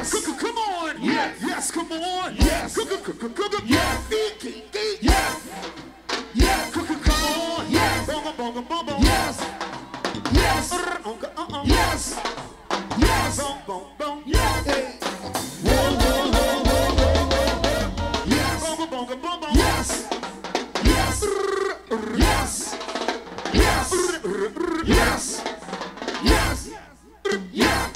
yes. Come on, yes, yes, come on, yes, yes, yes, yes, come on, yes, bongo, bongo, bongo, yes, yes, yes, yes, boom, boom, boom, yes, whoa, whoa, whoa, whoa, whoa, yes, bongo, bongo, bongo, yes, yes, yes, yes, yes, yes, yeah.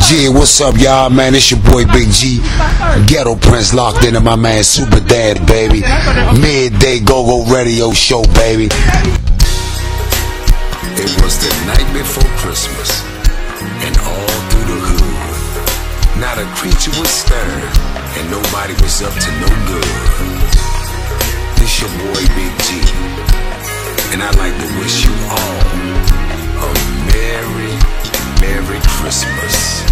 Yeah, what's up, y'all, man? It's your boy Big G, Ghetto Prince, locked into my man Super Dad, baby. Midday Go-Go Radio Show, baby. It was the night before Christmas, and all through the hood, not a creature was stirred, and nobody was up to no good. This your boy Big G, and I'd like to wish you all a Merry Christmas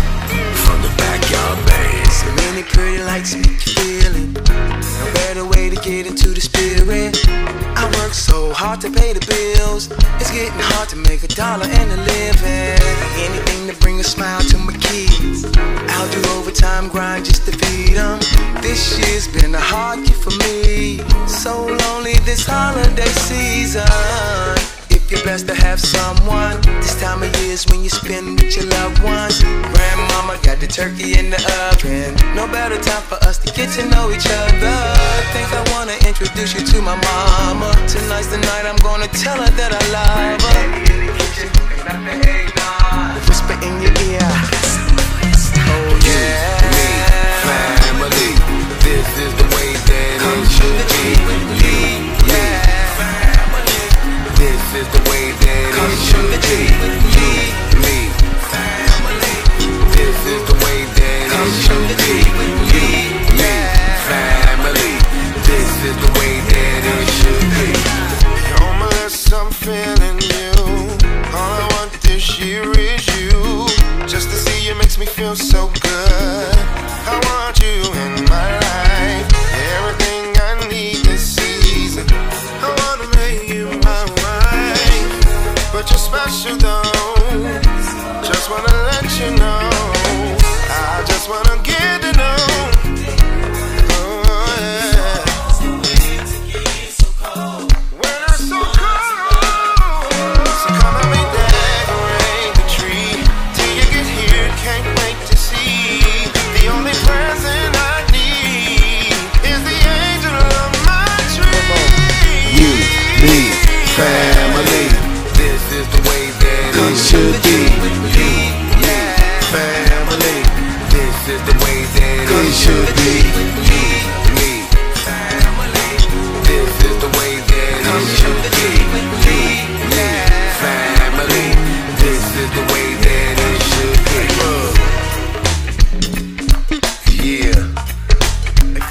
from the Backyard Band. So many pretty lights make you feeling. No better way to get into the spirit. I work so hard to pay the bills. It's getting hard to make $1 and a living. Anything to bring a smile to my kids. I'll do overtime grind just to feed them. This year's been a hard year for me. So lonely this holiday season. If you're blessed to have someone, this time of year's when you spend with your loved ones. Grandmama got the turkey in the oven. No better time for us to get to know each other. Think I wanna introduce you to my mama. Tonight's the night I'm gonna tell her that I love her. In the kitchen, cooking up the eggnog. Whisper in your ear. Oh yeah. Me, family. This is the way that it should be. You, me, family. This is the way that it should be. You, me, family. This is the way that it should be. Unless I'm feeling you, all I want this year is you. Just to see you makes me feel so good. I want you in my life, everything I need this season. I wanna make you my wife, but you're special though. Just wanna let you know, I just wanna get to know. Oh yeah. When it's so cold, so come and redecorate the tree. Till you get here, can't wait to see. The only present I need is the angel of my tree. You, me, family. This is the way that it should be. You, me, family. This is the way that it should be. You, me, family. This is the way that it should be. You, me, family. This is the way that it should be. Yeah.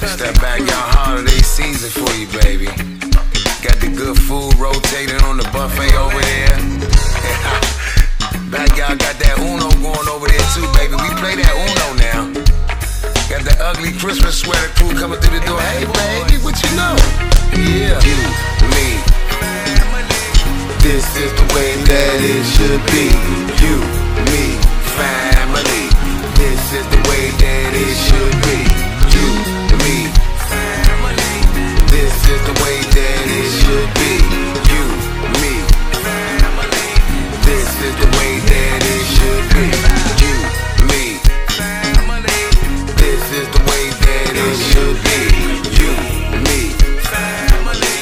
It's that backyard holiday season for you, baby. Got the good food rotating on the buffet over there. Backyard got that Uno going over there too, baby. We play that Uno now. Got that ugly Christmas sweater crew coming through the door. Hey, baby, what you know? Yeah. You, me, this is the way that it should be. You, me, family. This is the way that it should be. You, me, family. This is the way that it should be. You, me, family. This is the way that it should be. You, me, family. This is the way that it should be. You, me, family.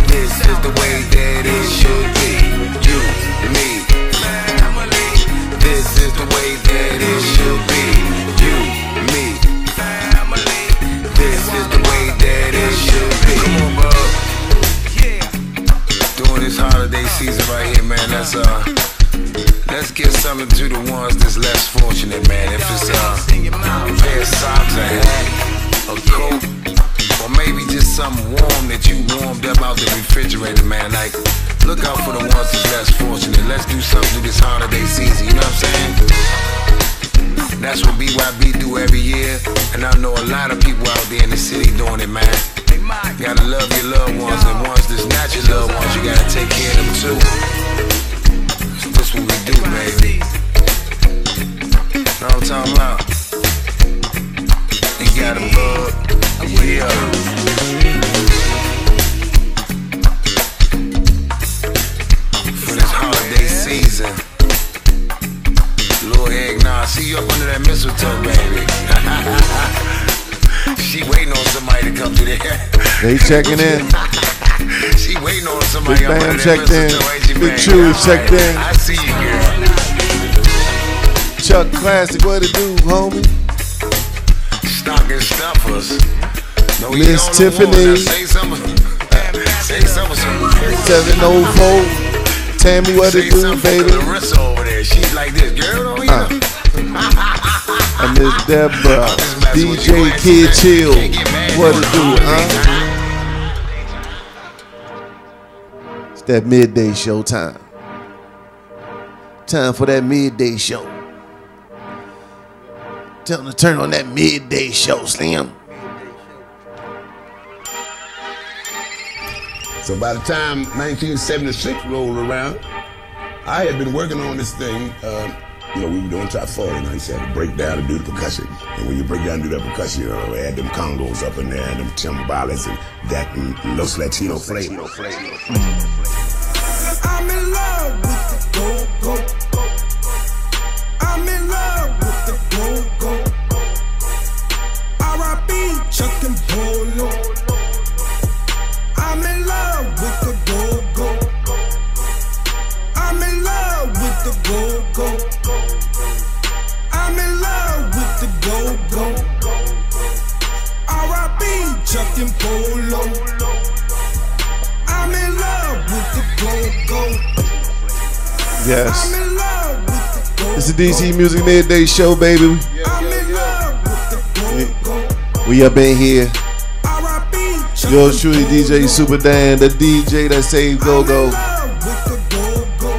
This is the way that it should be. You, me, family. This is the way that it should be. You, me, family. This is the way that it should be. Come on, bub. Yeah. During this holiday season right here, man, let's give something to the ones that's less fortunate, man. If it's a pair of socks, a hat, a coat, or maybe just something warm that you warmed up out the refrigerator, man. Like, look out for the ones that's less fortunate. Let's do something through this holiday season, you know what I'm saying? That's what BYB do every year, and I know a lot of people out there in the city doing it, man. You gotta love your loved ones, and ones that's not your loved ones, you gotta take care of them too. That's what we do, baby. Know what I'm talking about? You got a bug, yeah. For this holiday season, little eggnog, see you up under that mistletoe, baby. She waiting on somebody to come through there. They checking in. She waiting on somebody Big up under Bam that checked in. mistletoe, ain't she, Big man? Chew checked in. I see you, girl. Chuck Classic, what it do, homie? Stocking stuffers. No, Miss Tiffany. Say something. Say something. 704. Tammy, what it do, baby? Larissa over there. She's like this. Girl, don't eat And Miss Deborah. DJ Kid Chill. What it do, huh? It's that midday show time. Time for that midday show. Tell them to turn on that midday show, Slim. So by the time 1976 rolled around, I had been working on this thing. We were doing top 40, and I used to have to break down and do the percussion. And when you break down and do that percussion, we had them congos up in there, and them timbales, and that Los Latino flavor. I'm in love with the go-go. I'm in love with the go-go. R.I.P. Chuck and Polo. I'm in love with the go-go. I'm in love with the go-go. I'm in love with the go-go. R.I.P. Chuck and Polo. I'm in love with the Yes. It's the DC Music Midday Show, baby. We up in here. Yours truly, DJ Super Dan, the DJ that saved Go-Go.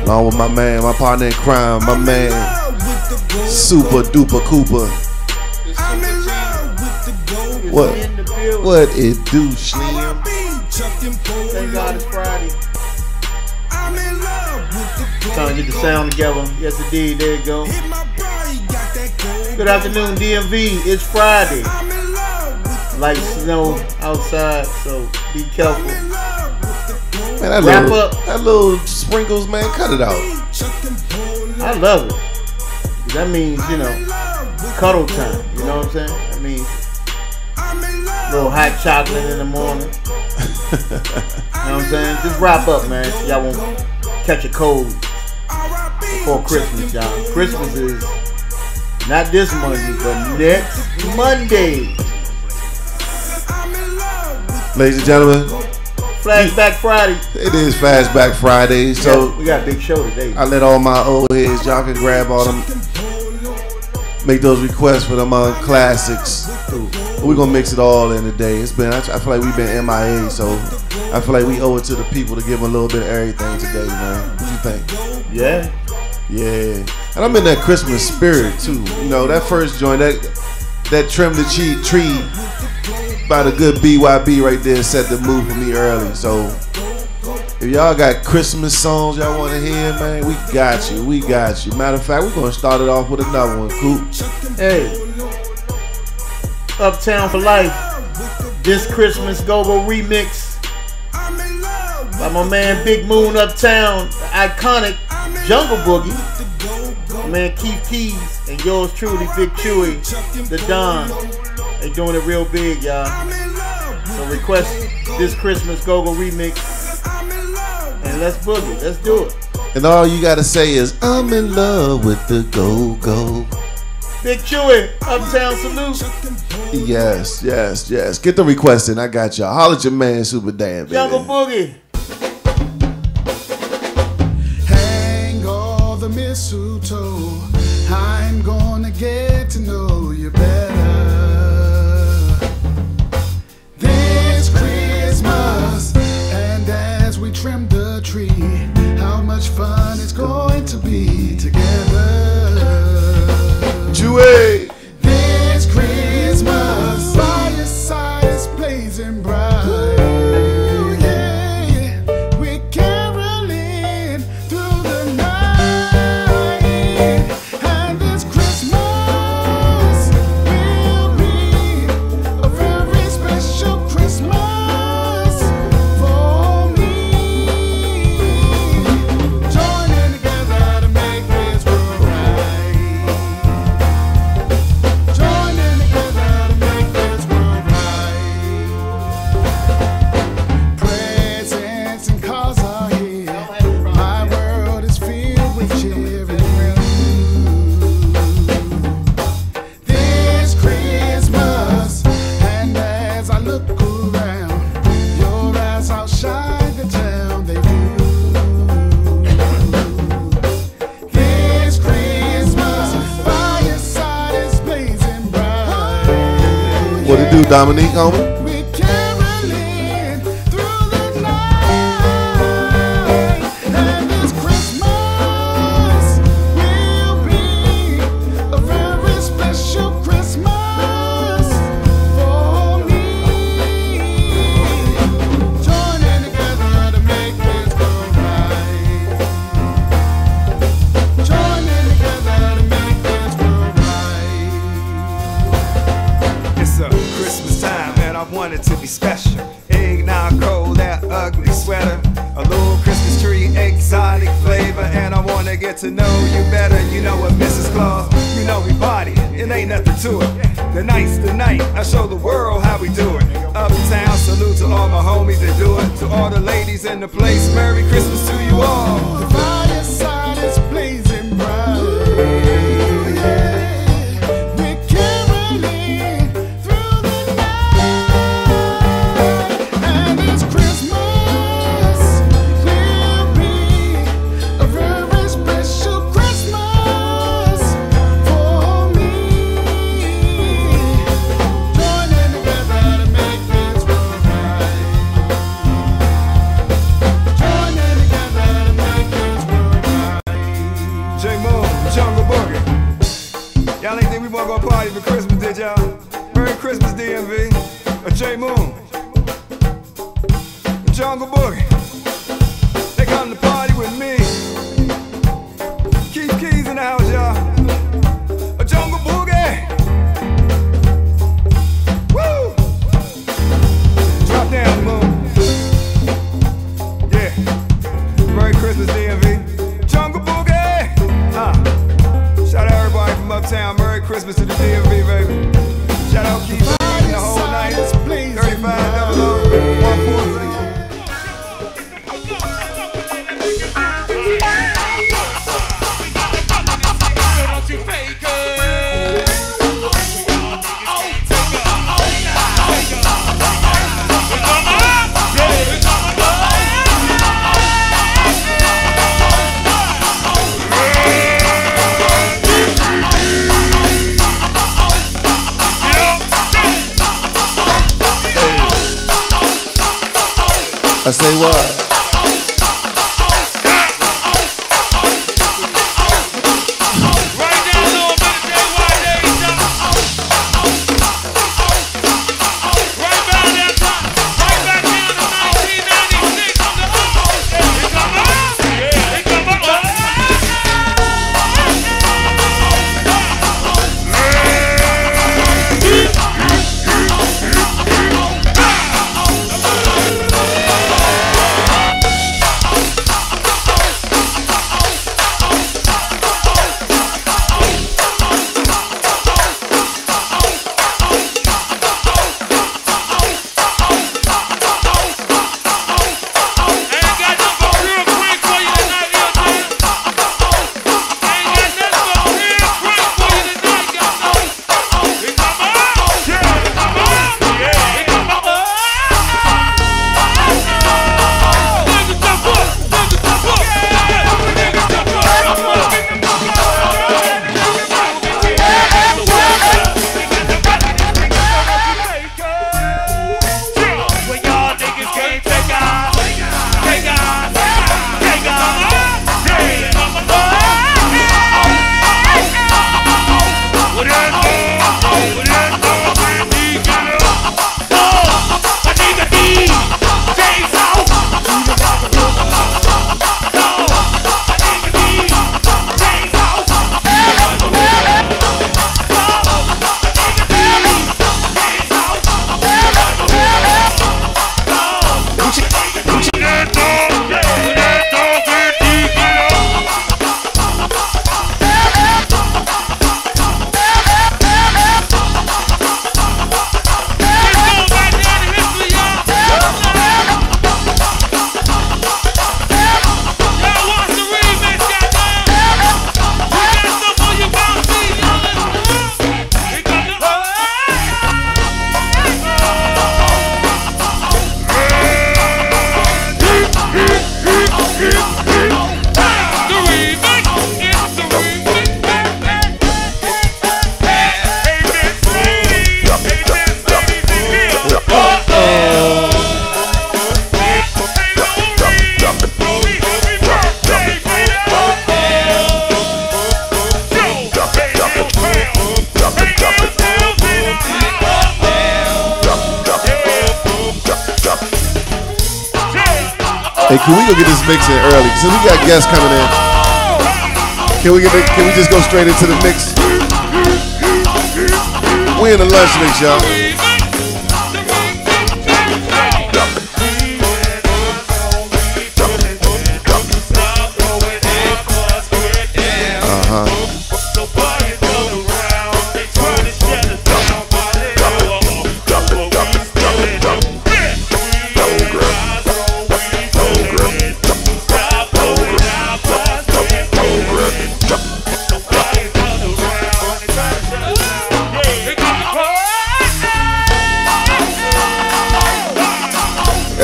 Along with my man, my partner in crime, my man, Super Duper Cooper. What it do, Slim? Thank God it's Friday. Trying to get the sound together. Yes, indeed. There you go. Good afternoon, DMV. It's Friday. Like snow outside, so be careful. Man, that little sprinkles, man, cut it out. I love it. That means, you know, cuddle time. You know what I'm saying? That means a little hot chocolate in the morning. You know what I'm saying? Just wrap up, man, so y'all won't catch a cold before Christmas, y'all. Christmas is not this Monday, but next Monday. Ladies and gentlemen, Flashback Friday. It is Flashback Friday, so yeah, we got a big show today. I let all my old heads, y'all can grab all them, make those requests for them classics. We're gonna mix it all in today. It's been, I feel like we've been MIA, so I feel like we owe it to the people to give them a little bit of everything today, man. What you think? Yeah. Yeah. And I'm in that Christmas spirit too. You know, that first joint, that Trim the Tree by the good BYB right there set the mood for me early. So if y'all got Christmas songs y'all want to hear, man, we got you. We got you. Matter of fact, we're gonna start it off with another one, Coop. Hey, Uptown for Life. This Christmas Go-Go remix by my man Big Moon Uptown, the iconic Jungle Boogie. My man Keith Keys and yours truly, Big Chewy, the Don. They doing it real big, y'all. So request this Christmas Go-Go remix. And let's boogie. Let's do it. And all you gotta say is, I'm in love with the Go-Go. Big Chewy, Uptown salute. Yes, yes, yes. Get the request in. I got y'all. Holla at your man, Super Dan, baby. Jungle Boogie. Hang all the mistletoe. I'm gonna get to know you better. And as we trim the tree, how much fun it's going to be together. Chewy. This Christmas, fireside is blazing bright. Ooh, yeah. We're caroling through the night. And this Christmas will be a very special Christmas. What it do, Dominique, homie? We're caroling through the night, and this Christmas will be a very special Christmas for me. Joining together to make this go right. Joining together to make this go right. It's a Christmas time and I want it to be special. Eggnog, cold, that ugly sweater, a little Christmas tree, exotic flavor, and I wanna get to know you better. You know what, Mrs. Claus, you know we party, it ain't nothing to it. The night's the night, I show the world how we do it. Uptown, salute to all my homies that do it. To all the ladies in the place, Merry Christmas to you all. The fireside is blazing bright. Will be wasn't gonna party for Christmas, did y'all? Merry Christmas, DMV. J Moon. Jungle Boogie. They come to party with me. Keith Keys in the house, y'all. A Jungle Boogie. Woo! Drop down, Moon. Yeah. Merry Christmas, DMV. Jungle Boogie. Shout out everybody from uptown. Merry Christmas to the DMV, baby. Shout out Keith Keys the whole night. 3500-143. I say what? Hey, can we go get this mix in early? Since we got guests coming in, can we just go straight into the mix? We in the lunch mix, y'all.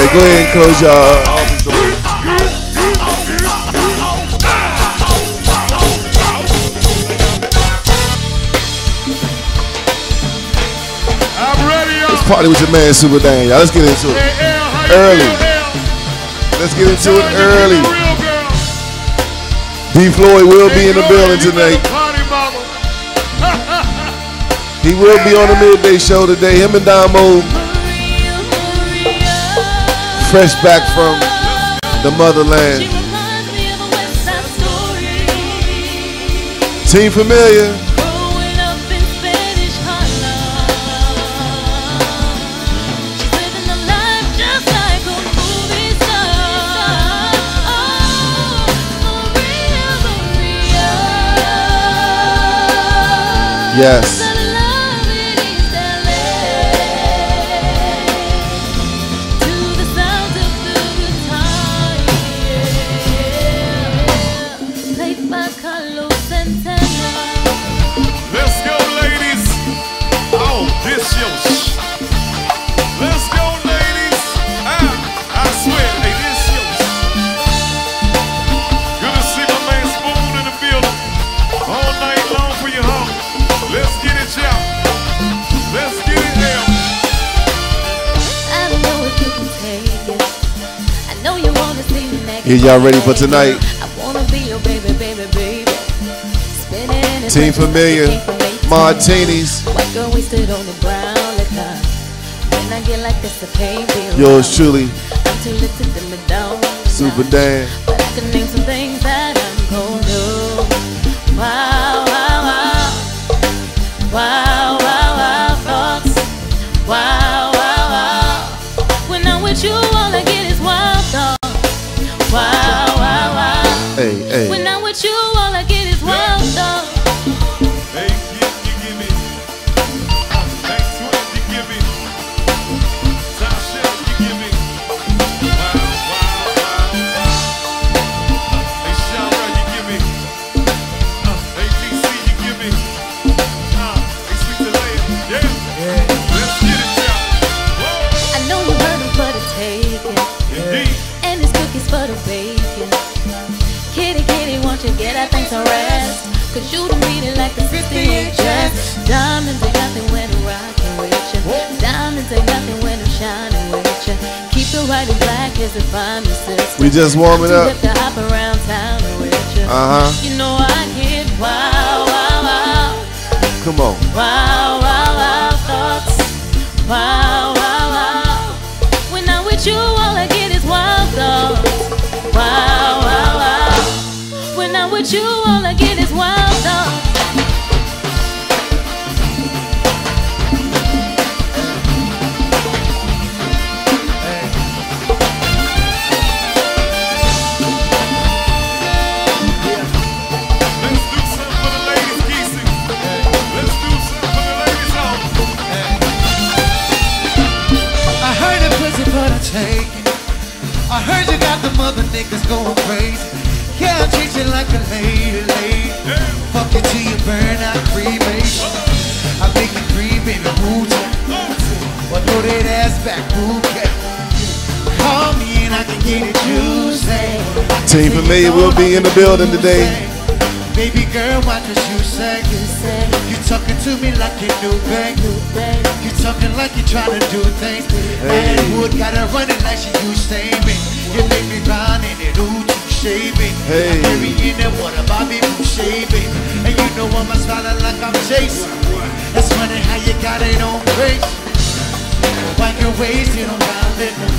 Go ahead and close your office door. I'm ready, y'all. Let's party with your man Super Dan, y'all. Let's get into it early. Let's get into it early. D-Floyd will be in the building tonight. He will be on the Midday Show today. Him and Damo, fresh back from the motherland. Team Familiar. Yes. Let's go, ladies. Oh, this yours. Let's go, ladies. I swear, hey, this yours. Good to see my man Spoon in the building. All night long for your home. Let's get it, y'all. Let's get it, hell. I don't know if you can take it. I know you wanna see me naked. Here y'all ready for tonight? I wanna be your baby, baby, baby. Team Familiar, Martinis. White girl wasted on the brown liquor. When I get like this, the pain feels Yours truly, I'm too lit to dim it down. Super Dan. But I can name some things that I'm gonna do. Wow, wow, wow. Wow, wow, wow, thoughts. Wow, wow, wow. When I'm with you, all I get is wild thoughts. Wow, wow, wow. Hey, hey. When I'm with you, all I get is wild thoughts. Hey, you give me. Hey, Twin, you give me. Tasha, you give me. Wow, wow, wow, wow. Hey, Shara, you give me. Hey, DC, you give me. Hey, Sweet Delay, yeah. Let's get it, y'all. Whoa. I know you heard him for the taking. Indeed. And his cookies for the bacon. Kitty, kitty, won't you get that thing to rest? Cause you don't beat it like the 68 dress. Diamonds ain't nothing when I'm rocking with you. Diamonds ain't nothing when I'm shining with you. Keep it white and black as if I'm your sister. We just warming I'm up. too hip to hop around town with you. You know I get wow, wow, wow. Come on. Wow, wow, wow, thoughts. Wow, wow, wow. When I'm with you, all I get is wild thoughts. Wow, wow, wow. When I'm with you, all I get is wild thoughts. Let's do something for the ladies, Geesy. Let's do something for the ladies home. I heard a pussy for the taking. I heard you got the mother niggas going crazy. Yeah, I treat you like a lady, lady. Fuck you till you burn out cremation. I make you cream, baby, move to. Or throw that ass back, bouquet. Call me and I can get it juicy. Team Familiar will be in the building today. Baby girl, watch what you say. You talking to me like you new bang. You talking like you trying to do things. And Wood got her running like she used to me. You make me grind in it, ooh, you shaving. Hey. I'm carrying that water, Bobby, you shaving. And you know I'm smiling like I'm chasing. That's funny how you got it on grace. Why you're wasted on my living.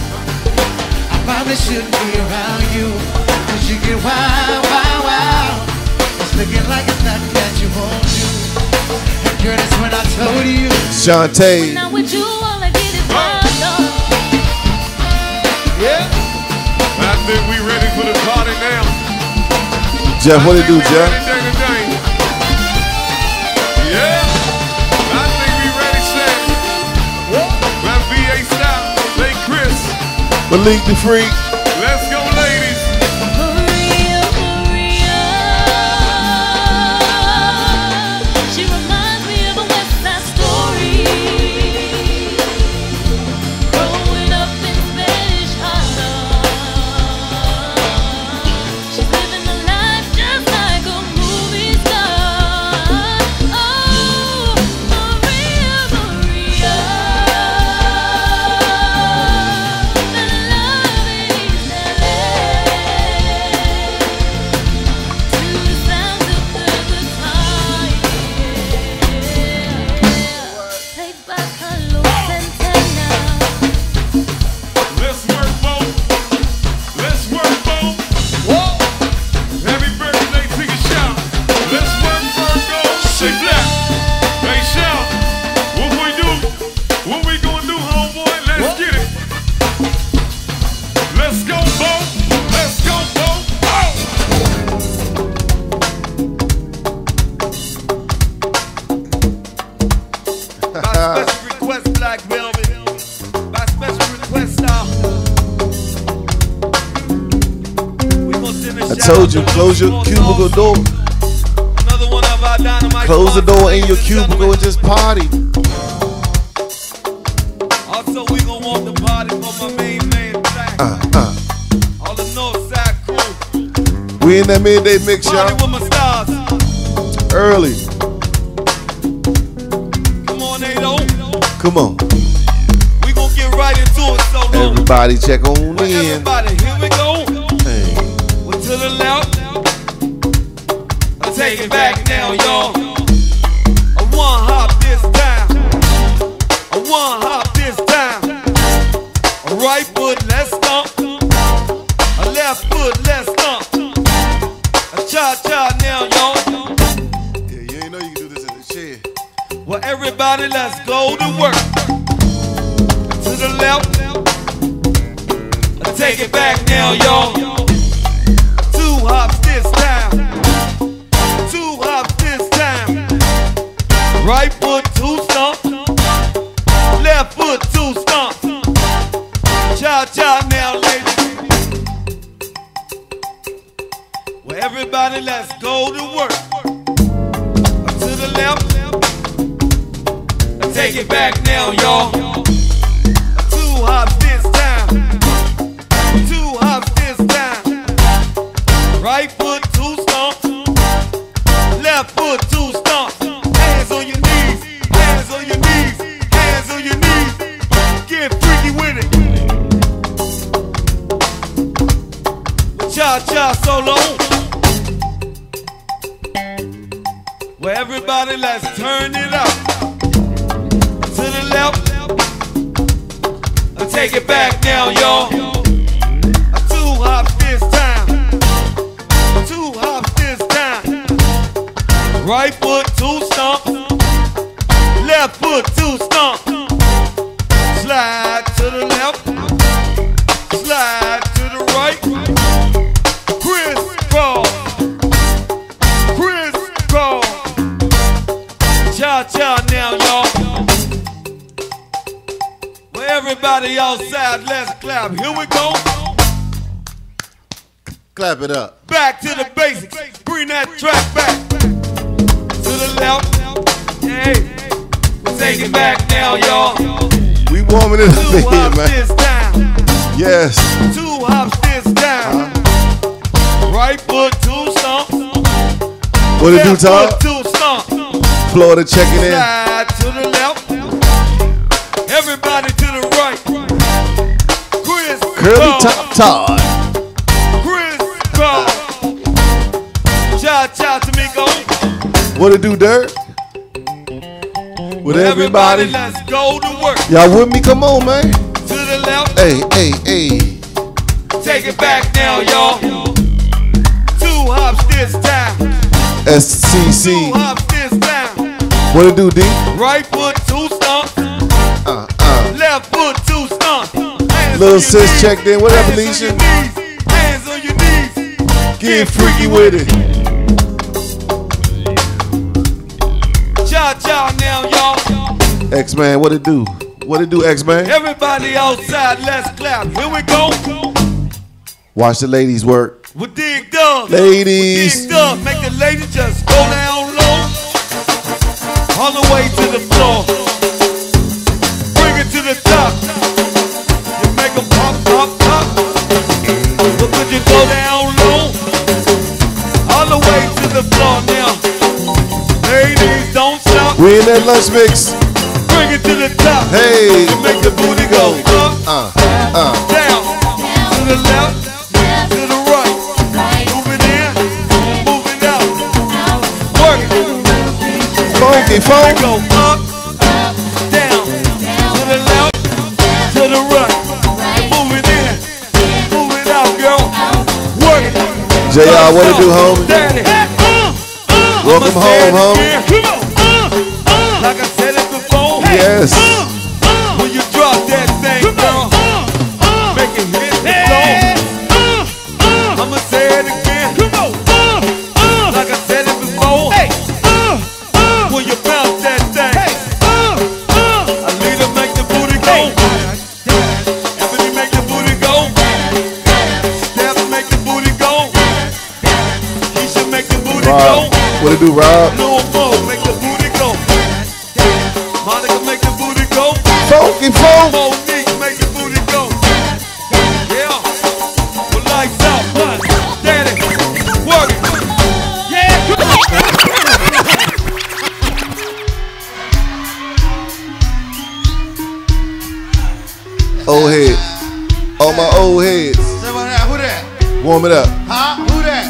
I probably shouldn't be around you. Cause you get wild, wild, wild. It's looking like it's nothing that you won't do. And girl, that's when I told you. Shantae. When I'm with you, all I get is wild thoughts. Yeah. I think we ready for the party now. Jeff, what it do, Jeff? Yeah. I think we ready, set. Let VA stop. Say Chris. Malik the Freak. Let's go, ladies. Maria, Maria. She reminds me of a West Side Story. Growing up in Spanish Harlem. She's living the life just like a movie star. Oh, Maria, Maria. The love told you, close your cubicle door. Another one of our dynamite. Close the door in your cubicle and just party. Also, we gon' want the party for my main man Black. All the north side crew. We in that midday mix, Party y'all. with my stars. Early. Come on, Ado. Come on. We gon' get right into it so long. Everybody check on in. Everybody, here we go. Hey. Well, to the left. I'll take it back now, y'all. A one hop this time. A one hop this time. A right foot, let's stomp. A left foot, let's stomp. A cha-cha now, y'all. Yeah, you ain't know you can do this in the shed. Well, everybody, let's go to work. To the left. I'll take it back now, y'all. Two hops this time. Two hops this time. Right foot, two stomp. Left foot, two stomp. Cha-cha now, ladies. Well, everybody, let's go to work. Up to the left. Take it back now, y'all. Two hops this time. Two hops this time. Right foot, two stomp. Left foot, two stomp. Hands on your knees. Hands on your knees. Hands on your knees. Get freaky with it. Cha-cha solo. Well, everybody, let's turn it up. To the left. I'll take it back now, y'all. Two hops this time. Two hops this time. Right foot, two stomp. Left foot, two stomp. Slide to the left. Slide to the right. Crisscross. Crisscross. Cha-cha now, y'all. Well, everybody outside, let's clap. Here we go. Clap it up. Back to the basics. Bring that track back. To the left. Hey. We'll take it back now, y'all. We warming it up Two in here, hops man. this time. Yes. Two hops this time. Right foot, two stomp. What it do, Left Todd? foot, two stomp. Florida checking in. Slide to the left. Everybody to the right. Curly top Todd. Crisscross. Cha-cha to me, go. What it do, Dirt? With everybody. Let's go to work. Y'all with me? Come on, man. To the left. Hey, hey, hey. Take it back now, y'all. Two hops this time. SCC. Two hops this time. What it do, D? Right foot, two stomp. Left foot, two stomp. Little sis checked in. What up, Alicia? Hands on your knees. Get freaky with it. Cha-cha now, y'all. X-Man, what it do? What it do, X-Man? Everybody outside, let's clap. Here we go. Watch the ladies work. We'll dig dub. Ladies. We'll dig dub. Make the ladies just go down low. All the way to the floor. Bring it to the top. You make them pop, pop, pop. But could you go down low? All the way to the floor now. Ladies, don't stop. We in that lunch mix. Bring it to the top. Hey. You make the booty go up, down, to the left, to the right. Move it in, move it out. Work it. Funky, funky. Go up, down, to the left, to the right. Move it in, move it out, girl. Work it. JR, what it do, homie? Daddy. Welcome home, homie. Like I said it before. Yes. When you drop that thing, girl, make it hit the floor. I'ma say it again. Like I said it before. When you bounce that thing, I need to make the booty go. Ebony make the booty go. Step make the booty go. make the booty Rob, go. what it do, Rob? Little Mo, make the booty go. Monica, make the booty go. Funky funk. Monique, make the booty go. Yeah. Well, lights out, one, daddy, work it. Yeah. Old heads. All my old heads. Say what that? Who that? Warm it up. Huh? Who that?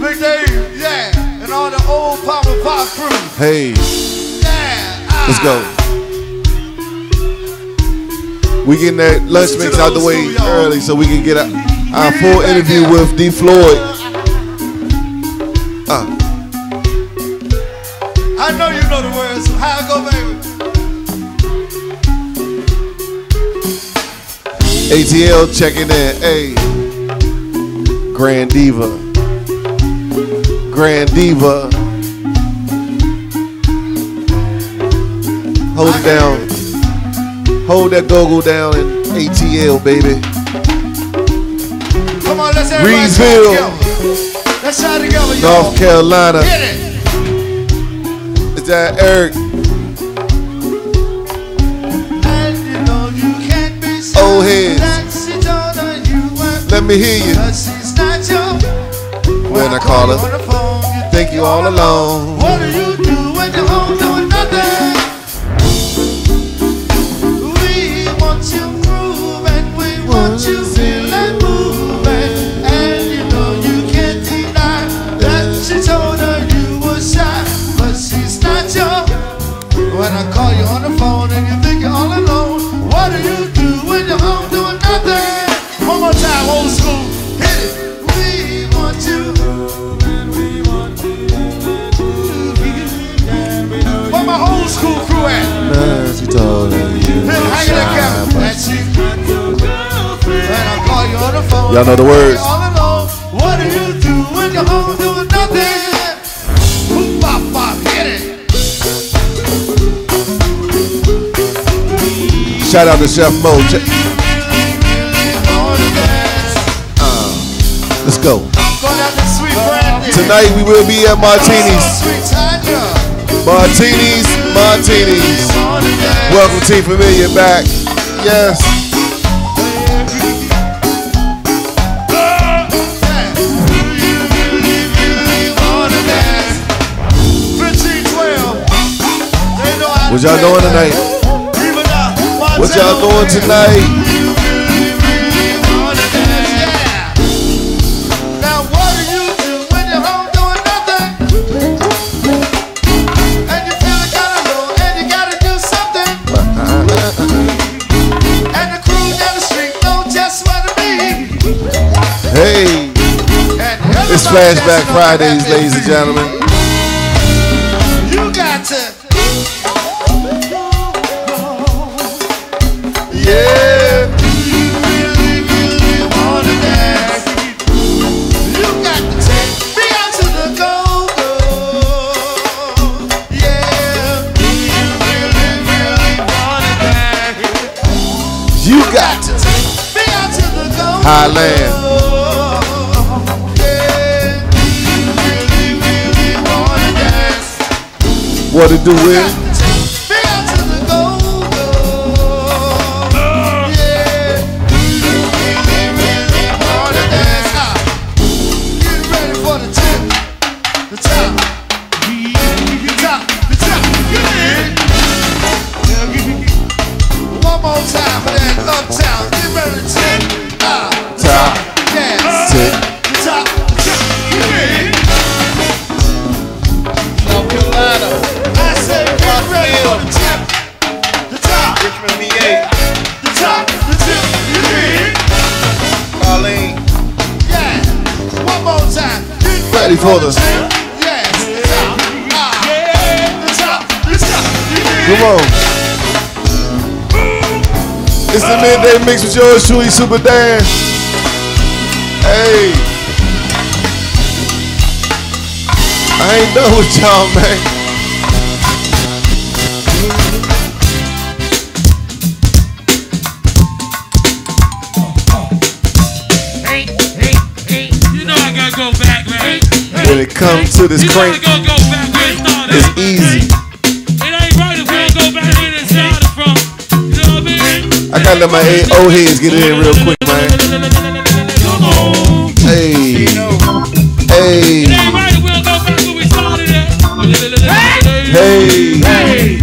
Midday, yeah. And all the old pop and pop crew. Hey, Yeah. let's go. We getting that lunch mix out the way early so we can get our full interview with D-Floyd. I know you know the words. So how it go, baby? ATL checking in. Hey, Grand Diva. Grand Diva. Hold it down. Hold that go-go down in ATL, baby. Come on, let's everybody Reedsville, try together. Let's try together, y'all. North Carolina. Get it. Is that Eric? And you know you can't be so Old heads. that she told her you were. Let me hear you. But she's not your. When I call you her, on the phone, you think you all alone. what do you do when you're home doing nothing? We want you grooving, we want you feeling moving, and you know you can't deny that she told her you were shy, but she's not your. When I call you on the phone and you think you're all alone, what do you do when you're home doing nothing? One more time, old school, hit it. We want you. Where my old school crew at? She told her you Hang it up, that's you. When I call you on the phone, Y'all know the words. all alone. What do you do when you're home doing nothing? Boop, bop, bop, hit it. Shout out to Chef Mo. Let's go. Tonight we will be at Martini's. Martini's. Welcome T Familiar back. Yes. What y'all doing tonight? What y'all doing tonight? Now what do you do when you're home doing nothing? And you feeling kinda low and you gotta do something. And the crew down the street know just what to be. Hey, it's Flashback Fridays, ladies and gentlemen. You got to. Yeah. Wanna dance. You got to take me out to the go-go. Yeah. Really wanna dance. You got to take me out to the go-go. Highland. Yeah. Really wanna dance. What it do with? Me out to the go-go. Yeah. Really wanna dance. Get ready for the tip. The top. The top. The top. Get in. One more time for that uptown. Get ready to tip. Top. Yeah. Tip. The top. The top. Get in. South Carolina. I say get ready for the tip. The top. Richmond, VA. The top. The tip. Get in. Arlene. Yeah. One more time. Get Ready for the. tip. Yes. The top. The top. The top. Get in. Come on. It's the Midday Mix with yours truly, Super Dan. Hey. I ain't done with y'all, man. You know I gotta go back, man. when it comes to this crank, it's easy. It ain't right if we don't go back where it started from. You know what I mean? I gotta let my old heads get in real quick, man. Come on. Hey. Hey. It ain't right if we don't go back where we started at. Hey. Hey.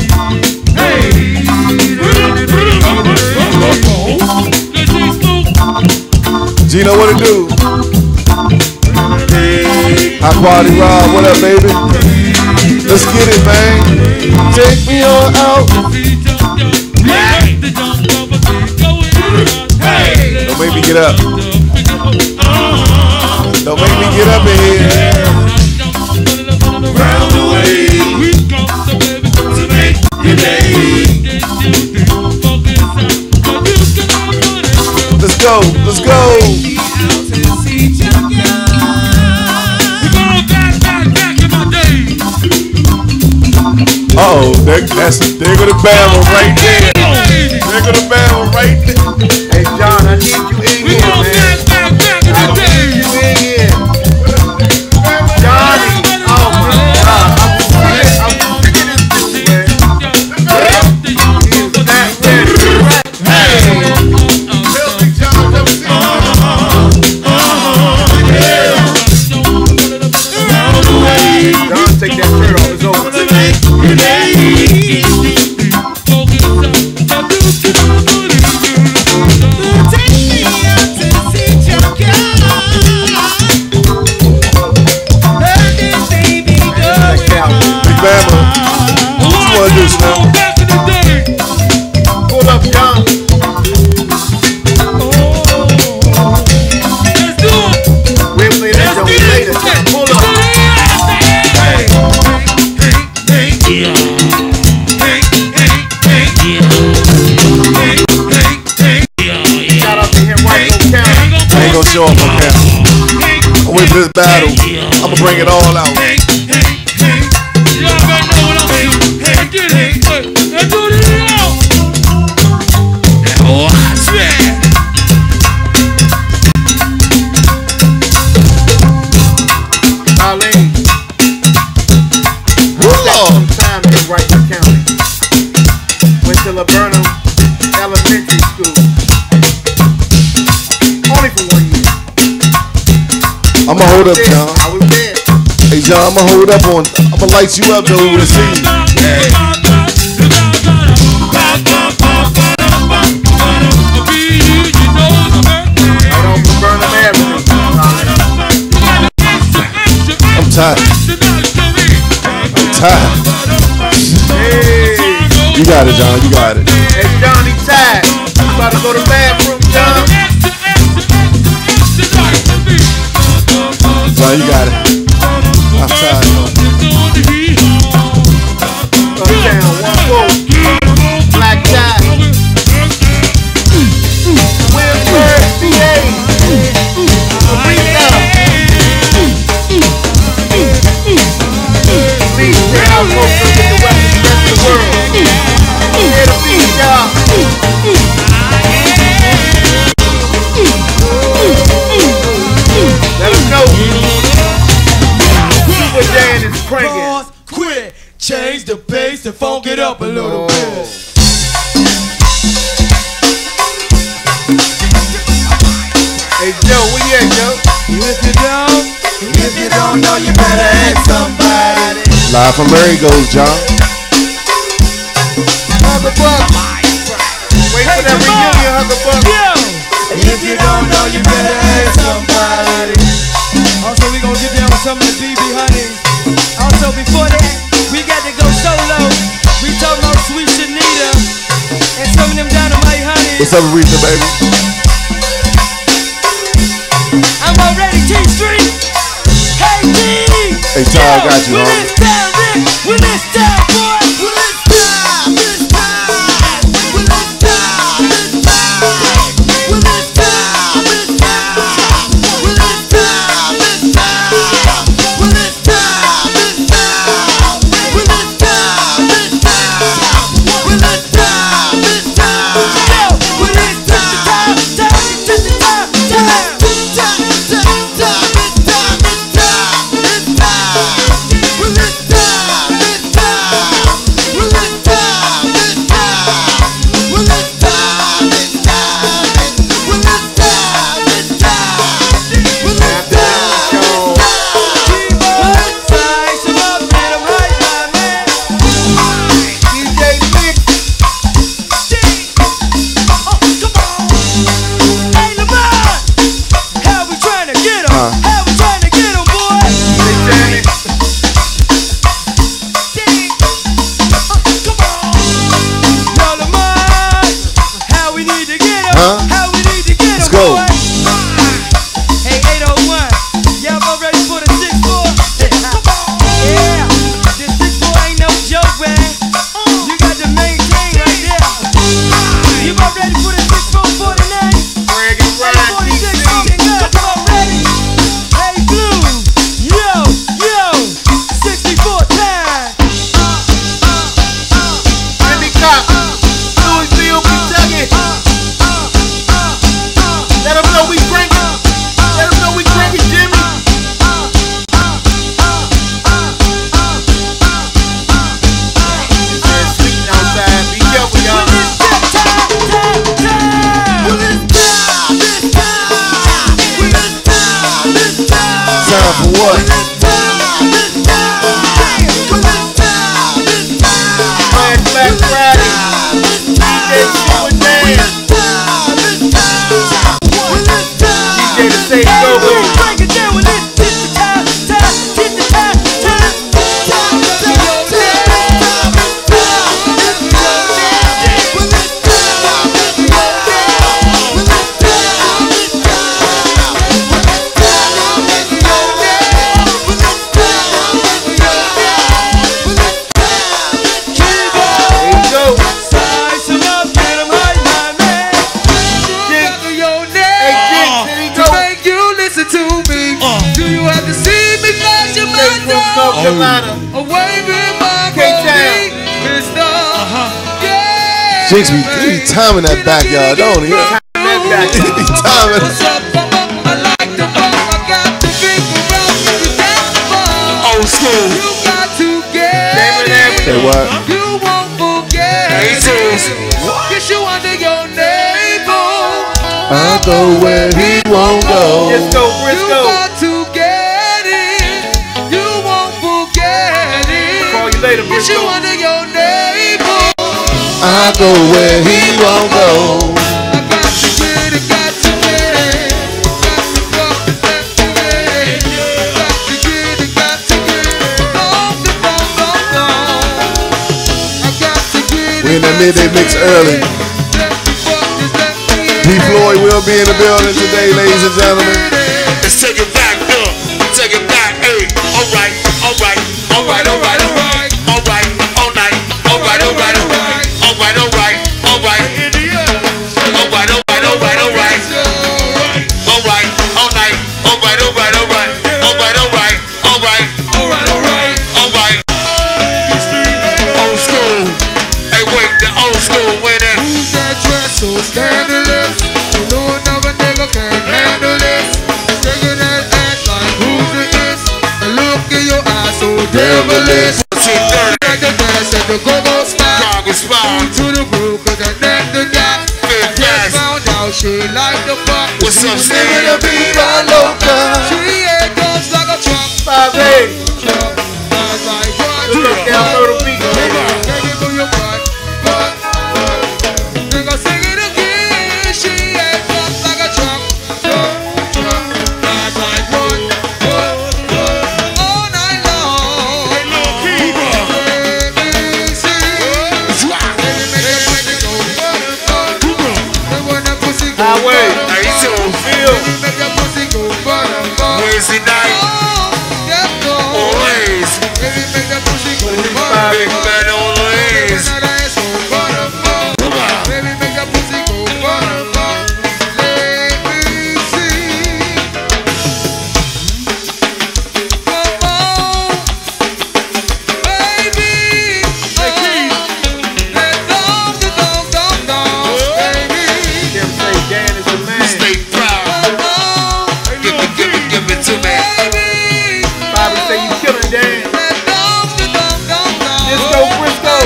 Gino, what it do? High quality Rob, what up, baby? Let's get it, man. Take me on out. Don't make me get up. Don't make me get up in here. Round the way we come to make your day. Let's go, let's go. Uh-oh, there go the barrel right there. There go the barrel right there. Hey, John, I need you in here, man. I need you in here. Johnny, oh my God. I'm forgetting this dude, man. He's that ready. Hey. John, take that shirt off. It's over. Pull up, John. We'll play that joke later. Pull up. Shout out to him right on camera. I ain't gonna show up on camera. I'm waiting for this battle. I'ma bring it all out. Arlene, some time in Wright County. Went to Laburnum Elementary School. Only for 1 year. I'ma hold up, John. I was there. Hey, John, I'ma hold up on. I'ma light you up though with a scene. Right on Laburnum Avenue. I'm tired. I'm tired. Hey. You got it, John. You got it. Hey, Johnny tired. You about to go to the bathroom, John? John, you got it. I'm tired, though. Uptown, 1-4. Black tie. Williamsburg, PA. Aretha. Please bring out folks up in the western rest of the world. Here to feed y'all. Let them know. Super Dan is cranking. Quit, change the pace and funk it up a little bit. Hey Joe, where you at, Joe? If you don't know, you better ask somebody. Live from Mary goes, John. Hucklebuck. Wait for that reunion, Hucklebuck. If you don't know, you better ask somebody. Also, we gonna get down with some of the BB Honeys. Also, before that, we got to go solo. We talking about Sweet Shanita and some of them Dynamite Honeys. What's up, Aretha, baby? I'm already T-Street. Hey, D. Hey, Ty, I got you, When homie. it's time, Rick. When it's time, boy. When it's time. It's time. When it's time. It's time. When it's time. It's time. When it's time. It's time. When it's time. It's time. When it's time. It's time. When it's time. It's time. When it's time. Time. North Carolina. K-Town. Jinx be timing that backyard, don't he? He be timing. Old school. Say what? You won't forget. Get you under your navel. I'll go where he won't go. Frisco, Frisco. You got to get it. You won't forget it. Call you later, Get you Frisco. under your navel. I'll go where he won't go. I got to get it, got to get it. Got to go, got to get it. Got to get it, got to get it. Long, I got to get it. We in that midday mix early. D-Floyd will be in the building today, ladies and gentlemen. Let's take it back, take it back, hey. Alright, alright, alright, alright, alright. Alright, all night, alright, alright, alright. Alright, alright, alright. Alright, alright, alright, alright. Alright, all night, alright, alright, alright. Alright, alright, alright. Alright, alright, alright. Old school. Hey, wait, the old school winning. Who's that dress so scandalous? You know another nigga can't handle this. Shaking that ass like who's it is? And look in your eyes so devilish. Like the dance at the go-go spot. To the groove, cause I neck the gap. Just found out she like the fuck. What's up, Steve? She ain't just like a truck. 5-8. Truck. That's like what? Down Myrtle Beach. Take it for your butt. Nigga, sing it again. She ain't just like a truck. Truck. That's like what? All night long. Hey, no keeper. Highway. Wednesday night. Always. Big man always. Stay proud. Give it to me. Bobby say you killing Dan. Frisco, Frisco.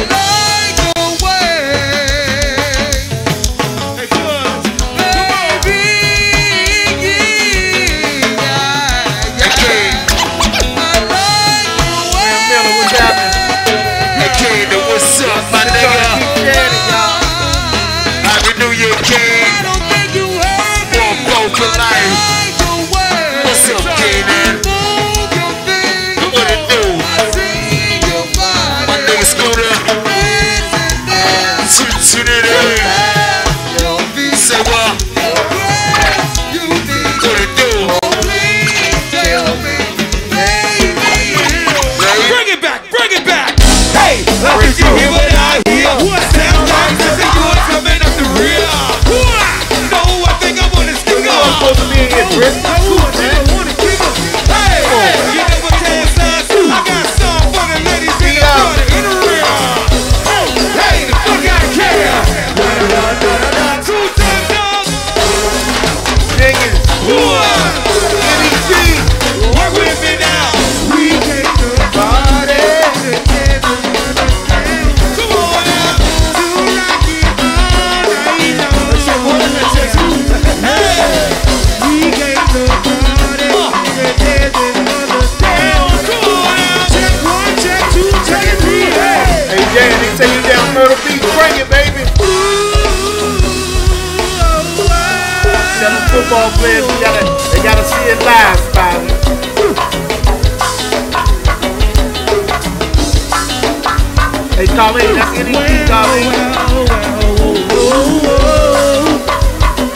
Hey, King, what's up, my nigga? Happy New Year, King. One vote for life. What's up, King? What it do? My nigga Scooter. Shoot it in. Say what? What it do? Bring it back, bring it back. Hey, did you hear what I hear? What sound like this is yours coming up the rear? No, I think I want to skip I'm supposed to be in here, Chris. Hey, you know what can signs? I got some for the ladies in the front and in the rear. Hey, the fuck I care. 2 times up. Niggas. Work with me now. We came to the party. Come on now. Hey, Dan, they say you down Myrtle Beach. Bring it, baby. Tell them football players they gotta see it live, Bobby. Hey, Colleen, that's NET, Colleen.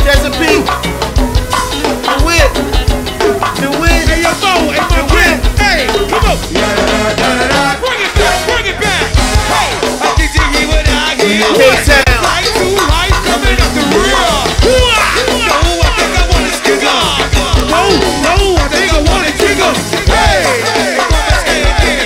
Chesapeake. The wit. The wit. Hey, yo, Bo, hey, my friend. Hey, come on. Bring it back, bring it back. Hey, did you hear what I hear? K-Town. Light to light coming up the rear. No, I think I want to skigger. No, I think I want to jiggle. Hey, come on, let's get it.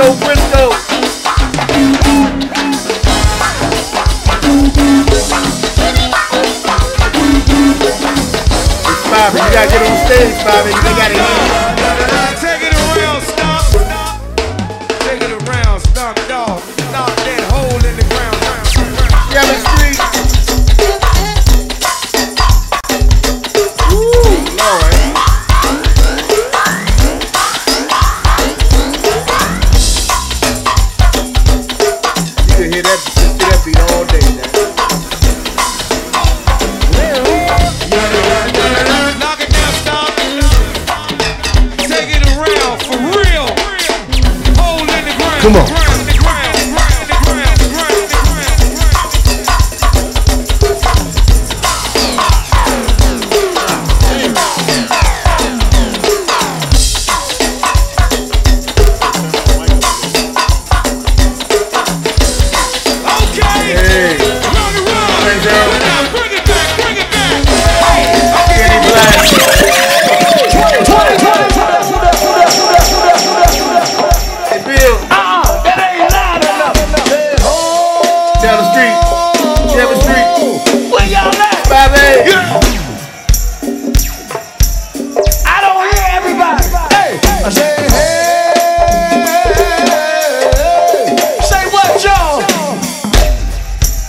Frisco. It's Bobby. You gotta get on stage, Bobby. They gotta hear you. Take it around, stomp. Take it around, stomp, dog. Stomp that hole in the ground. Yellow Street. Ooh, Lord. You can hear that beat all day now. Knock it down, stomp. Take it around, for real. Hole in the ground. Come on.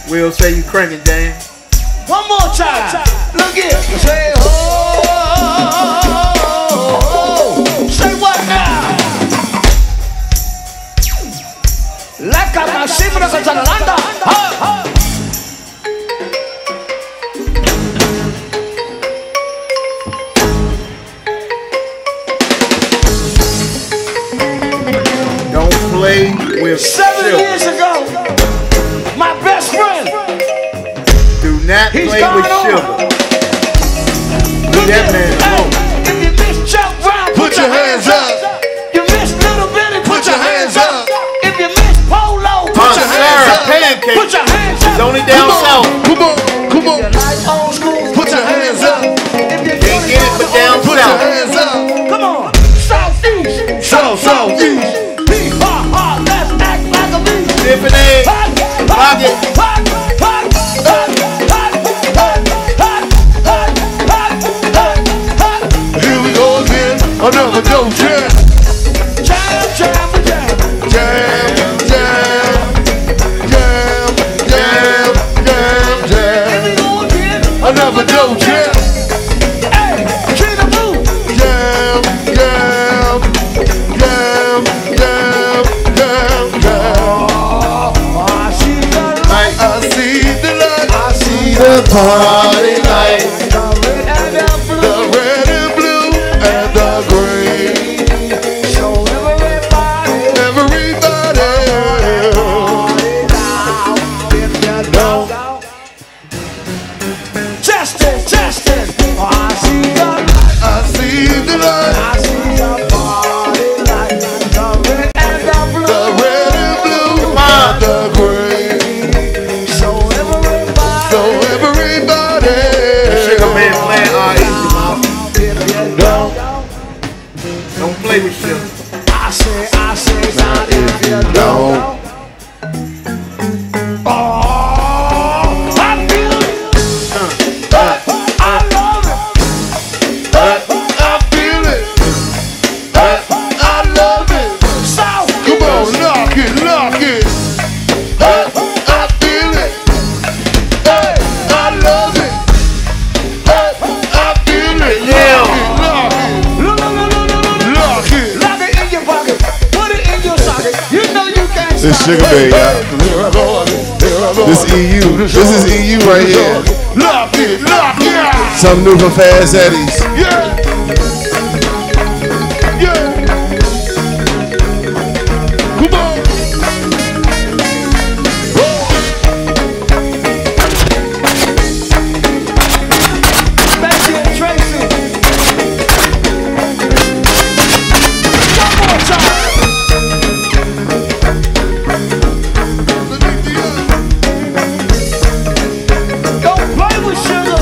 Will say you cranking, Dan. One more time. Look here. Say oh. Say what now? La cama siempre se chalanda. Don't play with 7 years ago, my best friend. Do not play with sugar. Leave that man alone. If you miss Chuck Brown, Put your hands up. You miss Little Billy, Put your hands up. If you miss Polo, Put your hands up. Pancake. Put your hands up. It's only down south. Come on, come on. You like old school, Put your hands up. If you Can't get it but down Put your south. hands up. come on, Southeast, Southeast. P-ha-ha, let's act like a beast. Different age. Pocket. Here we go again. Another dope jam. Jam, jam, jam. Jam, jam, jam, jam, jam, jam. Another dope jam. Hey, Trina Boo. Jam, jam, jam, jam, jam, jam. I see the light. I see the light. I see The party light. the red and the blue. The red and blue and the green. So everybody, Everybody. if you don't. Testing, testing. I see the light. I see the light. I see the party light. The red and the blue. The red and blue and the green. So everybody, So everybody. Sugar man playing if you don't. Don't play with sugar. I say, now if you don't. Oh, I feel it. I love it. I feel it. I love it. South. Come on, lock it, lock it. I feel it. I love it. I feel it. Yeah. Lock it, Look, look, look, look, look, look. lock it. Lock it in your pocket. Put it in your socket. You know you can't This stop Sugar it. Bay, y'all. This EU. This is EU right here. Lock it, lock it. Something new for Fast Eddies. Yeah. Yeah. Come on. Becky and Tracy. One more time. Don't play with sugar.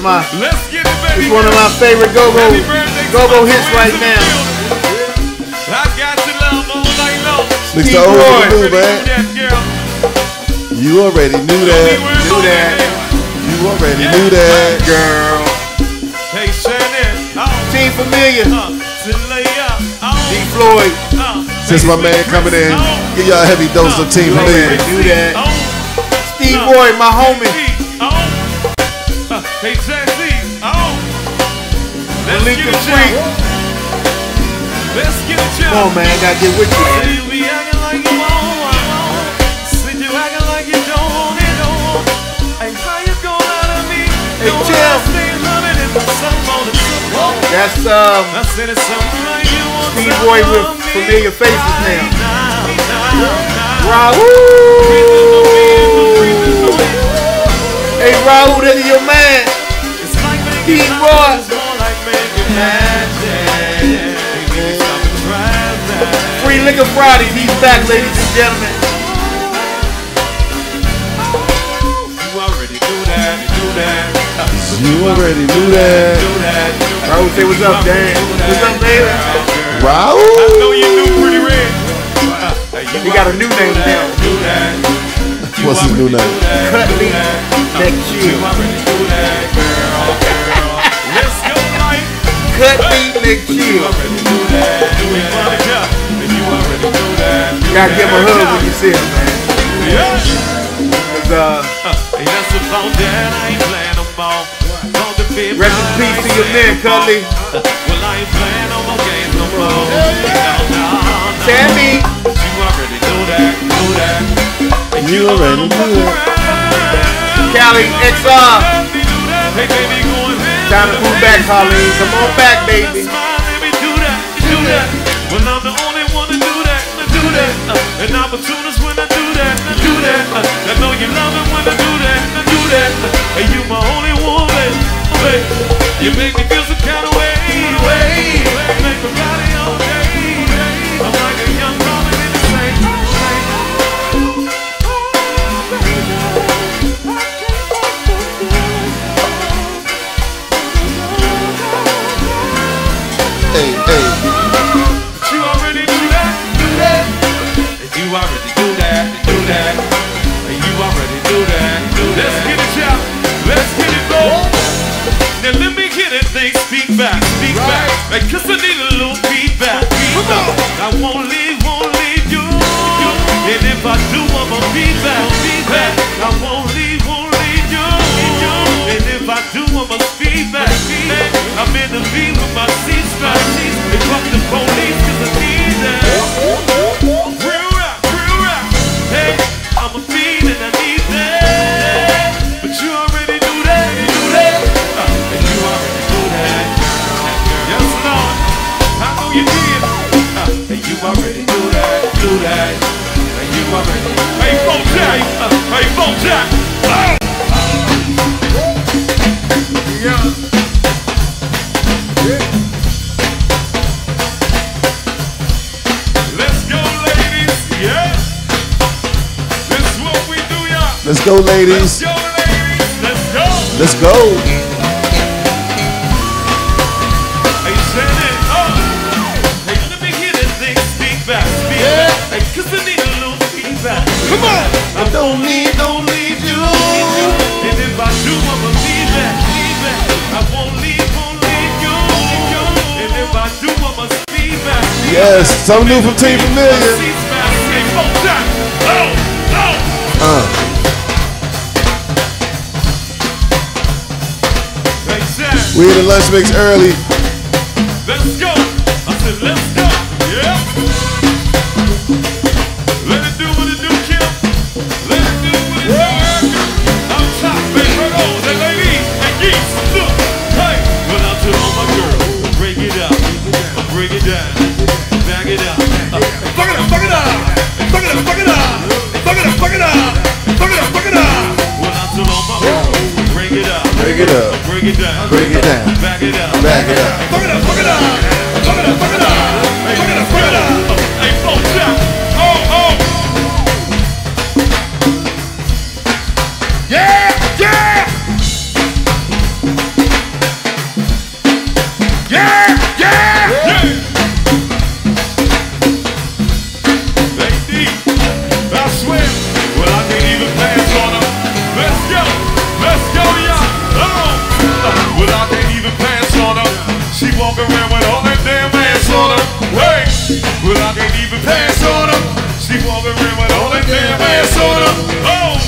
It's one of my favorite go-go hits right now. I got to love all night long. Mix the old with the new, man. You already knew that. You already knew that, girl. Hey, Shannon. Team Familiar. D-Floyd. Since my man coming in, give y'all a heavy dose of Team Familiar. Do that. Steve Roy, my homie. Hey, Jazzy. Malik the Freak. Let's get it, Come on, man. Gotta get with you. You be acting like you want. Said you acting like you don't want it, don't want. Hey, how you gonna lie to me? Hey, Chill. That's Steve Roy with Familiar Faces now. Raul. Hey, Raul, that is your man. Steve Roy. Free Liquor Fridays, he's back, ladies and gentlemen. You already knew that, You already knew that. Raul say what's up, Dan? What's up, baby? Raul? I know you knew Pretty Red. He got a new name now. What's his new name? Cut me neck chill. Let's go, Mike. Cut me neck chill. Gotta give him a hug when you see him, man. Hey, that's about that. I ain't playing no more. Rest in peace to your man, Cudley. Well, I ain't playing no more games no more. Sammy. You already know that, You already knew that. Cali XR. Hey, baby, going Time to move back, Colleen. Come on back, baby. do that. Well, I'm the only one to do that. An opportunist when I do that. I know you love it when I do that. Hey, you my only one, baby. You make me feel some kind of way. Make me body all day. I'm like a young Robin in the same. Hey. You already do that. You already do that. You already do that. Let's get it, y'all. Let's get it, bro. Now let me hear that thing speak back. Hey, cause I need a little feedback. I won't leave you. And if I do, I'ma be back. I won't leave you. And if I do, I'ma be back. I'm in the V with my seats back. They fuck the police cause I need that. Real rap. Hey, I'm a fiend and I need that. But you already do that. And you already do that. Yes, Lord. I know you did. And you already do that. And you already. Hey, phone jack. Yeah. Let's go, ladies. Yeah. This is what we do, y'all. Let's go, ladies. Let's go. Hey, Shannon. Hey, let me hear that thing speak back. Hey, cause I need a little feedback. Come on. I don't need you. And if I do, I'ma leave back. I won't leave you. And if I do, I'ma speed back. Yes, something new from Team Familiar. We in the lunch mix early. Let's go. I said, let's go. Yeah. Let it do what it do, Kim. Let it do what it do. I'm top, baby. And ladies and geese. Look. Hey. Well, I tell all my girls, break it up. Break it down. Back it up. Fuck it up. Fuck it up. Fuck it up. Fuck it up. Fuck it up. Fuck it up. Fuck it up. Fuck it up. Well, I tell all my girls, break it up. Break it up. Break it down. Break it down. Back it up. Back it up. Fuck it up. Fuck it up. Fuck it up. Fuck it up. Fuck it up. Fuck it up. Hey, phone jack. Oh. Yeah. Well, I can't even pass on her. She walking around with all that damn ass on her. Oh,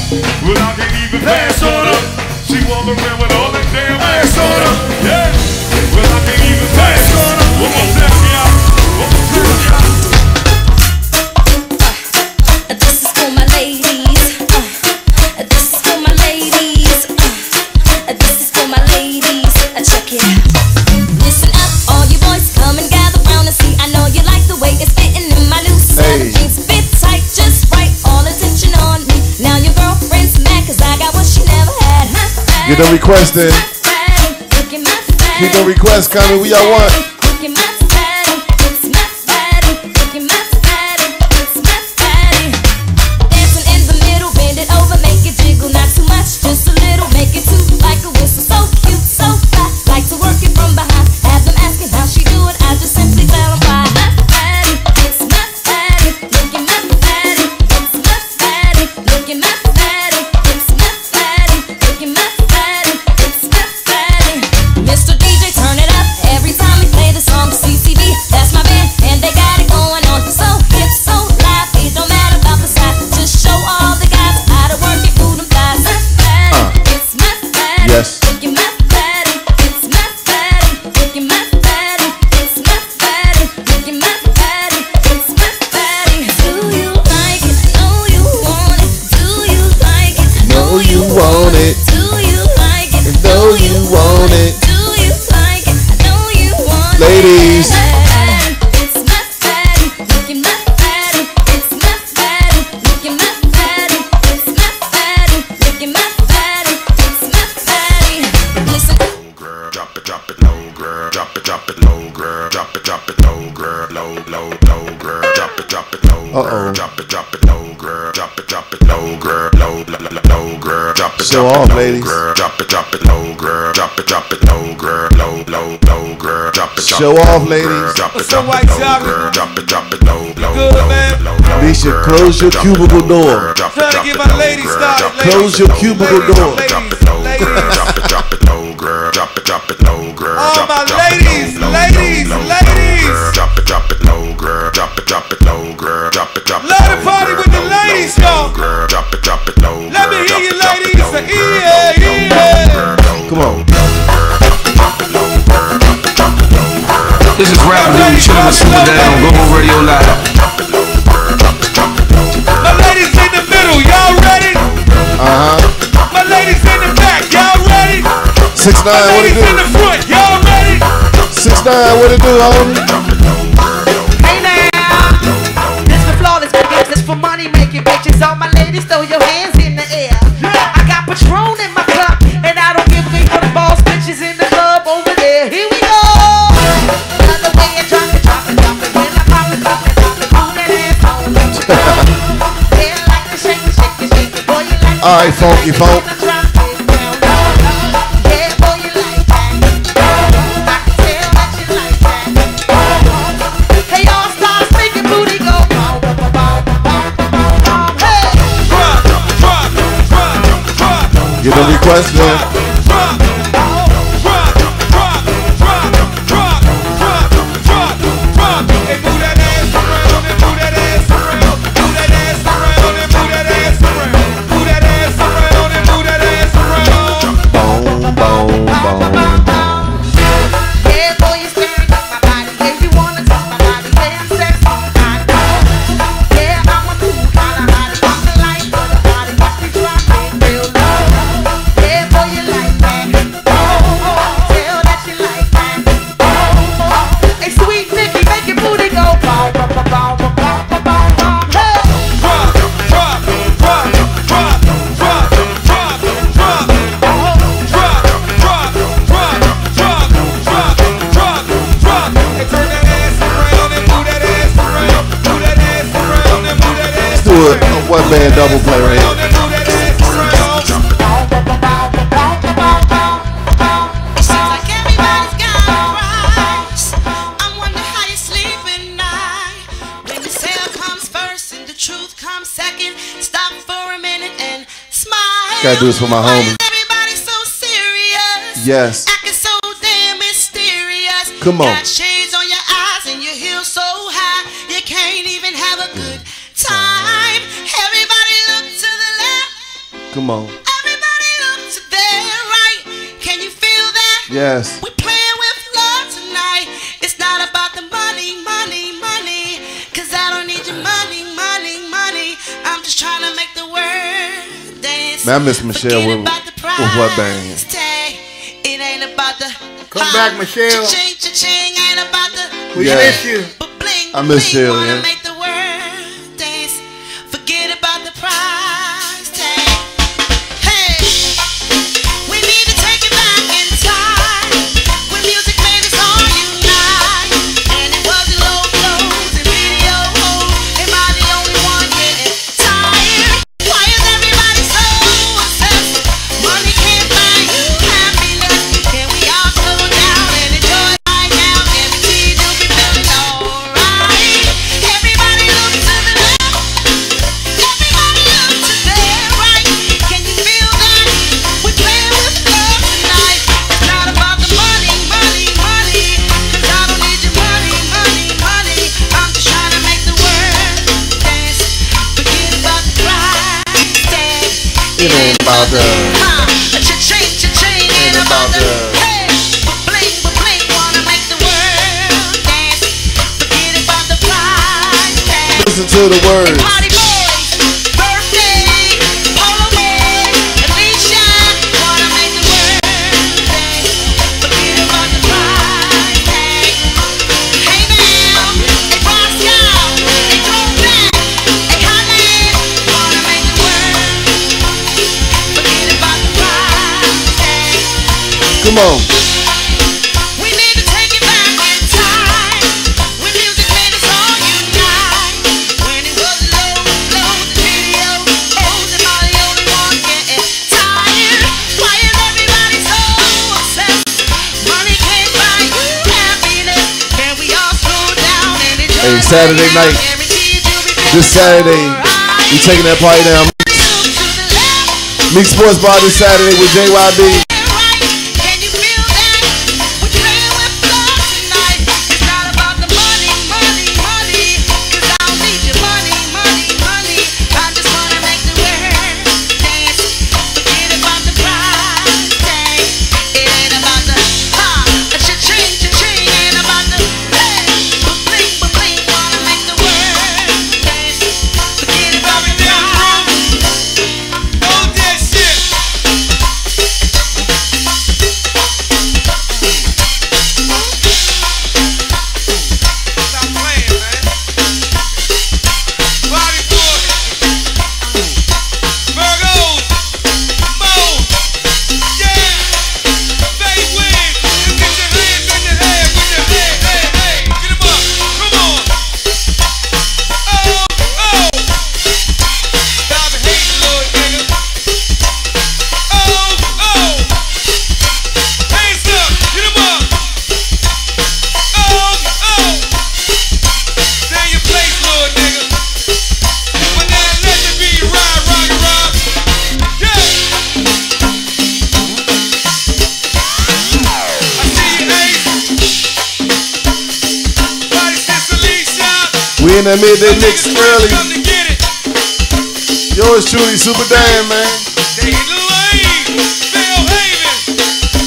well, I can't even pass on her. She walking around with all that damn ass on her. Yeah, well, I can't even pass on her. One more time, y'all. One more time, y'all. This is for my ladies. This is for my ladies. This is for my ladies. Check it out. Listen up, all you boys, come and gather round and see. I know you like the way it's fitting in my new set of jeans. Fit tight, just right, all attention on me. Now your girlfriend's mad cause I got what she never had. Get the request in. Keep the request coming. We all want. Dancing in the middle, bend it over, make it jiggle. Not too much, just a little. Make it toot like a whistle. So cute, so fly. Like to work it from behind. Have them asking how she do it. I just simply tell them why. It's my fatty. Look at my fatty. It's my fatty. Look at my fatty. It's my fatty. Look at my fatty. It's my fatty. Mr. DJ, turn it up every time we play the song. CCB, that's my band, and they got it going on. So hip, so live, it don't matter about the size. Just show all the guys how to work it, move them thighs. It's my fatty. Yes. Look at my fatty. It's my fatty. Look at my fatty. It's my fatty. Look at my fatty. It's my fatty. Do you like it? Know you want it. Do you like it? Know you want it. Do you like it? Know you want it. Do you like it? I know you want Ladies. it. It's my fatty. Look at my fatty. It's my fatty. Look at my fatty. It's my fatty. Look at my fatty. It's my fatty. Listen. Girl, drop it low, girl. Drop it low, girl. Drop it low, girl. Low, girl. Drop it low, girl. Drop it low, girl. Drop it low, girl. Low, girl. Drop it Show off, low, ladies. girl. Drop it low, girl. Drop it low, girl. Low, girl. Drop it. Show off, ladies. Drop it So low, white chocolate. girl. Drop it low, Good, man. Alicia, close your cubicle door. Trying to get my ladies started. Close your cubicle door. Drop it low, girl. Drop it low, girl. Drop it low, girl. All my ladies, ladies, ladies. Drop it low, girl. Drop it low, girl. Drop it Let the party with the ladies go. girl. Drop it low. Let me hear you ladies say yeah, yeah. Come on. This is Rap Dude chilling with Super Dad on Global Radio Live. My ladies in the middle, y'all ready? My ladies in the back, y'all ready? 6ix9ine, My what it ladies in do? the front, y'all ready? 6ix9ine, what it do, homie? Hey now, this for flawless bitches, this for money making bitches. All my ladies, throw your hands in the air. I got Patron in my cup, and I don't give a for the boss bitches in the club over there. Here we go. Another way and drop it. When I pop it, move that ass on. Yeah, like to shake it, boy, you like. All right, funky folk. Drop it down low. Yeah, boy, you like that. I can tell that you like that. Hey, all stars, make your booty go. Hey. Get the request in. Boom, boom, boom. Yeah, boy, you staring at my body. Yeah, you wanna touch my body. Yeah, I'm sexy. I know. Yeah, I'm a cool kind of hottie. I'm the light of the party. Watch me drop it real low. Yeah, boy, you like that. Oh, tell that you like that. Oh, hey, sweet Nicky, make your booty go. Bow, bow, bow, bow, bow, bow, bow, bow. Hey. Let's do a one-man double play right here. Seems like everybody's got a price. I wonder how you sleep at night. When the sale comes first and the truth comes second, stop for a minute and smile. Gotta do this for my Why homie. is everybody so serious? Yes. Acting so damn mysterious. Come on. Got shades on your eyes and your heels so high. You Come on. Everybody look to their right. Can you feel that? Yes. We playing with love tonight. It's not about the money, money, money. Cause I don't need your money, money, money. I'm just trying to make the world dance. Man, I miss Michelle with what band? It ain't about the Come back, Michelle. Cha-ching, cha-ching, ain't about the We miss you. I miss Michelle, wanna yeah. make the world dance. Forget about the price tag. Hey, we need to take it back in time. When music made us all unite. And it wasn't low blows and video hoes. Am I the only one getting tired? Why is everybody so obsessed? Money can't buy you happiness. Can we all slow down and enjoy right now? Guaranteed you'll be feeling alright. Everybody look to the left. Everybody look to their right. Can you feel that? We're playing with love tonight. It's not about the money, money, money. Cause I don't need your money, money, money. I'm just trying to make the world dance. Forget about the price tag. It ain't about the. Cha-ching, cha-ching, ain't about the. Hey, bling, bling, wanna make the world dance. Forget about the price tag. Listen to the words. Party boys, birthday, polo boys, Alicia, wanna make the world dance. Forget about the price tag. Hey now, hey Roscoe, hey Throwback, hey Holland, wanna make the world. Forget about the price tag. Come on. We need to take it back in time. When music made us all unite. When it was low, low, the video. Oh, am I the only one getting tired? Why is everybody so obsessed? Money can't buy you happiness. Can we all slow down and enjoy? Hey, Saturday right now? night. Guaranteed you'll be This Saturday, we taking that party down. Meek Sports Bar this Saturday with JYB. Can you feel that? We're playing with love tonight. It's not about the money, money, money. Cause I don't need your money, money, money. I just wanna make the world dance. Forget about the price tag. It ain't about the cha-ching, cha-ching. Ain't about the bling, bling. Wanna make the world dance. Forget about the price. Hold that shit. Stop playing, man. Bobby Boy, Virgos, Mo, yeah, Faith Wind. Get your hands in your head with your head, hey, hey, get 'em up, come on. Oh, oh. Stop hating, little nigga. Oh, oh. Hands up, get 'em up. Oh, oh. Stay in your place, little nigga. When that legend be ride, rock, and rock. Yeah. I see you, Ace. Body since Alicia. We in that midday mix early. Come to get it. Yours truly, Super Dan, man. Stay in the lane. Bellhaven.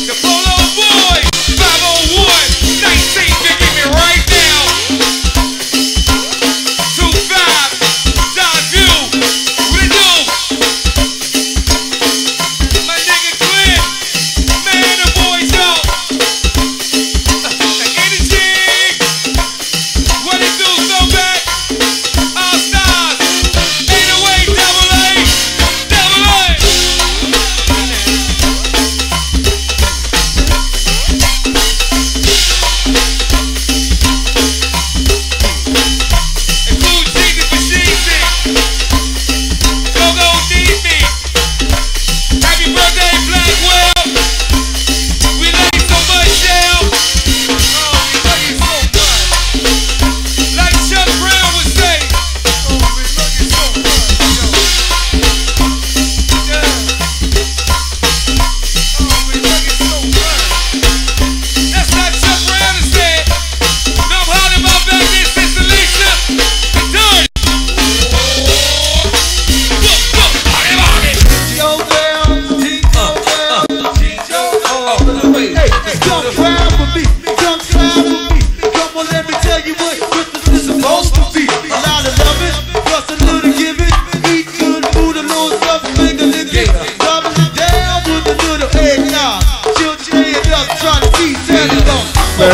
The Polo Boy. 501. 19. Get me right now. 25. Dollar View. What it do? My nigga Clint. Man, the boys out. Energy. What it do, so back? All stars. 808 double A. Double A.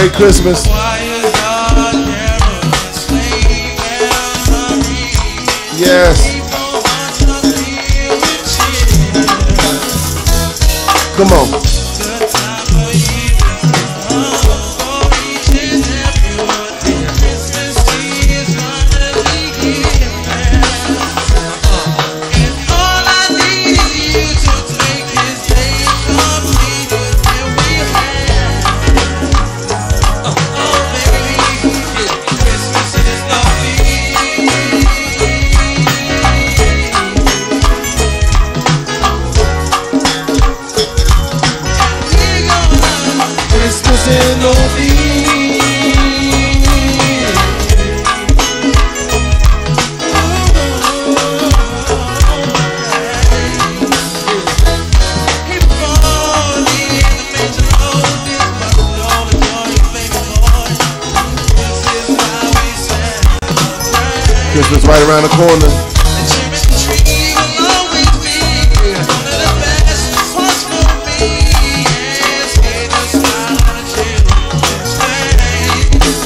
Merry Christmas. Yes. Come on. Christmas right around the corner.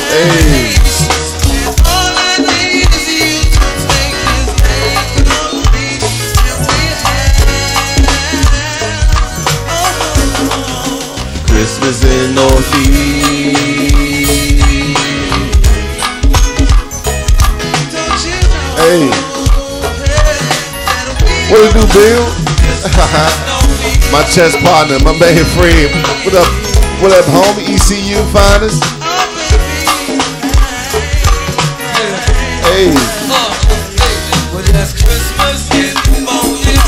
Hey. Christmas in Northeast. Hey, what it do, Bill? My chess partner, my man Fred. What up? What up, homie? ECU finest. Hey. Well, that's Christmas in the morning.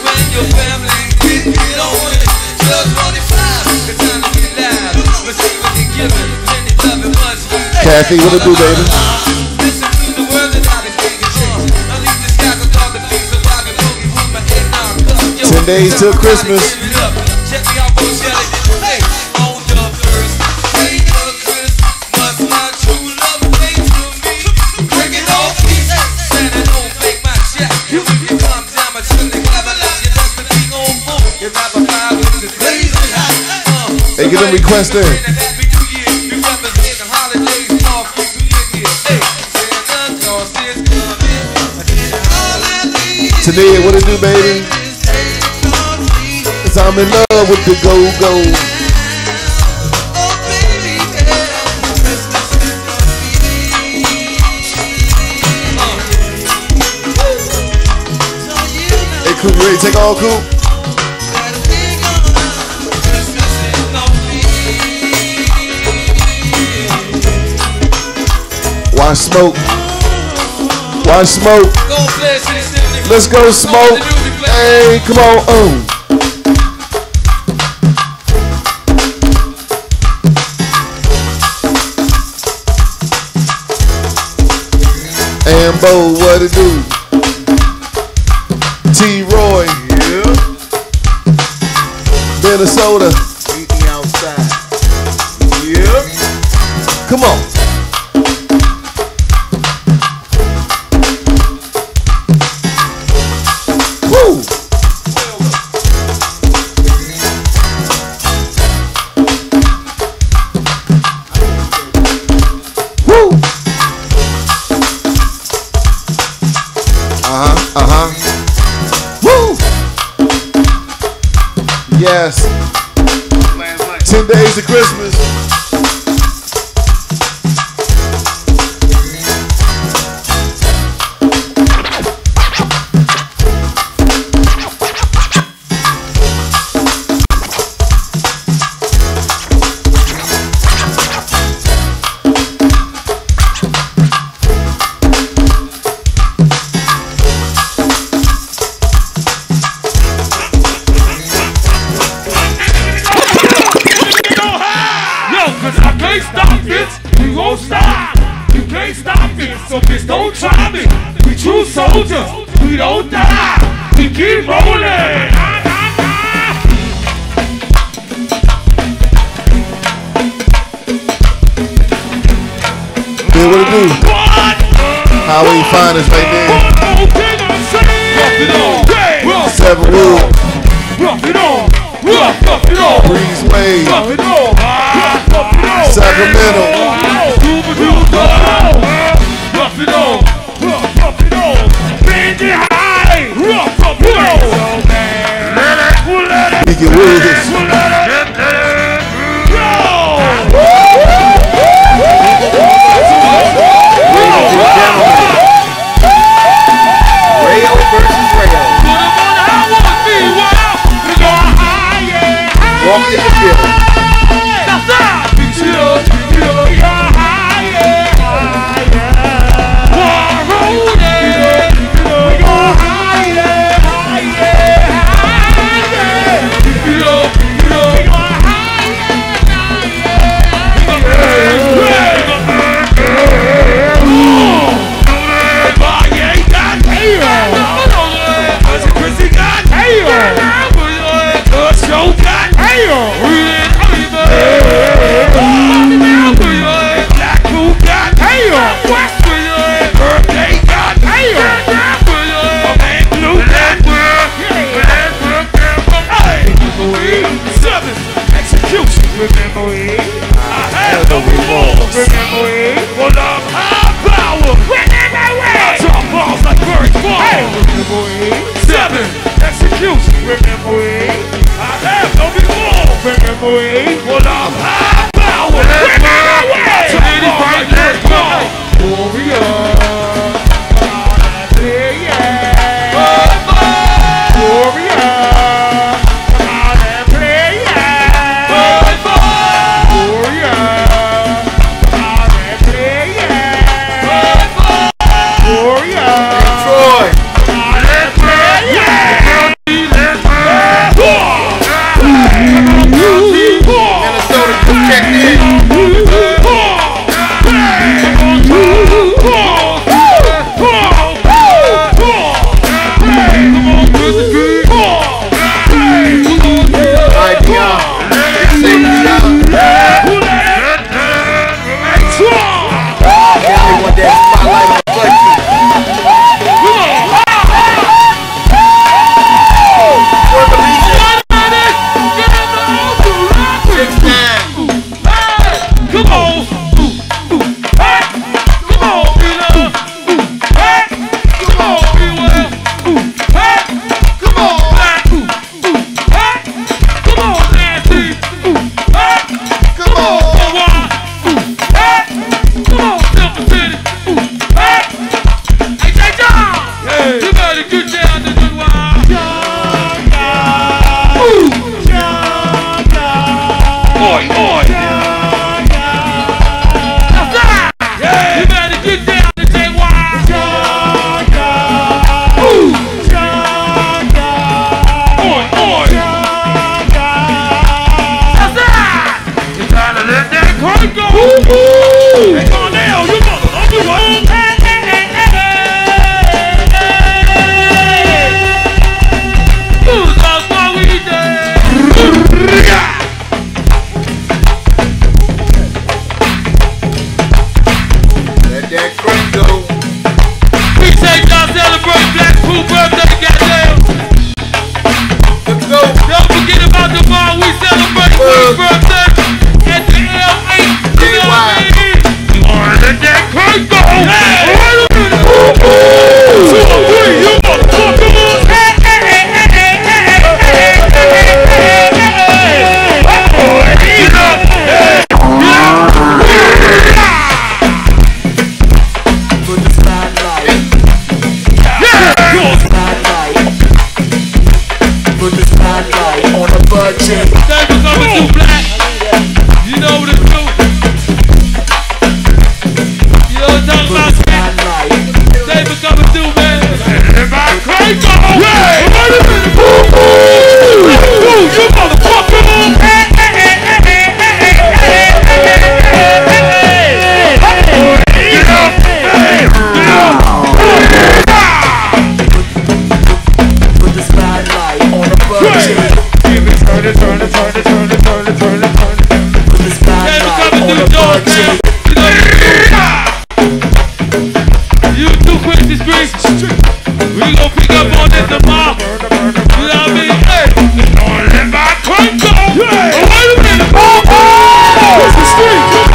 When your family get on it. 12:25, the time to get loud. Let's see what you're giving. Plenty love and much. Kathy, what it do, baby? Listen to the words that I be 10 days till Christmas. Check me out, hey, on the first day of Christmas, my true love came to me. Breaking off peace, Santa don't fake my check. You come down my chimney, clever like you left the beat on full. You rap a fire with the blazing hot. Hey, get them requests in. Happy New Year, you represent the holidays, all free to your ear. Hey, Santa Claus is coming. Today, what it do, baby? Cause I'm in love with the go-go. Hey, Coop, you ready to take all, Coop? Why smoke? Why smoke? Let's go smoke. Hey, come on. Ambo, what it do? T-Roy. Yeah. Minnesota. Meet me outside. Yeah. Come on. Woo. Woo. Woo! Yes. 10 days of Christmas. So bitch, don't try me. We true soldiers, we don't die. We keep rolling. Hey, what it do? How we find us right there? 7 Wood. Breeze Wave. Sacramento. Rough it on. Bend it high. Rough up it on. Make it Willis. Rayo versus Rayo. Walk in the field. We gon' pick up on this tomorrow. You know what I mean? Hey, it's on in my car. Hey, wait a minute. It's the street.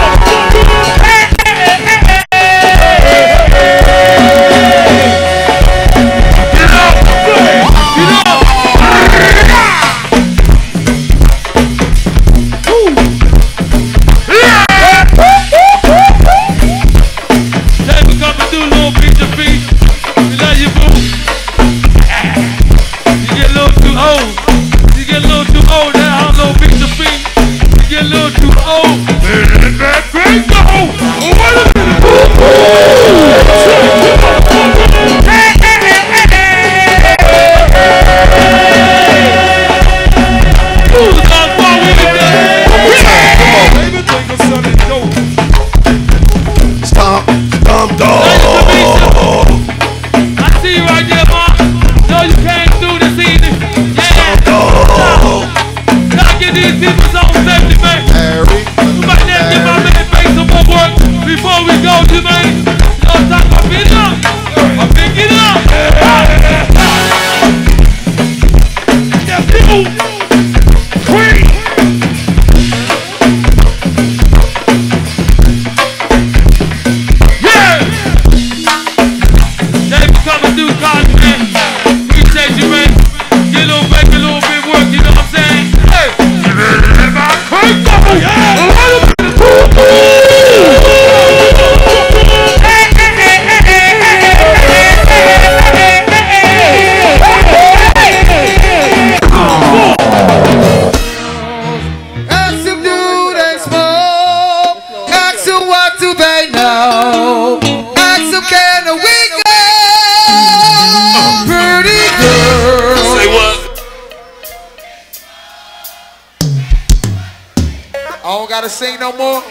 gotta sing no more?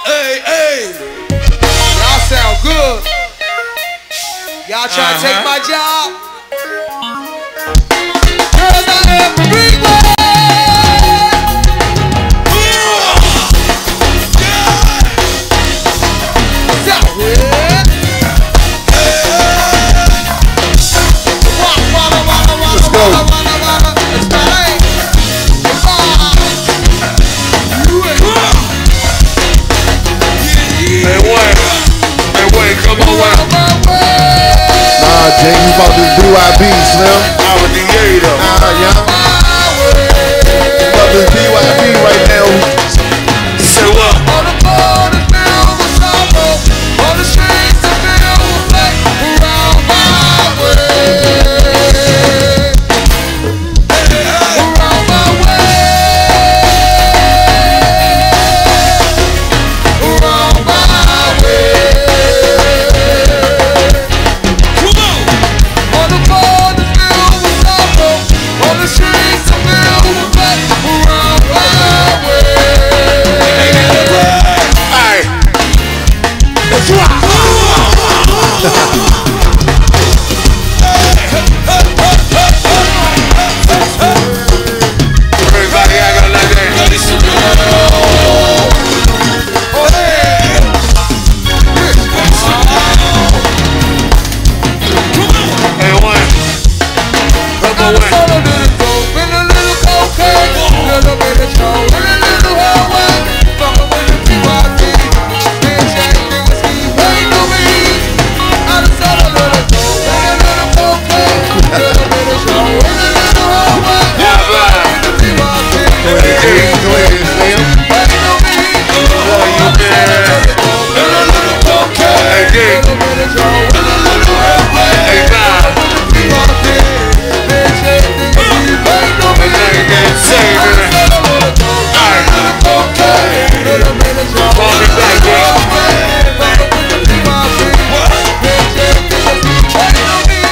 Hey, hey. Y'all sound good. Y'all trying to take my job? Girls, I am everywhere. Let's go. Come on, Nah, Jay, you about this BYB, Slim. I'm a theater. Nah, young. You about this BYB right now. Say what? On the border filled with sorrow, on the streets are filled with black around my way. Around my way. Around my way. Come on! On the border filled with sorrow, on the streets are filled with black around my way. Everybody act like that. Hey, one. Come on, one. Been a little cocaine, little bit of show, and a little Hawaii. Fuckin' with the PYT, bitch ass niggas keep hating on me. I done sold a little dope, and a little cocaine, little bit of show, and a little Hawaii. Fuckin' with the PYT, Go ahead, Slim. hating on me. I done sold a little dope, and a little cocaine, little bit of show, and a little Hawaii. Fuckin' with the PYT, bitch ass niggas keep hating on me.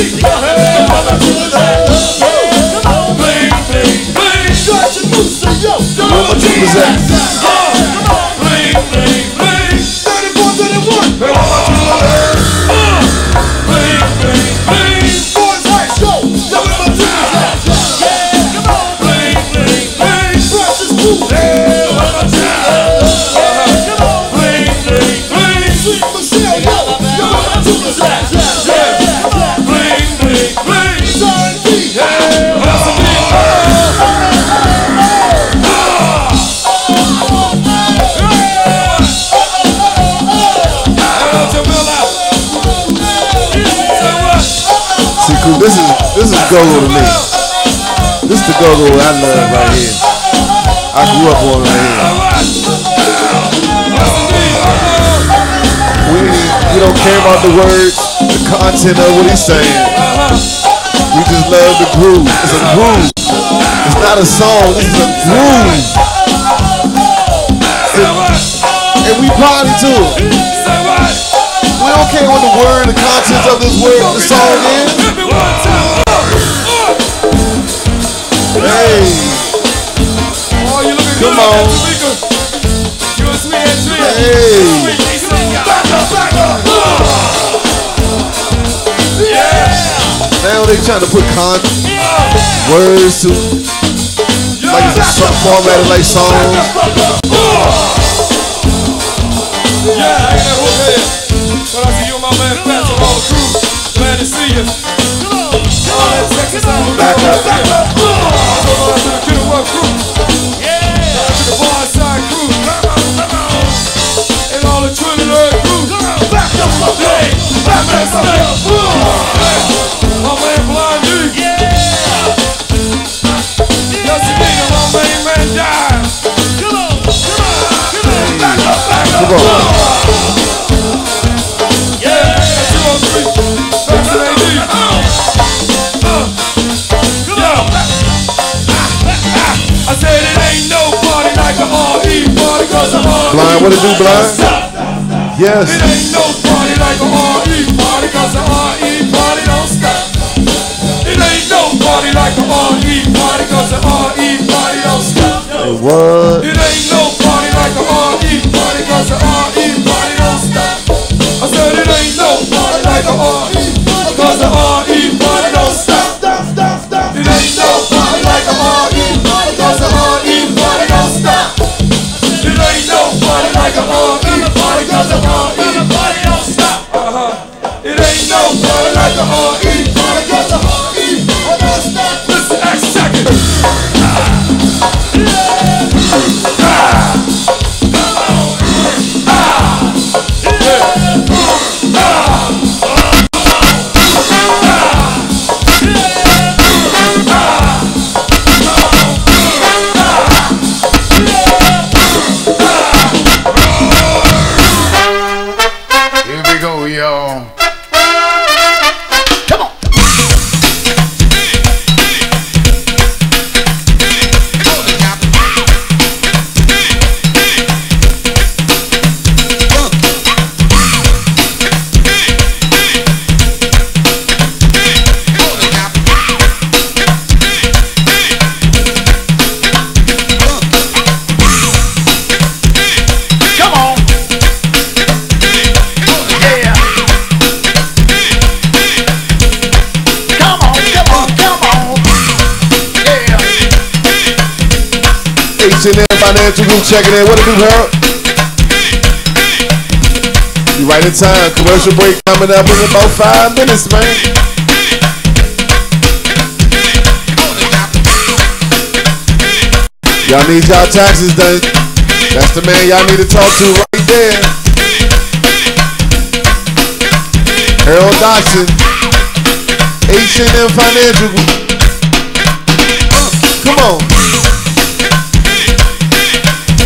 Where my troopers at? This is go-go to me. This is the go-go I love right here. I grew up on right here. We don't care about the words, the content of what he's saying. We just love the groove. It's a groove. It's not a song. This is a groove. And we party to it. We don't care what the word, the contents of this word, the song is. Hey, come on. Hey. Now they trying to put words to like it's a formatted like songs. Yeah, I ain't that whole head. But I see you and my man Fats on all the crew. Glad to see you. All that Texas out of back up. So to the Killer Work crew. Yeah. To the Bar Side crew. And all the Trinidad crew. Back up my day. Back up my day. My man Blind D. Yeah. Yes, indeed, my main man died. Come on. Back up. Come on. Blind, what it do, Blind? Yes. It ain't no party like a R.E. party, cause the R.E. party don't stop. It ain't no party like a R.E. party, cause the R.E. party don't stop. Hey, what? It ain't no party like a R.E. party, cause the R.E. party don't stop. I said it ain't no party like a R.E. cause the R.E. party don't stop. It ain't no party like a R.E. party, cause the R.E. party don't stop. It ain't no party like a R.E. party, cause the R.E. party don't stop. It ain't no party like a R.E. party, cause the R.E. party don't stop. Listen, act second. Financial group checking in. What it do, Harold? You right in time. Commercial break coming up in about 5 minutes, man. Y'all need y'all taxes done. That's the man y'all need to talk to right there. Harold Dodson, H&M Financial Group. Come on.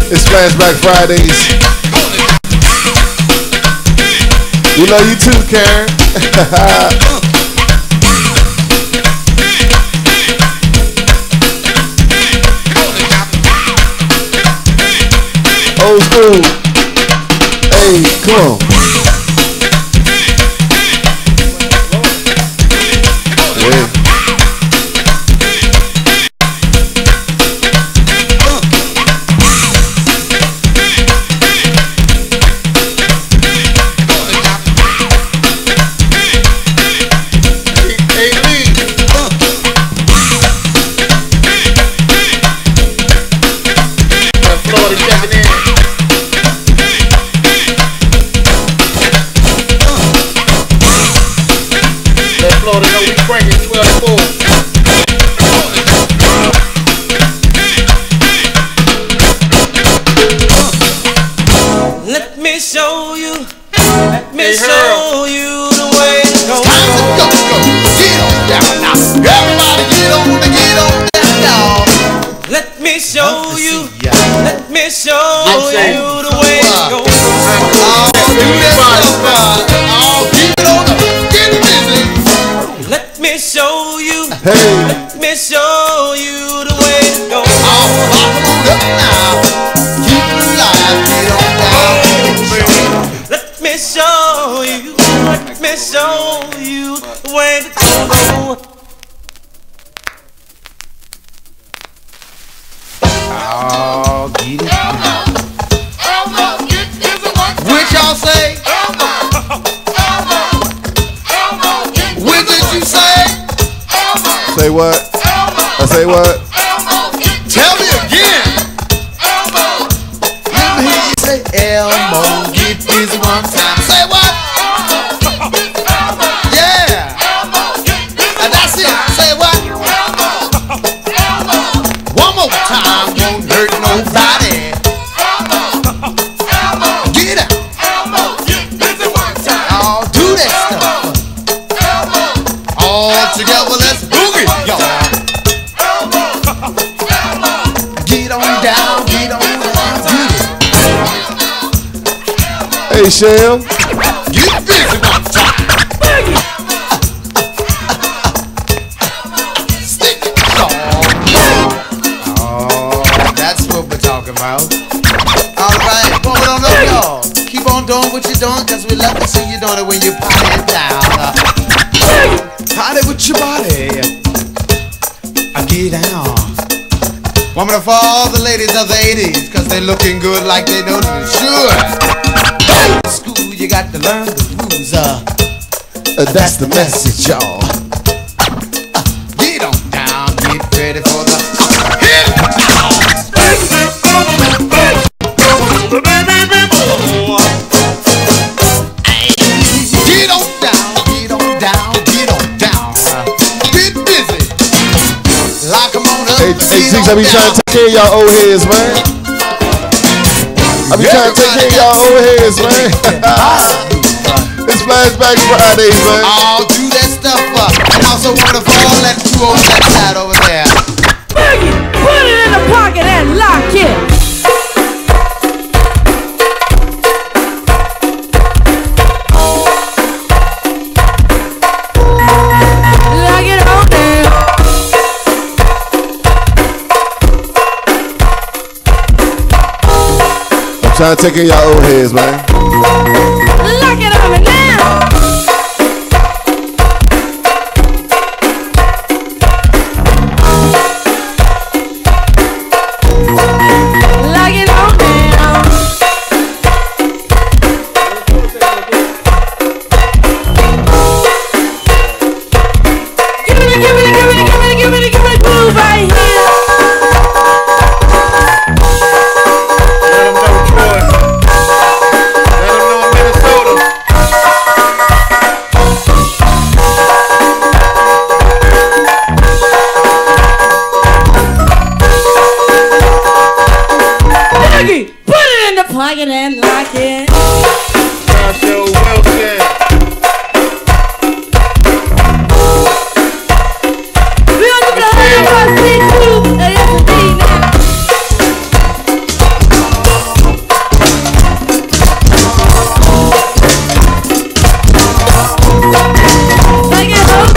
It's Flashback Fridays. We love you too, Karen. Old school. Hey, come on. Let me show you. Let me show you the way to go. Get on down now. Everybody get on down now. Let me show you. Let me show you the way to go. Keep it on up. Get busy. Let me show you. Hey. Let me show you the way to go. Come on up now. Keep it alive. Get on down. Let me show you. Let me show you the way to go. Oh, get it. What y'all say? What did you say? Say what? I say what? Tell me again. Let me hear you say Elmo, get busy one time. Say what? Yeah. And that's it. Say what? One more time, won't hurt nobody. Get out. Oh, do that stuff. All together, let's boogie, y'all. Get on down, get on down, get it. Hey, Shell. Get busy one time. Stick it, y'all. Oh, that's what we're talking about. All right, what we don't know, y'all. Keep on doing what you're doing, cause we love to see you doing it when you're partying down. Party with your body. Get down. Woman for all the ladies of the 80s, cause they're looking good like they know they should. School, you got to learn the rules. That's the message, y'all. Get on down, get ready for the hit. Get on down, get on down, get on down. Get busy. Lock 'em on up. Hey, Cheeks, I be trying to take care of y'all old heads, man. I be trying to take care of y'all old heads, man. It's Flashback Fridays, man. I'll do that stuff up. And also want to fall that 2 on that side over there. Boogie, put it in the pocket and lock it. Lock it on there. I'm trying to take care of y'all old heads, man. Lock it on me now. Lock it on down. Give me the groove right here. Let 'em know Troy. Let 'em know Minnesota. Boogie, put it in the pocket and lock it. Marshall Wilson. We on the M.U.S.I.C. and yes indeed now. Take it home.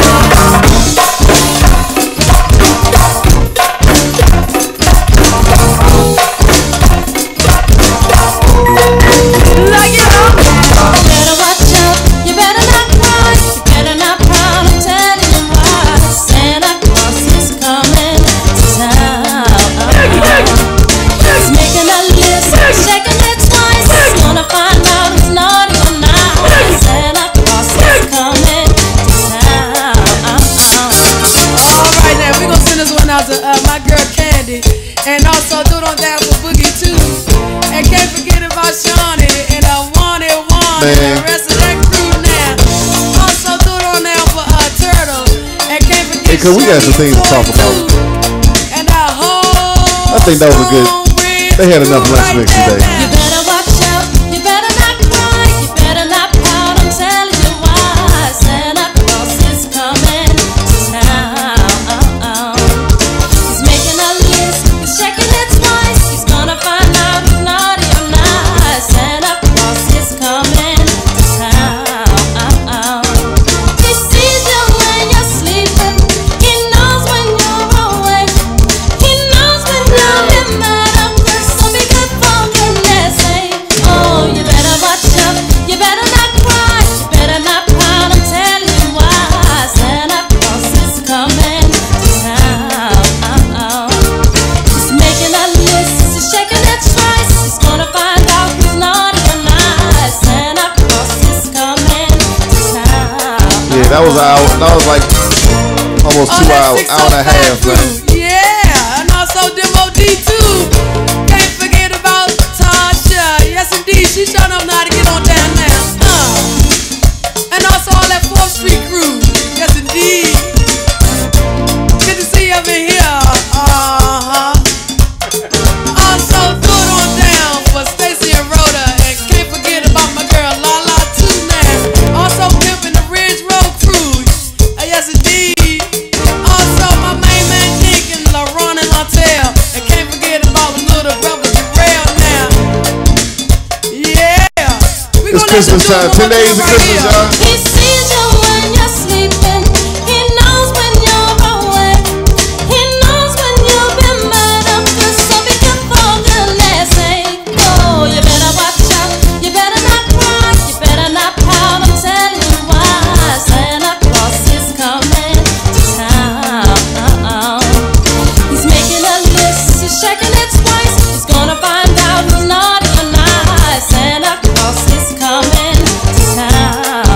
Hey, cause we got some things to talk about. I think that was a good. They had enough lunch mix today. You better watch out. You better not cry. You better not pout. I'm telling you why. Santa Claus is coming to town. He's making a list. He's checking it twice. He's gonna find out who's naughty or nice. Santa Claus is coming to town. He sees you when you're sleeping. He knows when you're awake. He knows when you're in bed. So be good for goodness sake. Oh, you better watch out. You better not cry. You better not pout. I'm telling you why. Santa Claus is coming to town. He's making a list. He's checking it twice. He's gonna find out who's naughty or nice. Santa Claus is coming to town. Yeah, that was an hour. That was like almost 2 hours, hour and a half, man. Yeah, and also Demo D2. Can't forget about Tasha. Yes, indeed, she showed them how to get on down now. And also all that 4th Street crew. Yes, indeed. Good to see you up in here. Also, throw it on down for Stacy and Rhoda. And can't forget about my girl Lala too now. Also pimping the Ridge Road crew. Yes, indeed. Also, my main man Nick and LaRon and Lantel. And can't forget about the little brother Jarrell now. Yeah. It's Christmas time. 10 days of Christmas, y'all. He sees you when you're sleeping. He knows when you're awake. He knows when you've been mad up. So be good for goodness sake. Oh, you better watch out. You better not cry. You better not pout. I'm telling you why. Santa Claus is coming to town. He's making a list. He's checking it twice. He's gonna find out who's naughty or nice. Santa Claus is coming to town.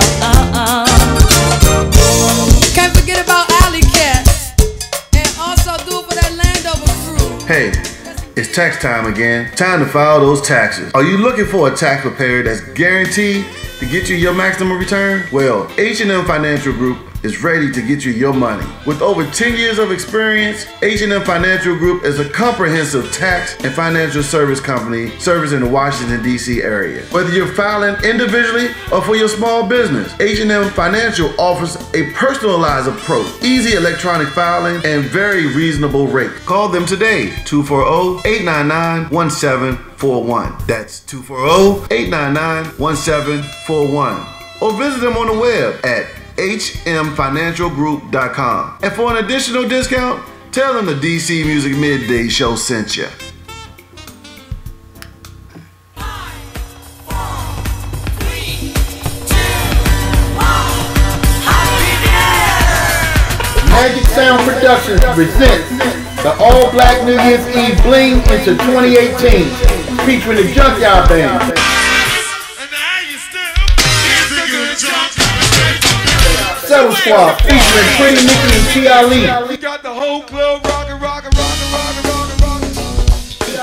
Can't forget about Alley Cat. And also do it for that Landover crew. Hey, it's tax time again. Time to file those taxes. Are you looking for a tax preparer that's guaranteed to get you your maximum return? Well, H&M Financial Group is ready to get you your money. With over 10 years of experience, H&M Financial Group is a comprehensive tax and financial service company servicing the Washington, D.C. area. Whether you're filing individually or for your small business, H&M Financial offers a personalized approach, easy electronic filing, and very reasonable rate. Call them today, 240-899-1741. That's 240-899-1741. Or visit them on the web at hmfinancialgroup.com. And for an additional discount, tell them the DC Music Midday Show sent you. Magic Sound Productions presents the All Black New Year's Eve Bling into 2018, featuring the Junkyard Band. Settle Squad featuring Pretty Mickey and T.I. Lee. We got the whole club rockin'.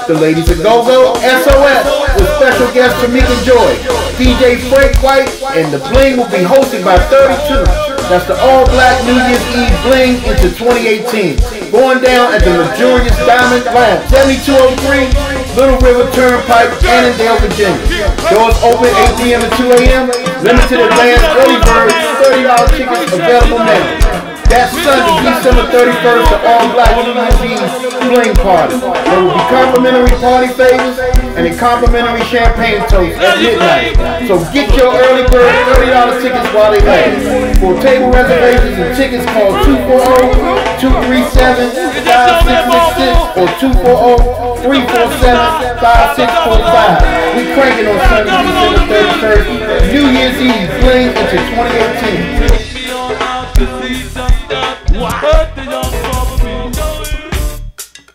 The Ladies of Go-Go, SOS, with special guest Tamika Joy, DJ Frank White, and the Bling will be hosted by 32. That's the All Black New Year's Eve Bling into 2018. Going down at the Luxurious Diamond Lounge, 7203 Little River Turnpike, Annandale, Virginia. Doors open 8 p.m. to 2 a.m. Limited advance early bird, $30 tickets available now. That's Sunday, December 31st, the All Black New Year's Eve Bling Party. There will be complimentary party favors and a complimentary champagne toast at midnight. So get your early bird $30 tickets while they last. For table reservations and tickets, call 240-237-5666 or 240-347-5645. We cranking on Sunday, December 31st, New Year's Eve Bling into 2018.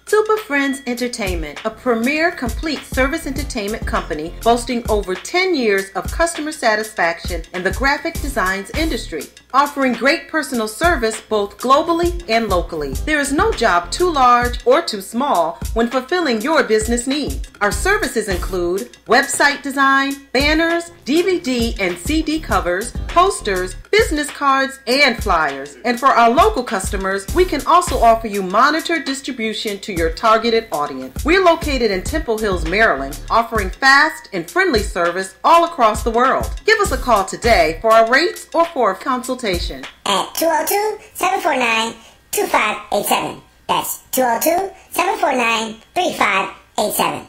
Super Friends Entertainment, a premier complete service entertainment company boasting over 10 years of customer satisfaction in the graphic designs industry. offering great personal service both globally and locally. There is no job too large or too small when fulfilling your business needs. Our services include website design, banners, DVD and CD covers, posters, business cards, and flyers. And for our local customers, we can also offer you monitored distribution to your targeted audience. We're located in Temple Hills, Maryland, offering fast and friendly service all across the world. Give us a call today for our rates or for a consultation. At 202-749-2587. That's 202-749-3587.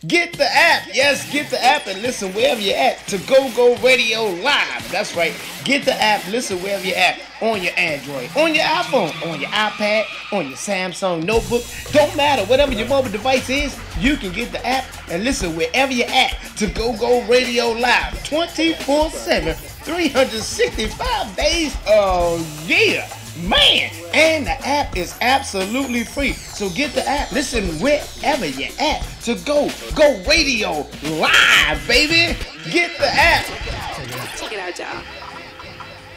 Get the app. Yes, get the app and listen wherever you're at to Go Radio Live. That's right. Get the app, listen wherever you're at. On your Android, on your iPhone, on your iPad, on your Samsung notebook. Don't matter. Whatever your mobile device is, you can get the app and listen wherever you're at to Go Radio Live. 24/7, 365 days a year. Man, and the app is absolutely free. So get the app. Listen wherever you're at to Go Radio Live, baby. Get the app. Check it out, y'all.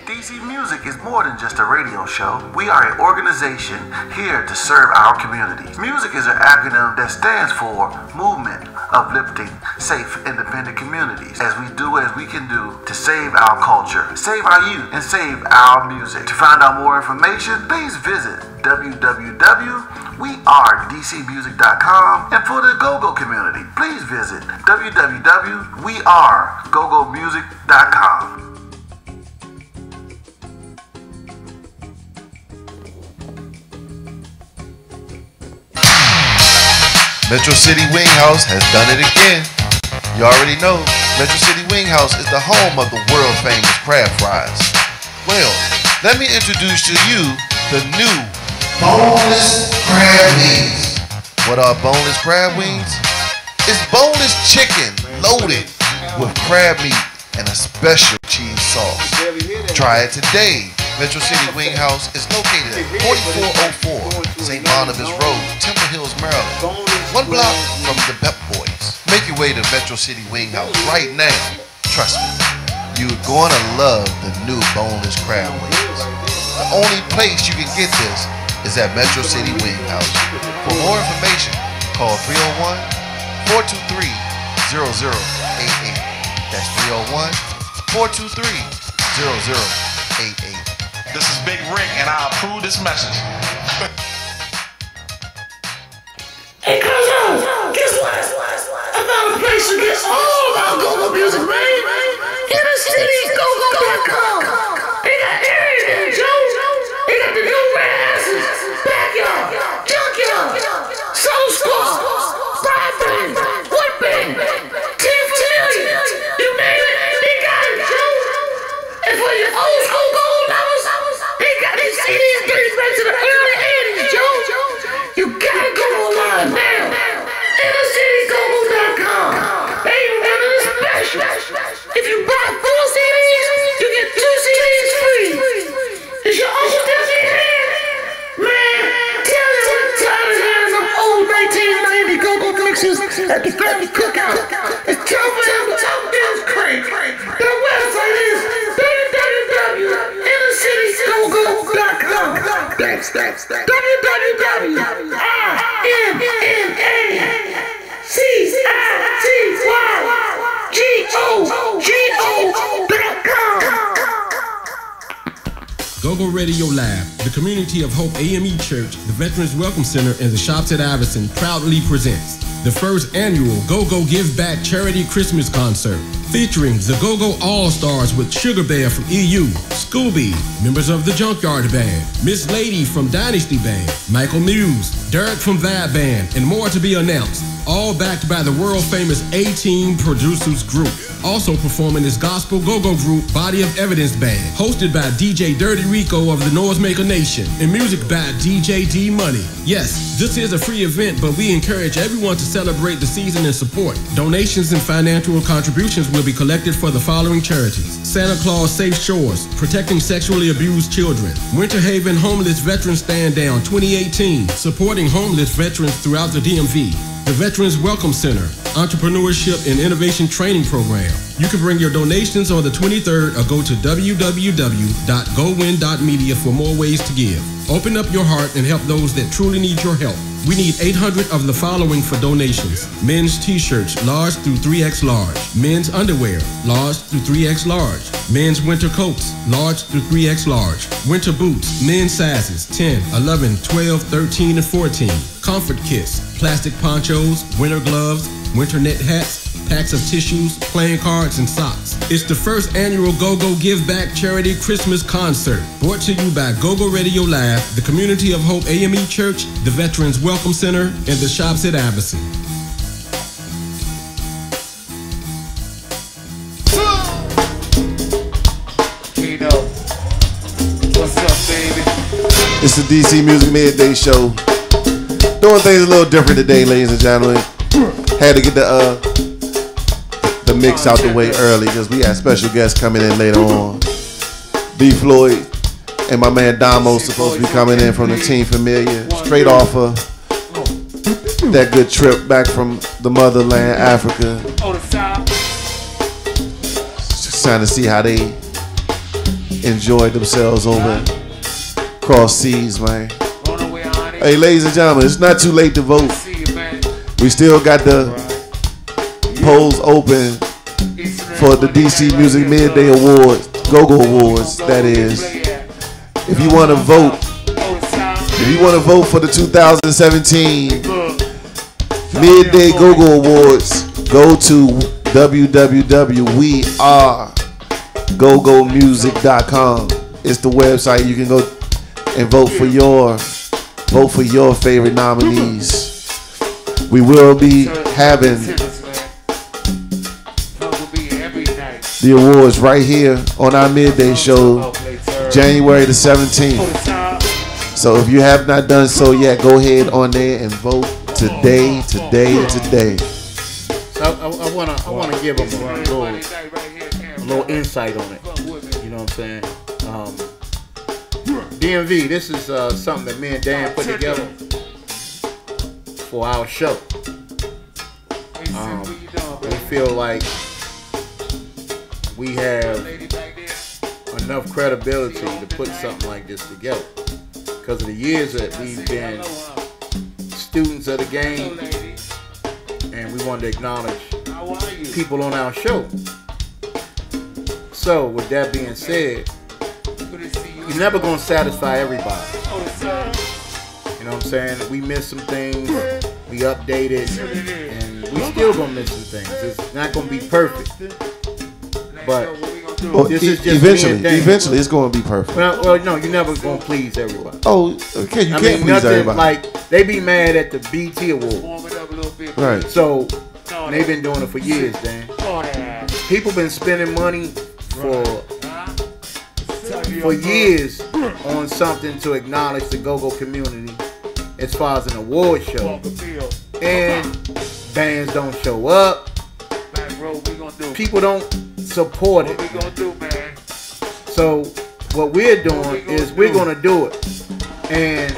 DC Music is more than just a radio show. We are an organization here to serve our communities. Music is an acronym that stands for Movement, Uplifting, Safe, Independent Communities. As we do as we can do to save our culture, save our youth, and save our music. To find out more information, please visit www.wearedcmusic.com. And for the go-go community, please visit www.wearegogomusic.com. Metro City Wing House has done it again. You already know, Metro City Wing House is the home of the world famous crab fries. Well, let me introduce to you the new boneless crab wings. What are boneless crab wings? It's boneless chicken loaded with crab meat and a special cheese sauce. Try it today. Metro City Wing House is located at 4404 St. Barnabas Road, Temple Hills, Maryland. 1 block from the Pep Boys. Make your way to Metro City Wing House right now. Trust me, you're going to love the new boneless crab wings. The only place you can get this is at Metro City Wing House. For more information, call 301-423-0088. That's 301-423-0088. This is Big Rick, and I approve this message. Hey, Cousins, guess what? I found a place to get all our go-go music, man. InnerCityGoGo.com. They got everything, Joe. They got the new asses, backyard, junkyard, soul squad, five band, one band, 10 million. You name it, they got it, Joe. And for your old school gold lovers, they got these CDs dating back to the early 80s, Joe. You gotta go online now. InnerCityGoGo.com. They even got a special. If you buy 4 CDs, you get 2 CDs free. Is your uncle still here? Man, tell him I'm tired of hearing them old 1990 go-go mixes at the family cookout. It's time for him to talk this crank. Their website is www.InnerCityGoGo.com. That's www.InnerCityGoGo.com. Go-Go Radio Live, the Community of Hope AME Church, the Veterans Welcome Center, and the Shops at Iverson proudly presents the first annual Go-Go Give Back Charity Christmas Concert, featuring the Go-Go All-Stars with Sugar Bear from EU, Scooby, members of the Junkyard Band, Miss Lady from Dynasty Band, Michael Muse, Derek from Vibe Band, and more to be announced, all backed by the world-famous A-Team Producers Group. Also performing is gospel go-go group Body of Evidence Band, hosted by DJ Dirty Rico of the Noisemaker Nation, and music by DJ D Money. Yes, this is a free event, but we encourage everyone to celebrate the season and support. Donations and financial contributions will be collected for the following charities: Santa Claus Safe Shores, protecting sexually abused children; Winter Haven Homeless Veterans Stand Down 2018, supporting homeless veterans throughout the DMV; the Veterans Welcome Center, Entrepreneurship and Innovation Training Program. You can bring your donations on the 23rd or go to www.gowin.media for more ways to give. Open up your heart and help those that truly need your help. We need 800 of the following for donations. Men's t-shirts, large through 3X large. Men's underwear, large through 3X large. Men's winter coats, large through 3X large. Winter boots, men's sizes 10, 11, 12, 13, and 14. Comfort kits, plastic ponchos, winter gloves, winter knit hats, packs of tissues, playing cards, and socks. It's the first annual Go-Go Give Back Charity Christmas Concert, brought to you by Go-Go Radio Live, the Community of Hope AME Church, the Veterans Welcome Center, and the shops at Iverson. What's up, baby? It's the DC Music Midday Show. Doing things a little different today, ladies and gentlemen. Had to get the mix out the way early because we had special guests coming in later on. D-Floyd and my man Damo's supposed to be coming in from the Team Familiar, straight off of that good trip back from the motherland, Africa. Just trying to see how they enjoyed themselves over across seas, man. Hey, ladies and gentlemen, it's not too late to vote. We still got the polls open for the DC Music Midday Awards, Go-Go Awards, that is. If you want to vote, for the 2017 Midday Go-Go Awards, go to www.wearegogomusic.com. It's the website. You can go and vote for your favorite nominees. We will be having the awards right here on our midday show, January the 17th. So if you have not done so yet, go ahead on there and vote today. So I wanna give them a little insight on it. You know what I'm saying? DMV, this is something that me and Dan put together for our show. We feel like we have enough credibility to put something like this together because of the years that we've been students of the game, and we wanted to acknowledge people on our show. So with that being said, you're never going to satisfy everybody. You know what I'm saying? We missed some things, we updated, and we still going to miss some things. It's not going to be perfect. But this is just eventually it's going to be perfect. Well, no, you're never going to please everybody. Oh, okay, you can't please everybody. Like, they be mad at the BT Award. Right. So, they've been doing it for years, Dan. People been spending money for years on something to acknowledge the go-go community as far as an award show. And bands don't show up. People don't support it. So what we're doing is we're gonna do it. And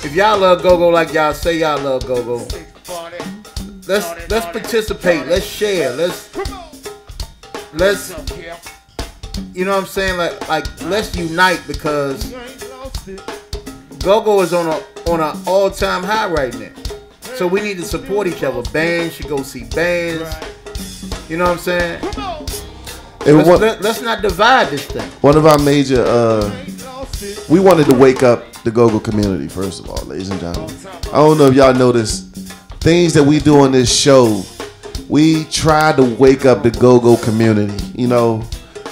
if y'all love go-go like y'all say y'all love go-go, let's participate, let's share, let's you know what I'm saying, like let's unite, because go-go is on an all-time high right now. So we need to support each other. Bands should go see bands. You know what I'm saying? Let's not divide this thing. One of our major, we wanted to wake up the go-go community, first of all, ladies and gentlemen. I don't know if y'all noticed, things that we do on this show, we try to wake up the go-go community, you know,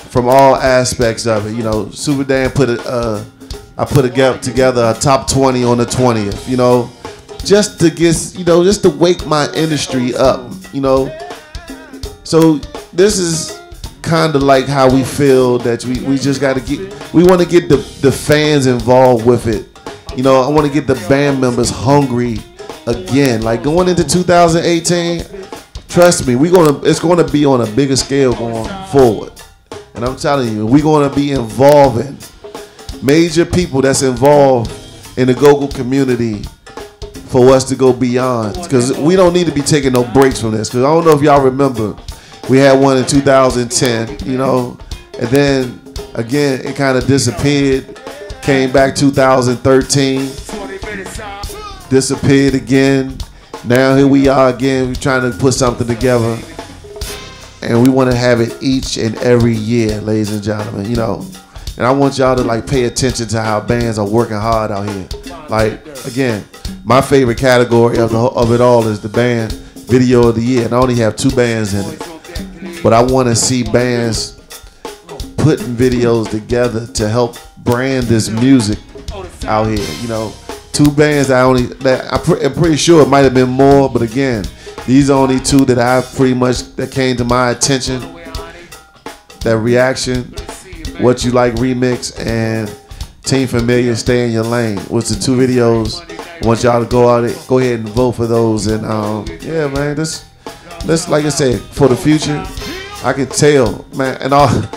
from all aspects of it. You know, Super Dan I put together a top 20 on the 20th, you know, just to get, you know, just to wake my industry up, you know. So this is kind of like how we feel that we just got to we want to get the fans involved with it. You know, I want to get the band members hungry again. Like going into 2018, trust me, it's going to be on a bigger scale going forward. And I'm telling you, we're going to be involving major people that's involved in the go-go community for us to go beyond, because we don't need to be taking no breaks from this. Because I don't know if y'all remember, we had one in 2010, you know, and then again it kind of disappeared. Came back 2013, disappeared again. Now here we are again. We're trying to put something together, and we want to have it each and every year, ladies and gentlemen. You know, and I want y'all to like pay attention to how bands are working hard out here. Like again, my favorite category of it all is the band video of the year, and I only have 2 bands in it. But I want to see bands putting videos together to help brand this music out here. You know, 2 bands I'm pretty sure it might have been more, but again, these are only 2 that I pretty much that came to my attention. That Reaction, What You Like remix, and Team Familiar, Stay in Your Lane was the 2 videos. I want y'all to go ahead and vote for those. And yeah, man, this like I said, for the future, I can tell, man, and I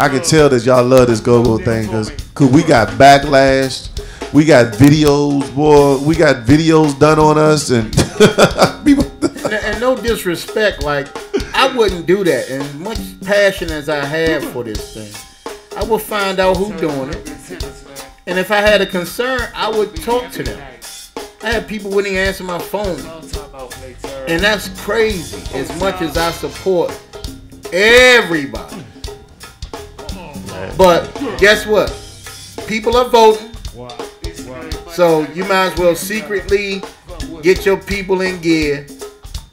can tell that y'all love this go-go thing, because we got backlash, we got videos, boy, we got videos done on us, and people. And no disrespect, like I wouldn't do that. And much passion as I have for this thing, I would find out who's doing it, and if I had a concern, I would talk to them. I had people wouldn't even answer my phone, and that's crazy. As much as I support everybody. But guess what? People are voting. So you might as well secretly get your people in gear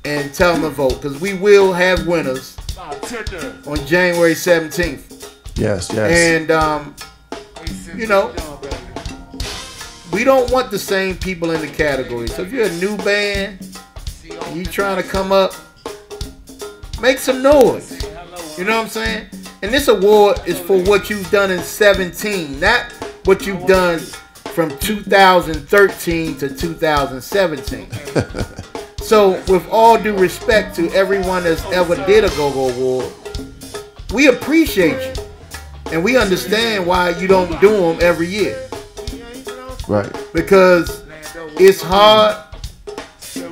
and tell them to vote. Because we will have winners on January 17th. Yes. And, you know, we don't want the same people in the category. So if you're a new band and you trying to come up, make some noise. You know what I'm saying? And this award is for what you've done in 17, not what you've done from 2013 to 2017. So with all due respect to everyone that's ever did a Go-Go Award, we appreciate you. And we understand why you don't do them every year. Right. Because it's hard.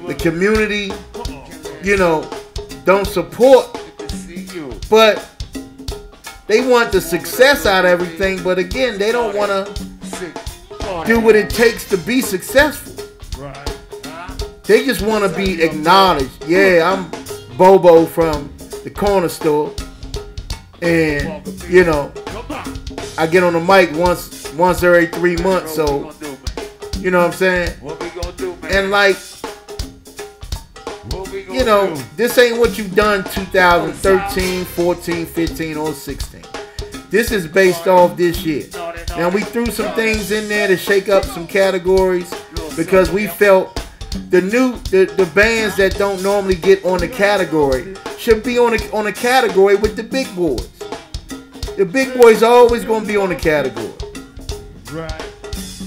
The community, you know, don't support. But they want the success out of everything, but again, they don't want to do what it takes to be successful. They just want to be acknowledged. Yeah, I'm Bobo from the corner store, and you know, I get on the mic once every 3 months, so you know what I'm saying? And like, you know, this ain't what you've done 2013, 14, 15, or 16. This is based off this year. Now, we threw some things in there to shake up some categories because we felt the bands that don't normally get on the category should be on a category with the big boys. The big boys are always going to be on the category.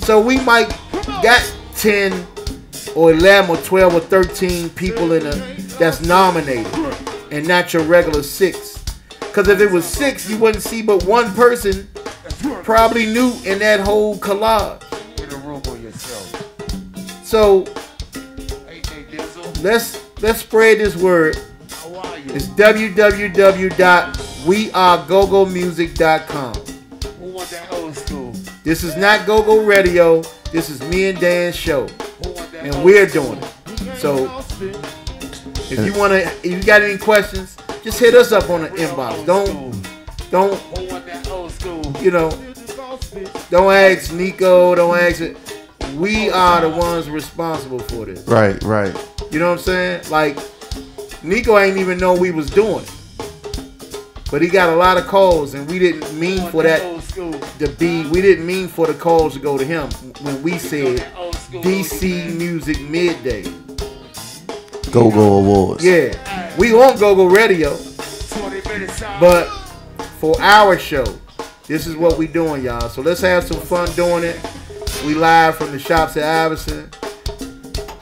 So we might got 10 or 11 or 12 or 13 people that's nominated and not your regular 6. Because if it was 6, you wouldn't see but one person probably new in that whole collage. So let's spread this word. It's www.wearegogomusic.com. This is not Go-Go Radio. This is me and Dan's show, and we're doing it. So if you got any questions, just hit us up on the inbox. Don't you know? Don't ask Nico. Don't ask it. We are the ones responsible for this. Right. You know what I'm saying? Like, Nico ain't even know we was doing it. But he got a lot of calls, and we didn't mean for that to be, we didn't mean for the calls to go to him when we said DC Music Midday. Go-Go Awards. Yeah. We on Go-Go Radio. But for our show, this is what we doing, y'all. So let's have some fun doing it. We live from the shops at Iverson.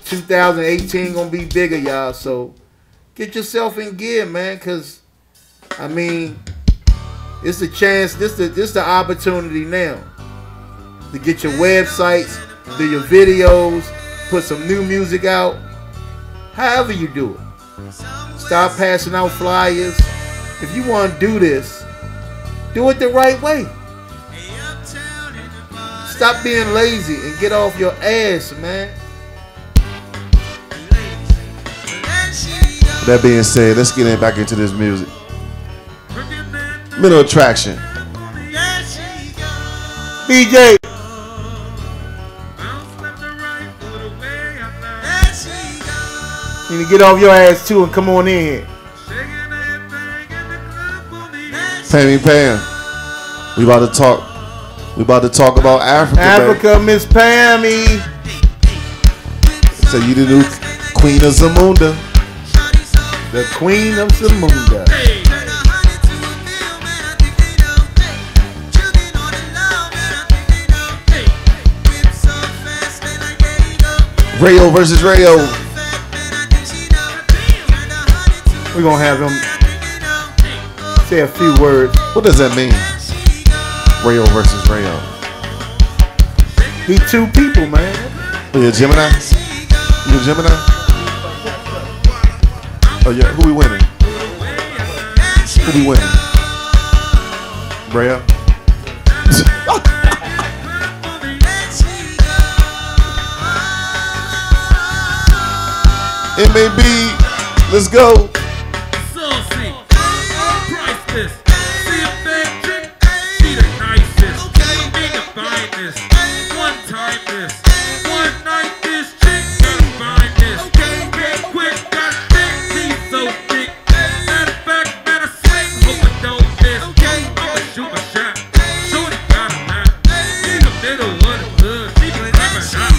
2018 gonna be bigger, y'all. So get yourself in gear, man, because I mean, it's a chance. This the opportunity now to get your websites, do your videos, put some new music out. However you do it. Stop passing out flyers. If you want to do this, do it the right way. Stop being lazy and get off your ass, man. With that being said, let's get back into this music. Middle Attraction. DJ. You need to get off your ass too and come on in here. Pam. We about to talk. We about to talk about Africa. Africa, baby. Miss Pammy. So you the new Queen of Zamunda. The Queen of Zamunda. Rayo versus Rayo. We're gonna have him say a few words. What does that mean? Rayo versus Rayo. He two people, man. You a Gemini? You a Gemini? Oh yeah, who we winning? Who we winning? Rayo? M.A.B. Let's go. Saucy, priceless, see a bad chick, she the nicest, ain't the finest, one timeless, one night this chick gotta find this, get quick, got thick, he's so thick, matter of fact, matter of swing, hope I don't miss, I'ma shoot my shot, shorty got a knot, in the middle of the hood, she can have a shot.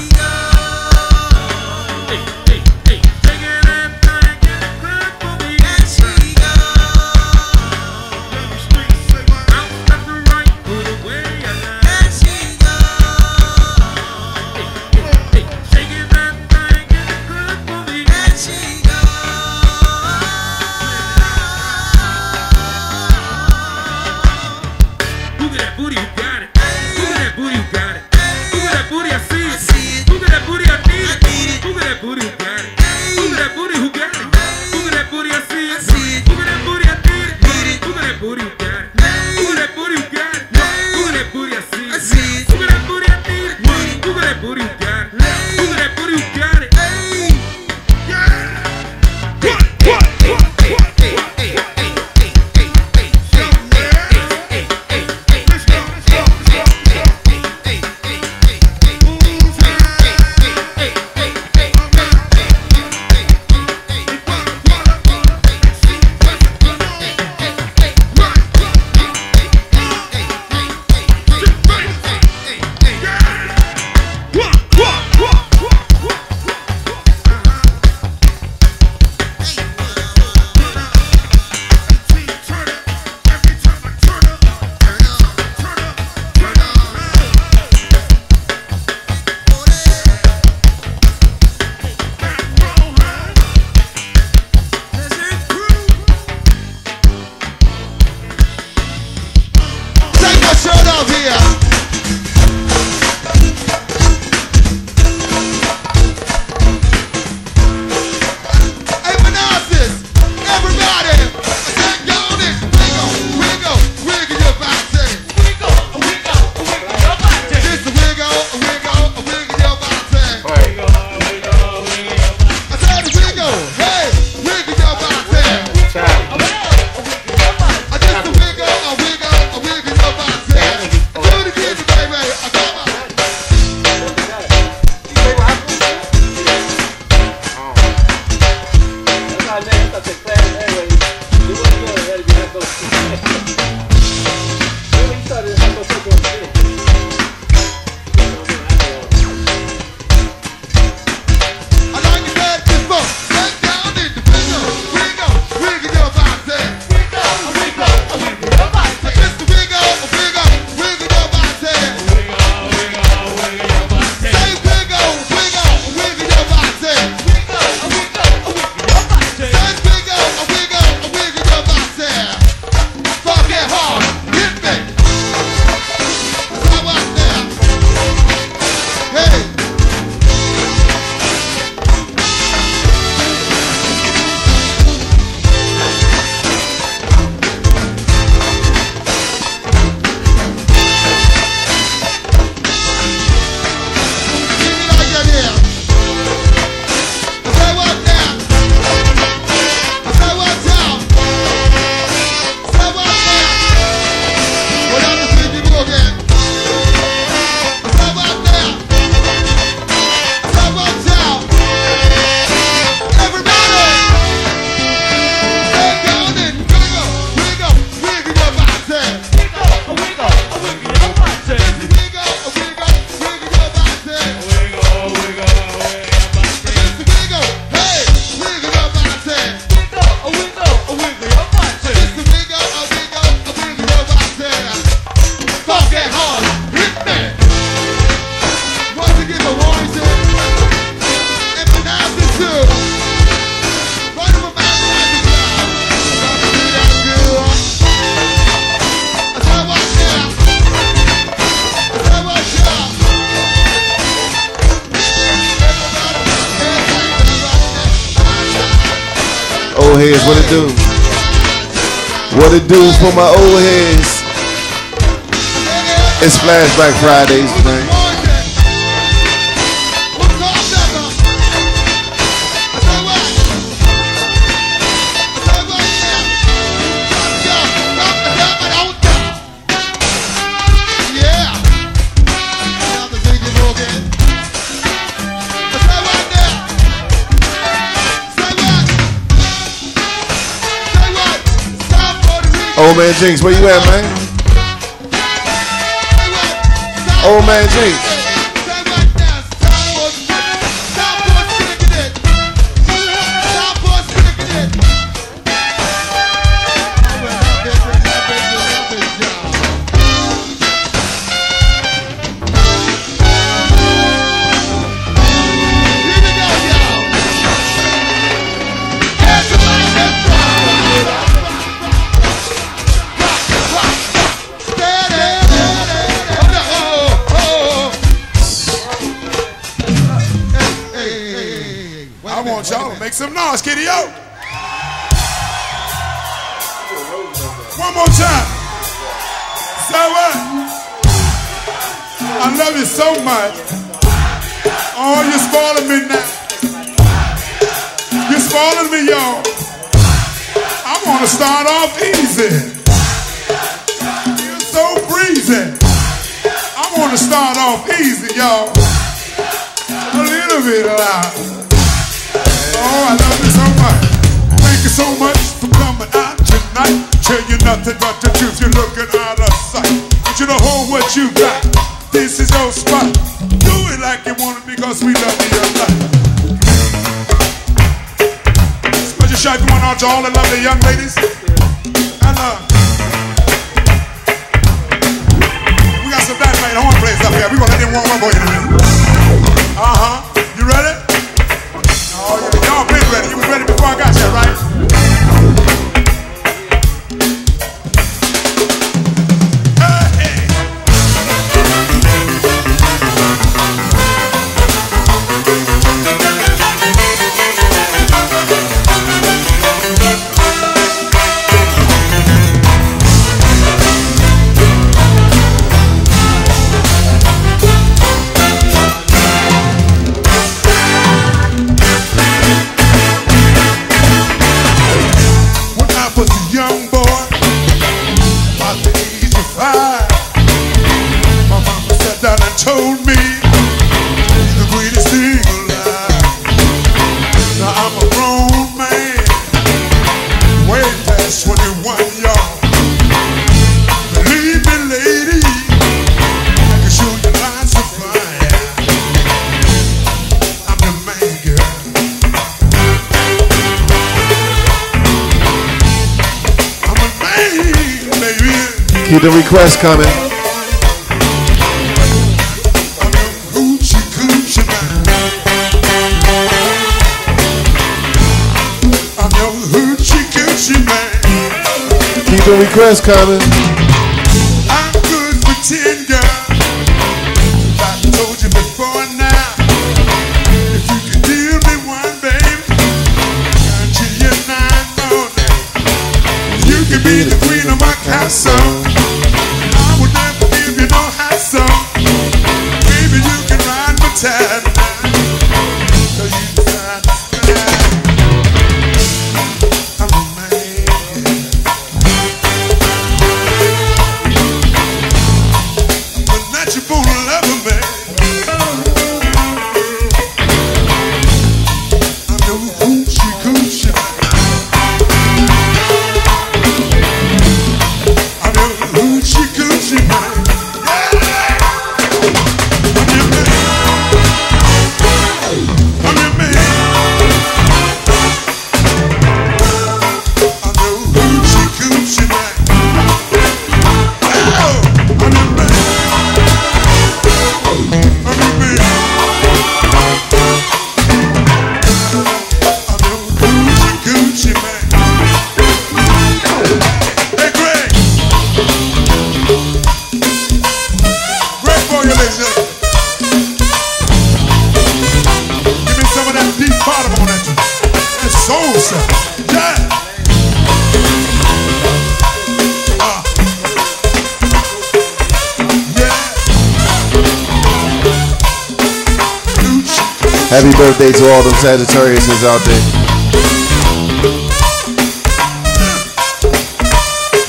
heads, what it do? What it do for my old heads? It's Flashback Fridays, man. Old man Jinx, where you at, man? Old man Jinx. Make some noise, kitty, yo. One more time. Say what? I love you so much. Oh, you're spoiling me now. You're spoiling me, y'all. I want to start off easy. You're so breezy. I want to start off easy, y'all. A little bit loud. Oh, I love you so much. Thank you so much for coming out tonight. Tell you nothing but the truth. You're looking out of sight. Want you to hold what you got. This is your spot. Do it like you want it because we love you a lot. Special shout going out to all the lovely young ladies. And we got some dynamite horn players up here. We're gonna let them warm up for you in a minute. You ready? Oh, yeah, y'all been ready. You was ready before I got here, right? Told me the greatest thing alive. Now I'm a grown man, way past 21, y'all. Believe me, lady, I can show you lots of fire. I'm the man, girl. I'm a man, baby. Keep the requests coming. Keep the requests coming. I'm good for 10, girl. I told you before now. If you can deal me one, baby, until you're 9 more now. You can be the queen of my castle. I would never give you no hassle. Baby, you can ride my tide now. So you decide to ride. Give me some of that deep bottom on that soul stuff. Yeah. Happy birthday to all them Sagittariuses out there.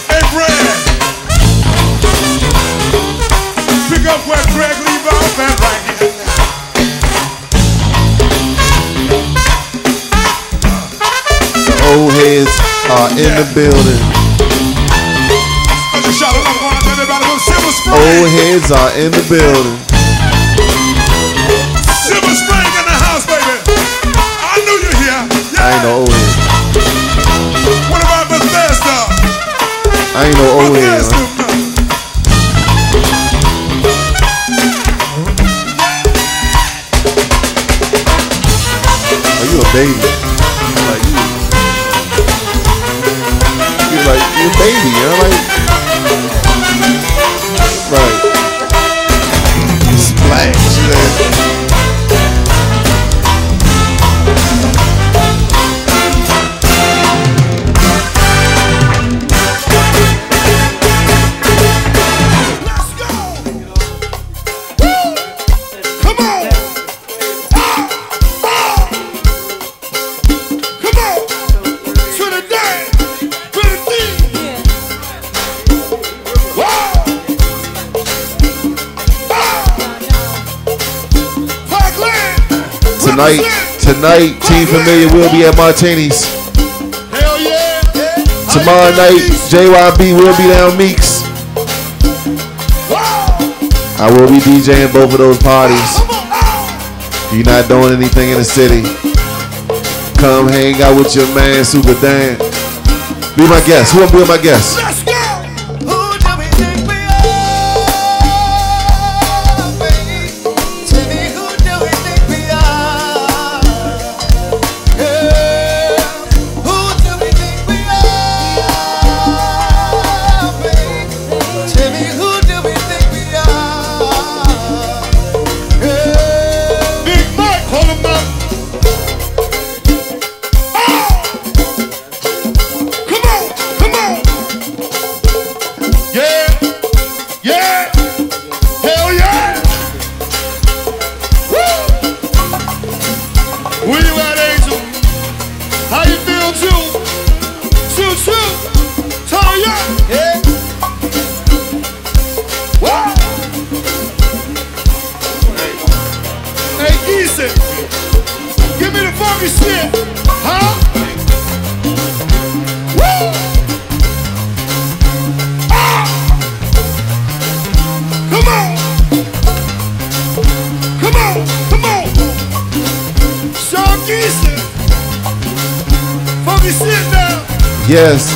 Hey, Brad. Pick up where Greg leave off at right here. The old heads are in the building. Old heads are in the building. Silver Spring in the house, baby. I knew you here. Yeah. I ain't no old head. What about Bethesda? I ain't no old head. Oh, you a baby. You're a baby. You're like. Right. Splash. Let's go. Woo. Come on. Come on. To the day. To the thing. Wow. Tonight, Team Familiar will be at Martini's. Hell yeah. Tomorrow night, JYB will be down Meeks. I will be DJing both of those parties. If you're not doing anything in the city, come hang out with your man Super Dan. Be my guest. Who will be my guest? Let's go. Yes,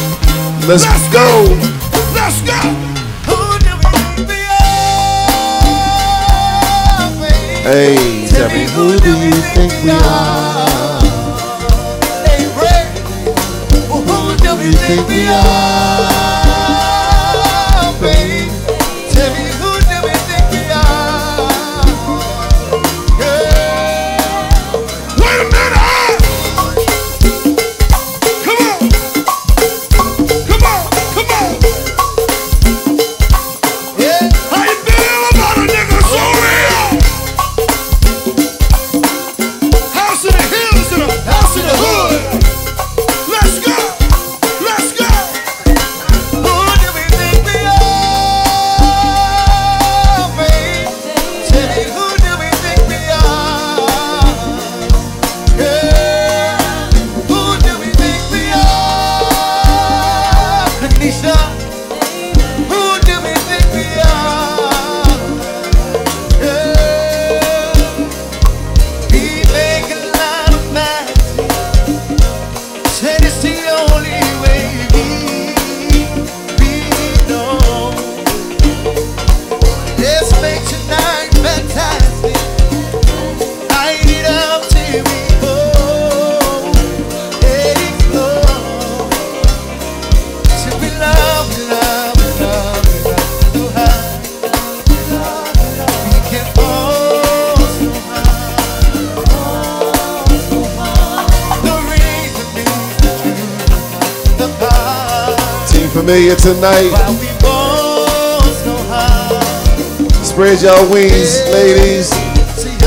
let's go. Let's go. Hey, tell me, who do you think we are? Hey, Ray, who do you think we are, babe? Tell me, who do you think we are? Yeah. Wait a minute. Come on. Come on. Come on. Yeah. How you feel about a nigga so real? House in the hills and a house in the hood. Let's go. Let's go. Who do we think we are, babe? Tell me, who do we think we are? Yeah. Who do we think we are? Kanisha, who do we think we are? Yeah. We make a lot of magic. Said it's the only way we know. Let's make tonight fantastic. Light it up till we explode. Till we love so high. We can fall so high. The reason is the power. Team Familiar tonight. While we fall so high. Spread your wings, ladies. See, I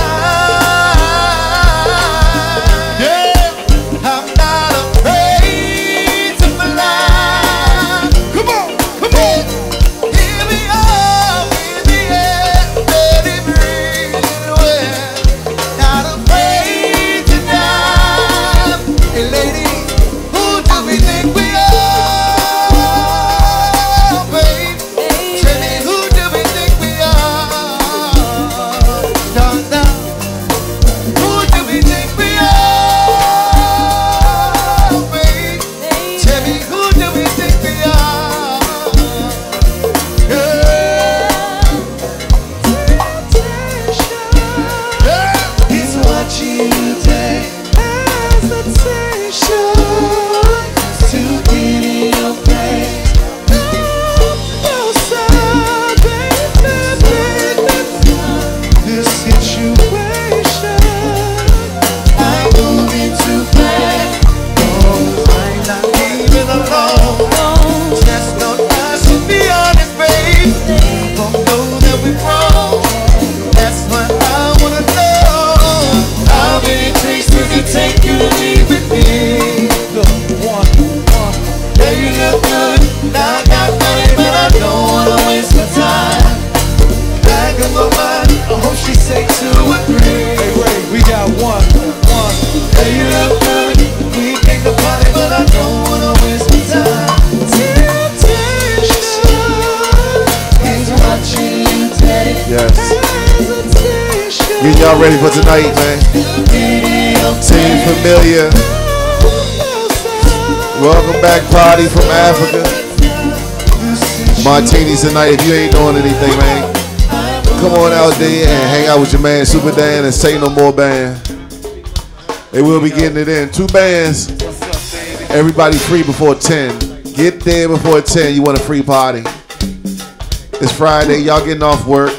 Getting y'all ready for tonight, man. Team Familiar. Welcome back, party from Africa. Martinis tonight. If you ain't doing anything, man, come on out there and hang out with your man Super Dan and Say No More Band. They will be getting it in. 2 bands. Everybody free before 10. Get there before 10. You want a free party. It's Friday. Y'all getting off work.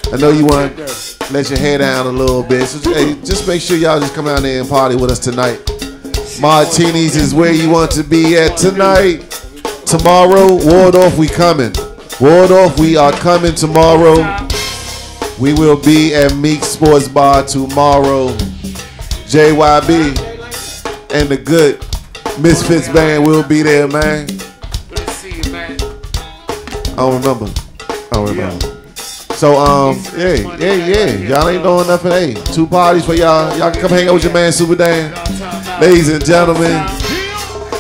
I know you want to let your hair down a little bit. So, hey, just make sure y'all just come out there and party with us tonight. Martinis is where you want to be at tonight. Tomorrow, Waldorf, we coming. Waldorf, we are coming tomorrow. We will be at Meek Sports Bar tomorrow. JYB and the good Misfits band will be there, man. I don't remember. So, yeah. Y'all ain't doing nothing. Hey, 2 parties for y'all. Y'all can come hang out with your man Super Dan. Ladies and gentlemen,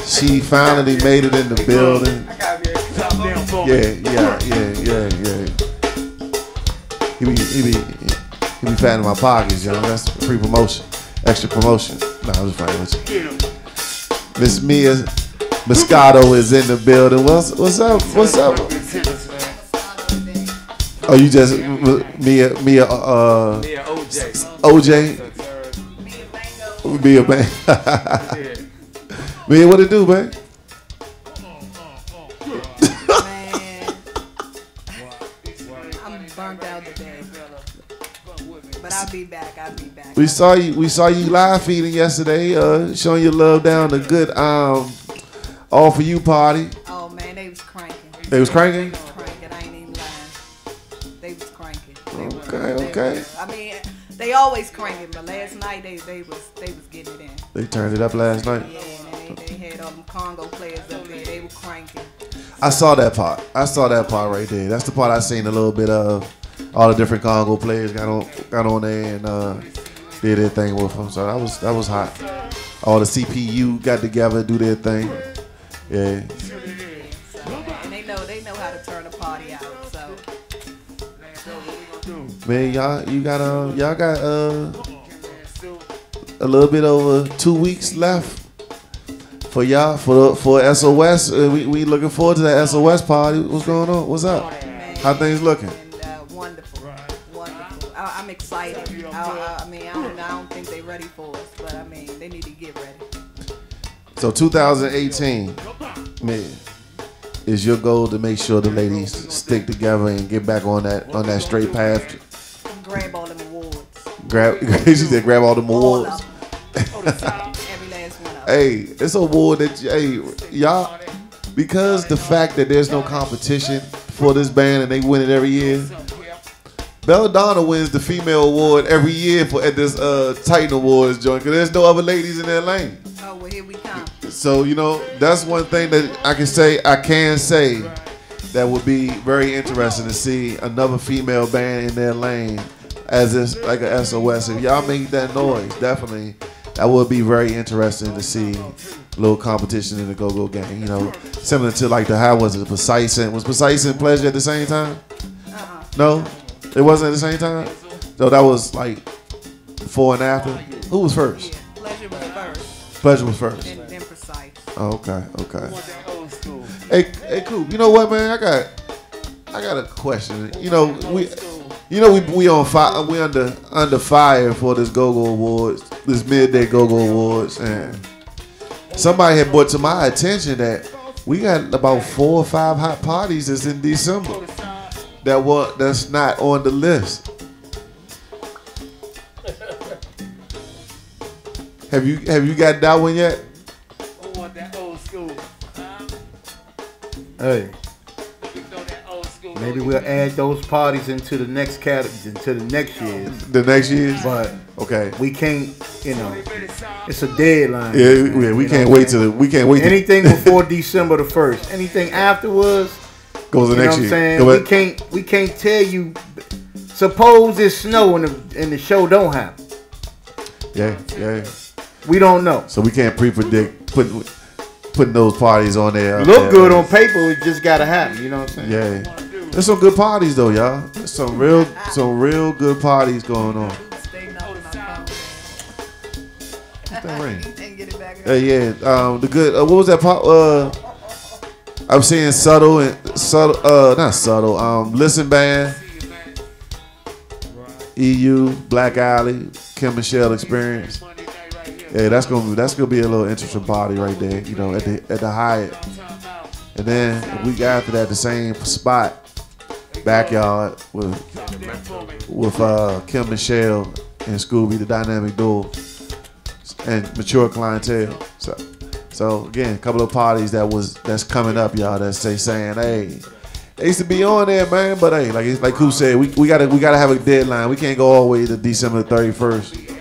she finally made it in the building. Yeah. He be fat in my pockets, yo. That's free promotion, extra promotion. Nah, I'm just playing with you. Miss Mia Moscato is in the building. What's up? Oh, you just Mia OJ. Mia man. Mia, what it do, man? I'm burnt out today, but I'll be back. We saw you live feeding yesterday, showing your love down the good All For You party. Oh man, they was cranking. They was cranking? I ain't even lying. They was cranking. Okay. I mean, they always cranking, but last night they was getting it in. They turned it up last night. Yeah, and they had all them Congo players up there. They were cranking. I saw that part right there. That's the part I seen a little bit of. All the different Congo players got on there and did their thing with them. So that was hot. All the CPU got together, do their thing. Yeah. And they know how to turn a party out. So man, y'all got a little bit over 2 weeks left for y'all for SOS. We looking forward to that SOS party. What's going on? What's up? How things looking? Wonderful. I'm excited. I don't think they're ready for us, but I mean, they need to get ready. So 2018, man, is your goal to make sure the ladies stick together and get back on that straight path? Grab all them awards. She said grab all them awards. Every last one of them. Hey, it's an award that y'all, because the fact that there's no competition for this band and they win it every year. Belladonna wins the female award every year at this Titan Awards joint, because there's no other ladies in that lane. Oh, well, here we come. So, that's one thing that I can say that would be very interesting to see another female band in their lane as it's like a SOS. If y'all make that noise, definitely, that would be very interesting to see a little competition in the go-go gang. Similar to like how was it, Poseidon? Was Poseidon Pleasure at the same time? No? It wasn't at the same time? So that was like before and after? Who was first? Yeah, Pleasure was first. Pleasure was first. Then Precise. Oh, okay. Hey, cool. You know what, man? I got a question. We on fire. We under fire for this Go-Go Awards, this Midday Go-Go Awards, and somebody had brought to my attention that we got about 4 or 5 hot parties that's in December that's not on the list. Have you got that one yet? I want that old school. Hey. Maybe we'll add those parties into the next category, into the next year's. The next year's? But okay, we can't. It's a deadline. Yeah, we can't wait till anything before December the 1st. Anything afterwards goes the next year. Saying? We can't tell you. Suppose it's snow and the show don't happen. Yeah. We don't know, so we can't pre-predict putting those parties on there. Look good on paper, it just gotta happen. You know what I'm saying? Yeah. There's some good parties though, y'all. There's some real good parties going on. What's that ring? Yeah. The good. What was that pop? I'm saying subtle and not subtle. Listen Band, EU, Black Alley, Kim Michelle Experience. Yeah, that's gonna be a little interesting party right there. You know, at the Hyatt. And then a week after that, the same spot, Backyard with Kim Michelle and Scooby, the dynamic duo, and mature clientele. So again, a couple of parties that's coming up, y'all. That's saying, hey, they used to be on there, man. But hey, like Koo said, we gotta have a deadline. We can't go all the way to December 31st.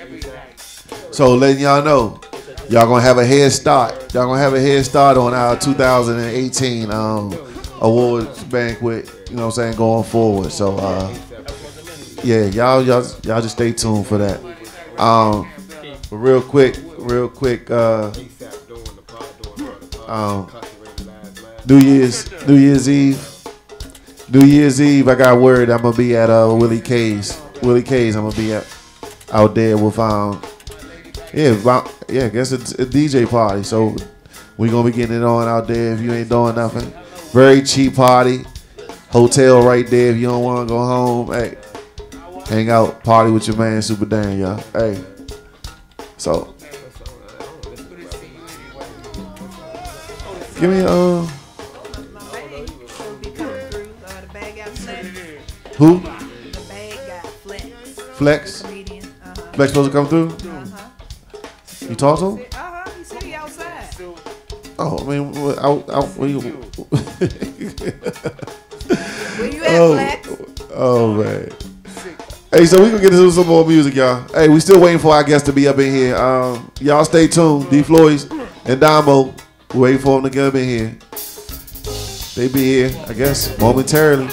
So letting y'all know, y'all gonna have a head start. Y'all gonna have a head start on our 2018 awards banquet. You know what I'm saying, going forward. So yeah, y'all just stay tuned for that. But real quick. New Year's Eve. I got word I'm gonna be at Willie K's. I'm gonna be out there with I guess it's a DJ party. So we gonna be getting it on out there. If you ain't doing nothing, very cheap party. Hotel right there. If you don't want to go home, hey, hang out, party with your man, Super Dan, y'all. Hey, so give me who? The bag got Flex. Flex supposed to come through? You talk to him? He said he outside. Oh, I mean, where you at, Flex? Oh man. Hey, so we gonna get into some more music, y'all. Hey, we still waiting for our guests to be up in here. Y'all stay tuned. D-Floyd and Damo, waiting for them to get up in here. They be here, I guess, momentarily.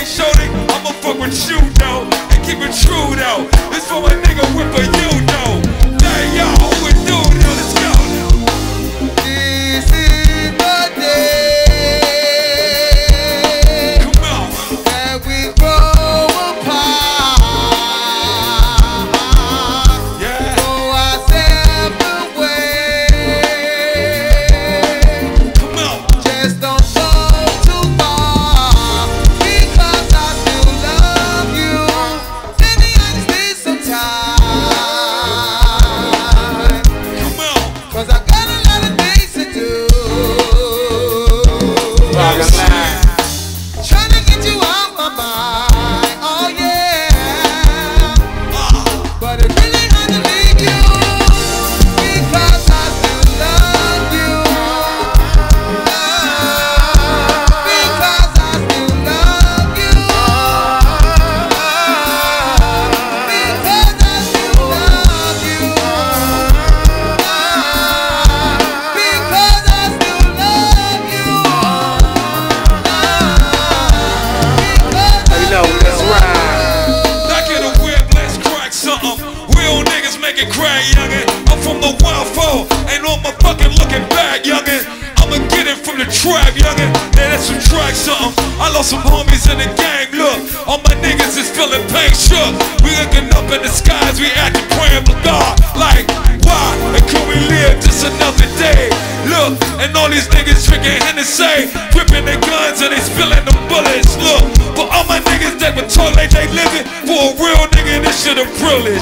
Shorty, I'ma fuck with you, though. get crack, youngin'. I'm from the 1-4, ain't no motherfucking looking back, youngin'. I'ma get it from the trap, youngin'. Now let's subtract something. I lost some homies in the game, look. All my niggas is feeling pain shook. We looking up in the skies, we acting praying for God. Like, why? And could we live just another day? Look, and all these niggas drinking Hennessy, whipping their guns and they spilling them bullets. Look, for all my niggas that were told like they living, for a real nigga, this shit a privilege.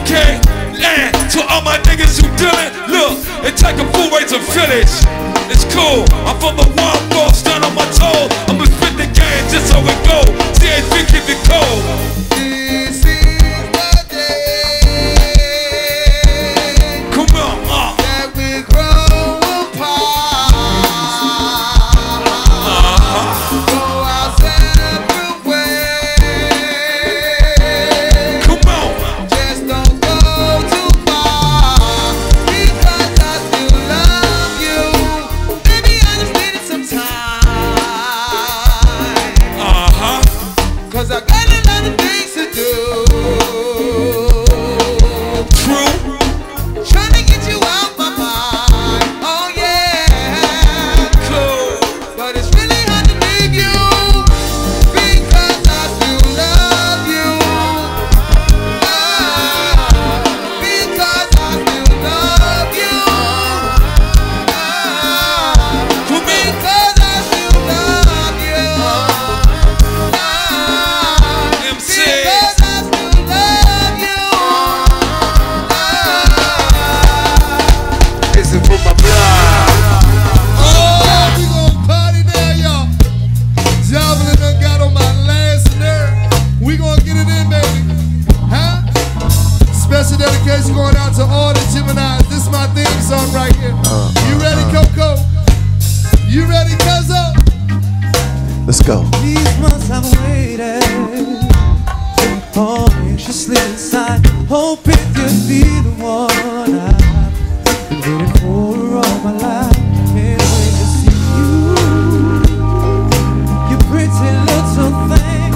Okay? And to all my niggas who dealing, look, it take a full way to finish. It's cool, I'm from the 1-4, stand on my toes. I'ma spit the game just so it go. CHP keep it cold. This is the day. Come on, that we grow apart. Go our separate ways. Come on. Just don't go too far, because I still love you. Maybe I just needed some time. Cause I got a lot of things to do. True. Trying to get you out my mind. Oh yeah. Cool. But it's really hard to leave you, because I still love you. Because I still love you. Because I still love you. MC. Because I still love you. This is for my blood. Oh, we gon' party now, y'all. Javelin done got on my last nerve. We gon' get it in, baby. Huh? Special dedication going out to all the Geminis. This is my theme song right here. You ready, Coco? You ready, Cuzzo? Let's go. These months I've waited, all anxiously inside, hoping you'd be the one I've been waiting for all my life. Can't wait to see you. Your pretty little thing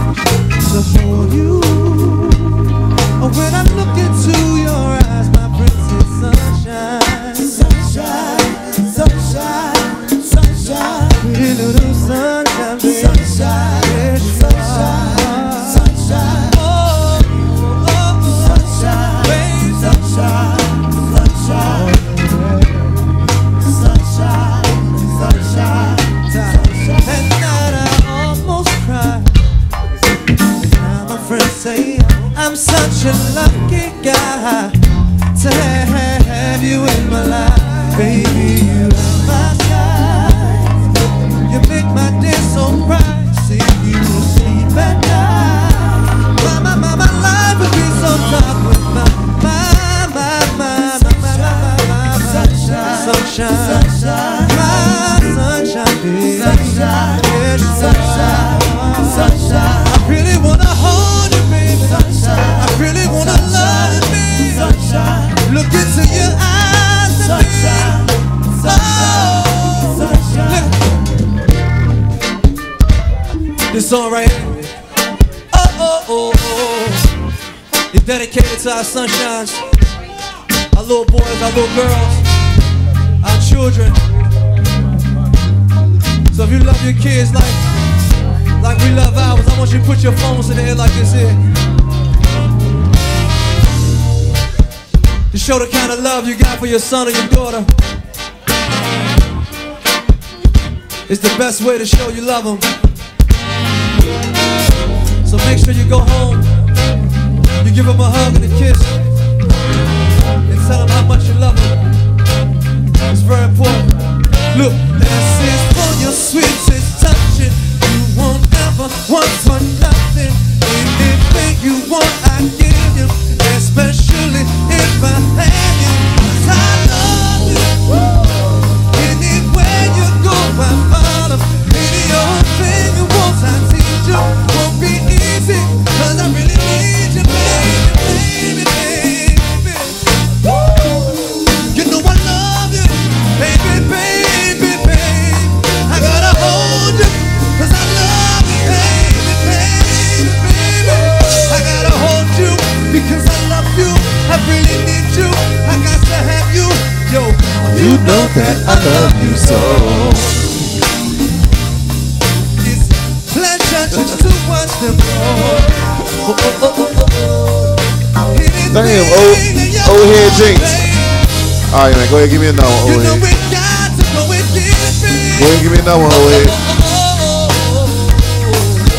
to hold you. Oh, when I look into your eyes, my princess sunshine, sunshine, sunshine, sunshine, pretty little sunshine, baby. Sunshine, yes, sunshine, sunshine, oh, oh, oh, sunshine, baby, sunshine, sunshine, sunshine, sunshine. At night I almost cried. Now my friends say I'm such a lucky guy to have you in my life, baby. You are my sky. You make my day so bright. See you sleep at night. My life would be so dark with my sunshine, sunshine, sunshine, my sunshine, baby. Sunshine, yes, sunshine, sunshine. I really wanna hold you, baby. Sunshine. I really wanna love you, baby. Sunshine. Look into your eyes, sunshine, sunshine, sunshine. This song right here. Oh, oh, oh, oh. It's dedicated to our sunshines, our little boys, our little girls, our children. So if you love your kids like we love ours, I want you to put your phones in the air like this here. To show the kind of love you got for your son or your daughter. It's the best way to show you love them. So make sure you go home, you give them a hug and a kiss, and tell them how much you love them. It's very important. Look, this is for your sweetest touching. You won't ever want for nothing. Anything you want, I give you, especially if I have you. 'Cause I love you. Anywhere you go, I follow. Any old thing you want, I teach you. Won't be easy, 'cause I really need you, baby, baby, baby. You know I love you, baby, baby, baby. I gotta hold you, 'cause I love you, baby, baby, baby. I gotta hold you know that I love you so. It's pleasure just to watch them fall. Damn, old head Jinx. All right, man, go ahead, give me another one, old head. Go ahead, give me another one, old head.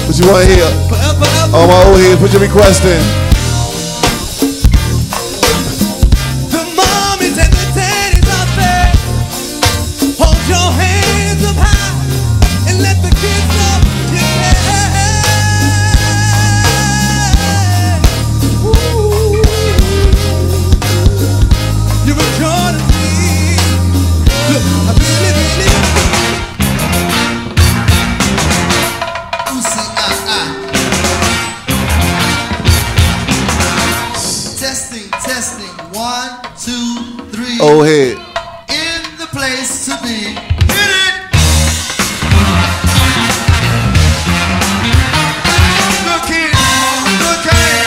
What you want to hear? Oh, my old head, put your request in. The mommies and the daddies out there, hold your hands up high and let the kids know you care. Ooh. You're a joy to me. Look, I really Testing, 1, 2, 3. Old head. In the place to be. Hit it! Look here, look here.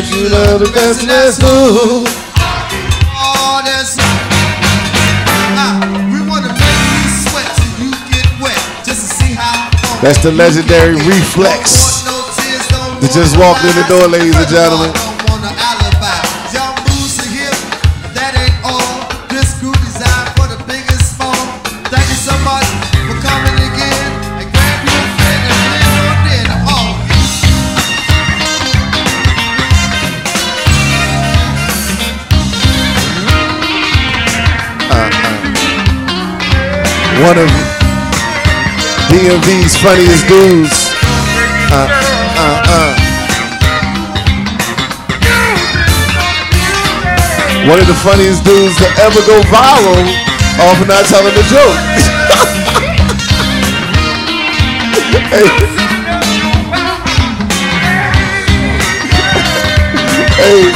You love the best, and that's who. Oh, that's we want to make you sweat till you get wet, just to see how. That's the legendary Reflex that just walked in the door, ladies and gentlemen. That ain't all. This crew designed for the biggest small. Thank you so much for coming again. And grab your friend and live on dinner. Oh. One of DMV's funniest dudes. One of the funniest dudes to ever go viral off of not telling the joke. Hey.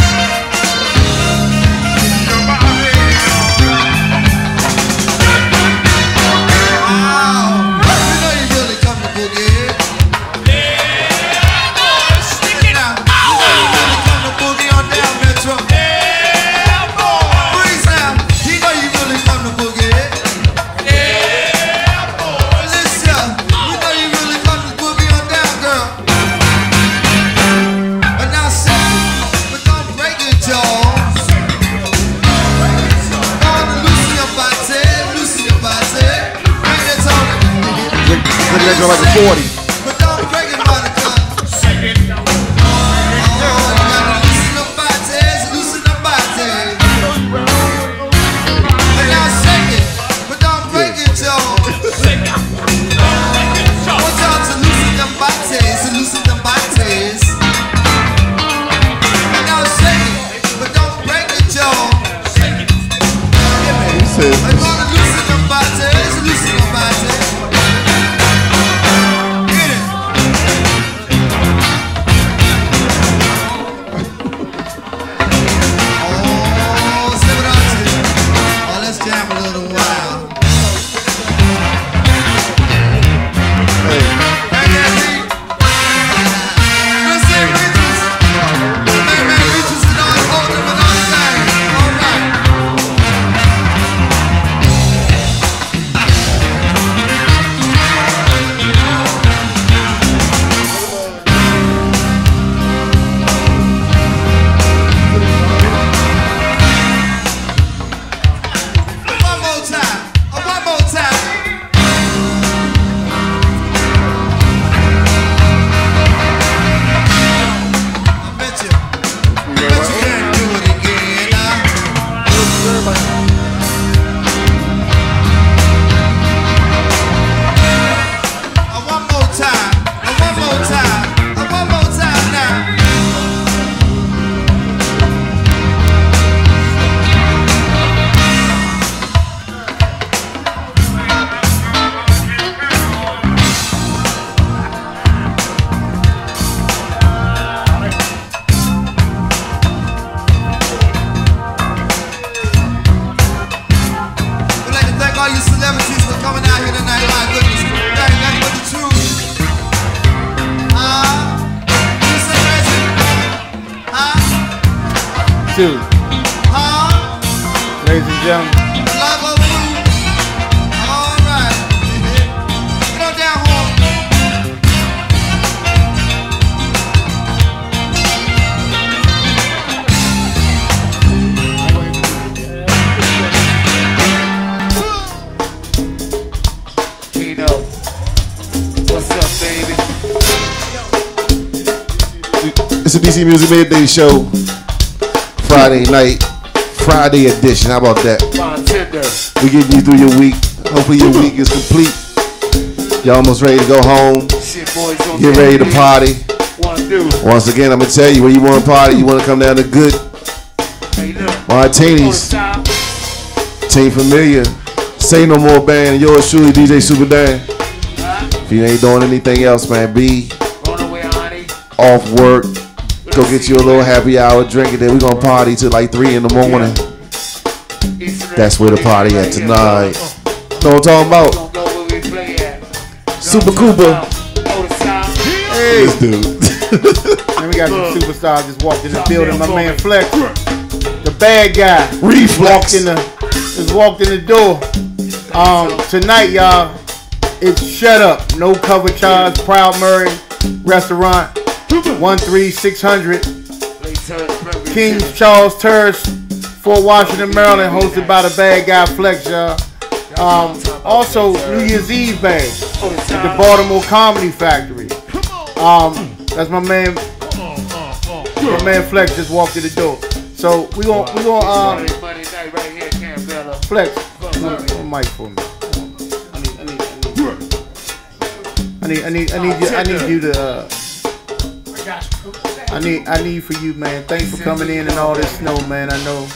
Like a 40. One more time. One more time. One more time now. We'd like to thank all you celebrities for coming out here tonight. My goodness. Thank you for the truth. Two. Ladies and gentlemen. Love of you. All right. Get on down home. Kino, what's up, baby? It's a DC Music Midday show. Friday night, Friday edition. How about that? We getting you through your week. Hopefully your week is complete. Y'all almost ready to go home. Get ready to party. Once again, I'm gonna tell you, when you want to party, you want to come down to Good Martinis. Team Familiar. Say No More Band. Yours truly, DJ Super Dan. If you ain't doing anything else, man, be off work. Go get you a little happy hour drink, and then we're gonna party till like 3 in the morning. That's where the party at tonight. Know what I'm talking about? Super Cooper. Hey, dude. And we got some superstars just walked in the building. My man Flex, the bad guy, Reflex, just walked in the door. Tonight, y'all, it's Shut Up, no cover charge. Proud Murray Restaurant. 13600 King Charles Terrace, Fort Washington, Maryland, hosted by the bad guy Flex, y'all. Also, New Year's Eve bag at the Baltimore Comedy Factory. That's my man Flex just walked to the door. So we gonna Flex, one mic for me. I need you to. I need for you, man. Thanks for coming in and all this snow, man. I know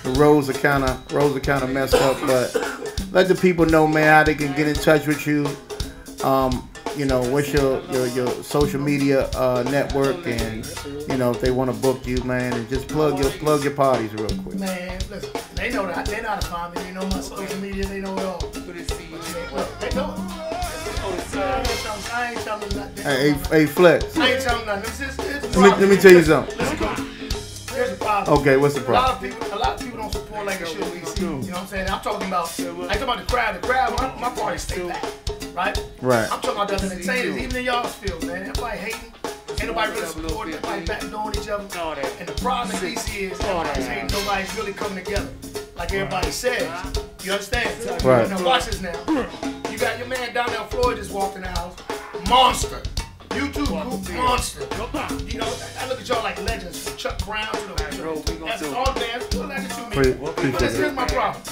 the roads are kind of messed up, but let the people know, man, how they can get in touch with you. You know, what's your social media network, and you know, if they want to book you, man, and just plug your parties real quick. Man, listen, they know that. They know how to find me. They know my social media. They know it all. They know it. I ain't telling them nothing. Hey, Flex. I ain't telling them nothing. Let me tell you something. Here's the problem. Okay, what's the problem? A lot of people don't support like it should be. You know what I'm saying? I'm talking about the crowd. The crowd, my party stay back, right? Right. I'm talking about the entertainers, even in y'all's field, man. Everybody hating. Ain't nobody really supporting. Everybody backdoing each other. And the problem in DC is everybody's hating. Nobody's really coming together like everybody says. You understand? Right. Now watch this now. You got your man Donnell Floyd just walked in the house. Monster. You too, Coop. Monster. You know, I look at y'all like legends, from Chuck Brown to the that's all bands. You're a legend to me. But here's my problem.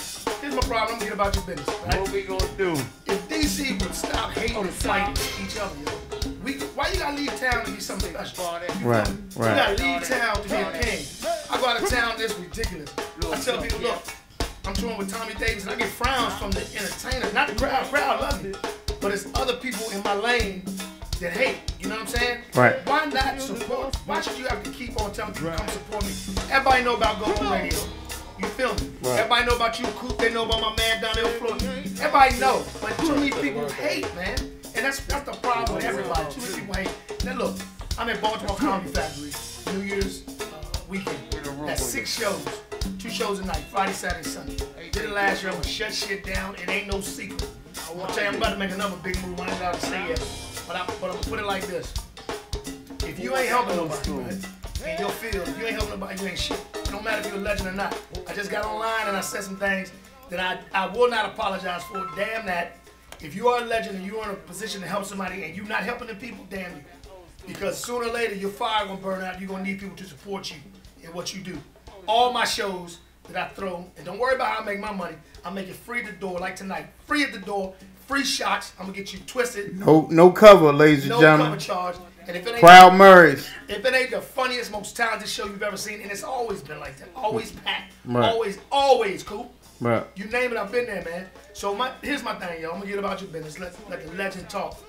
Here's my problem. I'm gonna get about your business. Right? What we gonna do? If DC would stop hating and fighting each other, why you gotta leave town to be something special? Right. You gotta leave town to be a king. I go out of town, it's ridiculous. I tell people, look, I'm touring with Tommy Davis, and I get frowns from the entertainers, not the crowd. Crowd love me, but it's other people in my lane that hate. You know what I'm saying? Right. Why not support? Why should you have to keep on telling people come support me? Everybody know about Go On Radio. You feel me? Right. Everybody know about you, Coop. They know about my man Donnell Floyd. Everybody know, but too many people hate, man. And that's the problem with everybody. Too many people hate. Now look, I'm at Baltimore Comedy Factory, New Year's weekend. That's 6 shows. 2 shows a night, Friday, Saturday, Sunday. Did it last year, I'm gonna shut shit down. It ain't no secret. I'm gonna tell you, I'm about to make another big move. I ain't allowed to say it. But I'm gonna put it like this. If you ain't helping nobody, right, in your field, if you ain't helping nobody, you ain't shit. It don't matter if you're a legend or not. I just got online and I said some things that I will not apologize for. Damn that. If you are a legend and you're in a position to help somebody and you're not helping the people, damn you. Because sooner or later, your fire gonna burn out. You're gonna need people to support you in what you do. All my shows, that I throw, and don't worry about how I make my money. I make it free at the door, like tonight. Free at the door, free shots. I'm gonna get you twisted. No cover, ladies and No gentlemen. cover charge. And if it ain't Proud Murrays. If it ain't the funniest, most talented show you've ever seen, and it's always been like that, always packed, Right. always cool. Right. You name it, I've been there, man. So here's my thing, y'all. I'm gonna get about your business. Let the legend talk.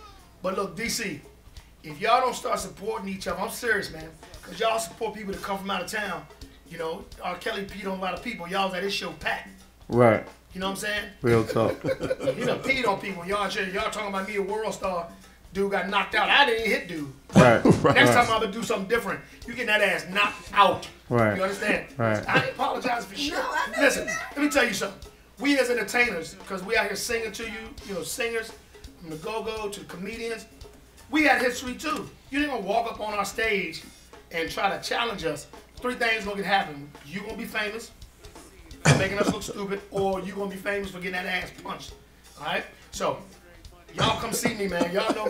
But look, DC, if y'all don't start supporting each other, I'm serious, man, because y'all support people that come from out of town. You know, R. Kelly peed on a lot of people. Y'all was at his show packed. Right. You know what I'm saying? Real talk. He done peed on people. Y'all talking about me, a world star. Dude got knocked out. I didn't hit dude. Right. Next time I'm gonna do something different. You getting that ass knocked out. Right. You understand? Right. I ain't apologize for shit. Listen, let me tell you something. We as entertainers, because we out here singing to you know, singers, from the go-go to the comedians, we had history too. You didn't gonna walk up on our stage and try to challenge us. Three things gonna happen. You gonna be famous, for making us look stupid, or you gonna be famous for getting that ass punched. All right? So, y'all come see me, man. Y'all know.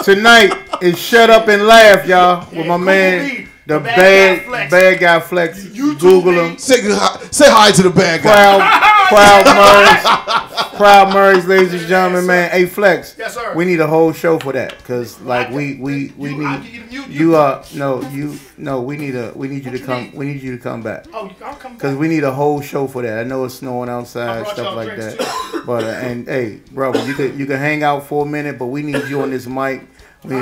Tonight is Shut Up and Laugh, y'all, with my man, the bad guy Flex. Google him. Say hi to the bad guy. Proud Murrays, ladies and gentlemen, man. Hey Flex, yes, sir. We need a whole show for that, cause like we need we need you to come back. Oh, I'll come back. Cause we need a whole show for that. I know it's snowing outside, stuff like that. But and hey, brother, you can hang out for a minute, but we need you on this mic. We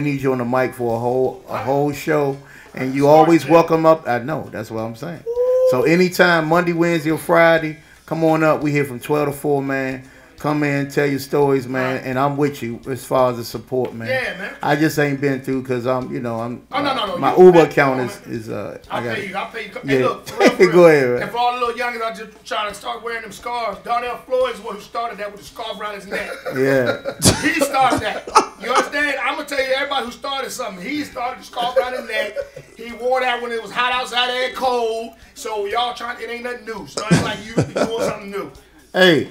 need you on the mic for a whole show, and you always welcome up. I know that's what I'm saying. So anytime, Monday, Wednesday, or Friday, come on up. We here from 12 to 4, man. Come in, tell your stories, man, and I'm with you as far as the support, man. Yeah, man. I just ain't been through because I'm. No. My Uber account is I'll pay you. Yeah. Hey, look, for real. Go ahead, man. And for all the little youngins out just trying to start wearing them scarves, Darnell Floyd is the one who started that with the scarf around his neck. Yeah. He started that. You understand? I'm gonna tell you, everybody who started something. He started the scarf around his neck. He wore that when it was hot outside and cold. So y'all trying? It ain't nothing new. So it's like you be doing something new. Hey.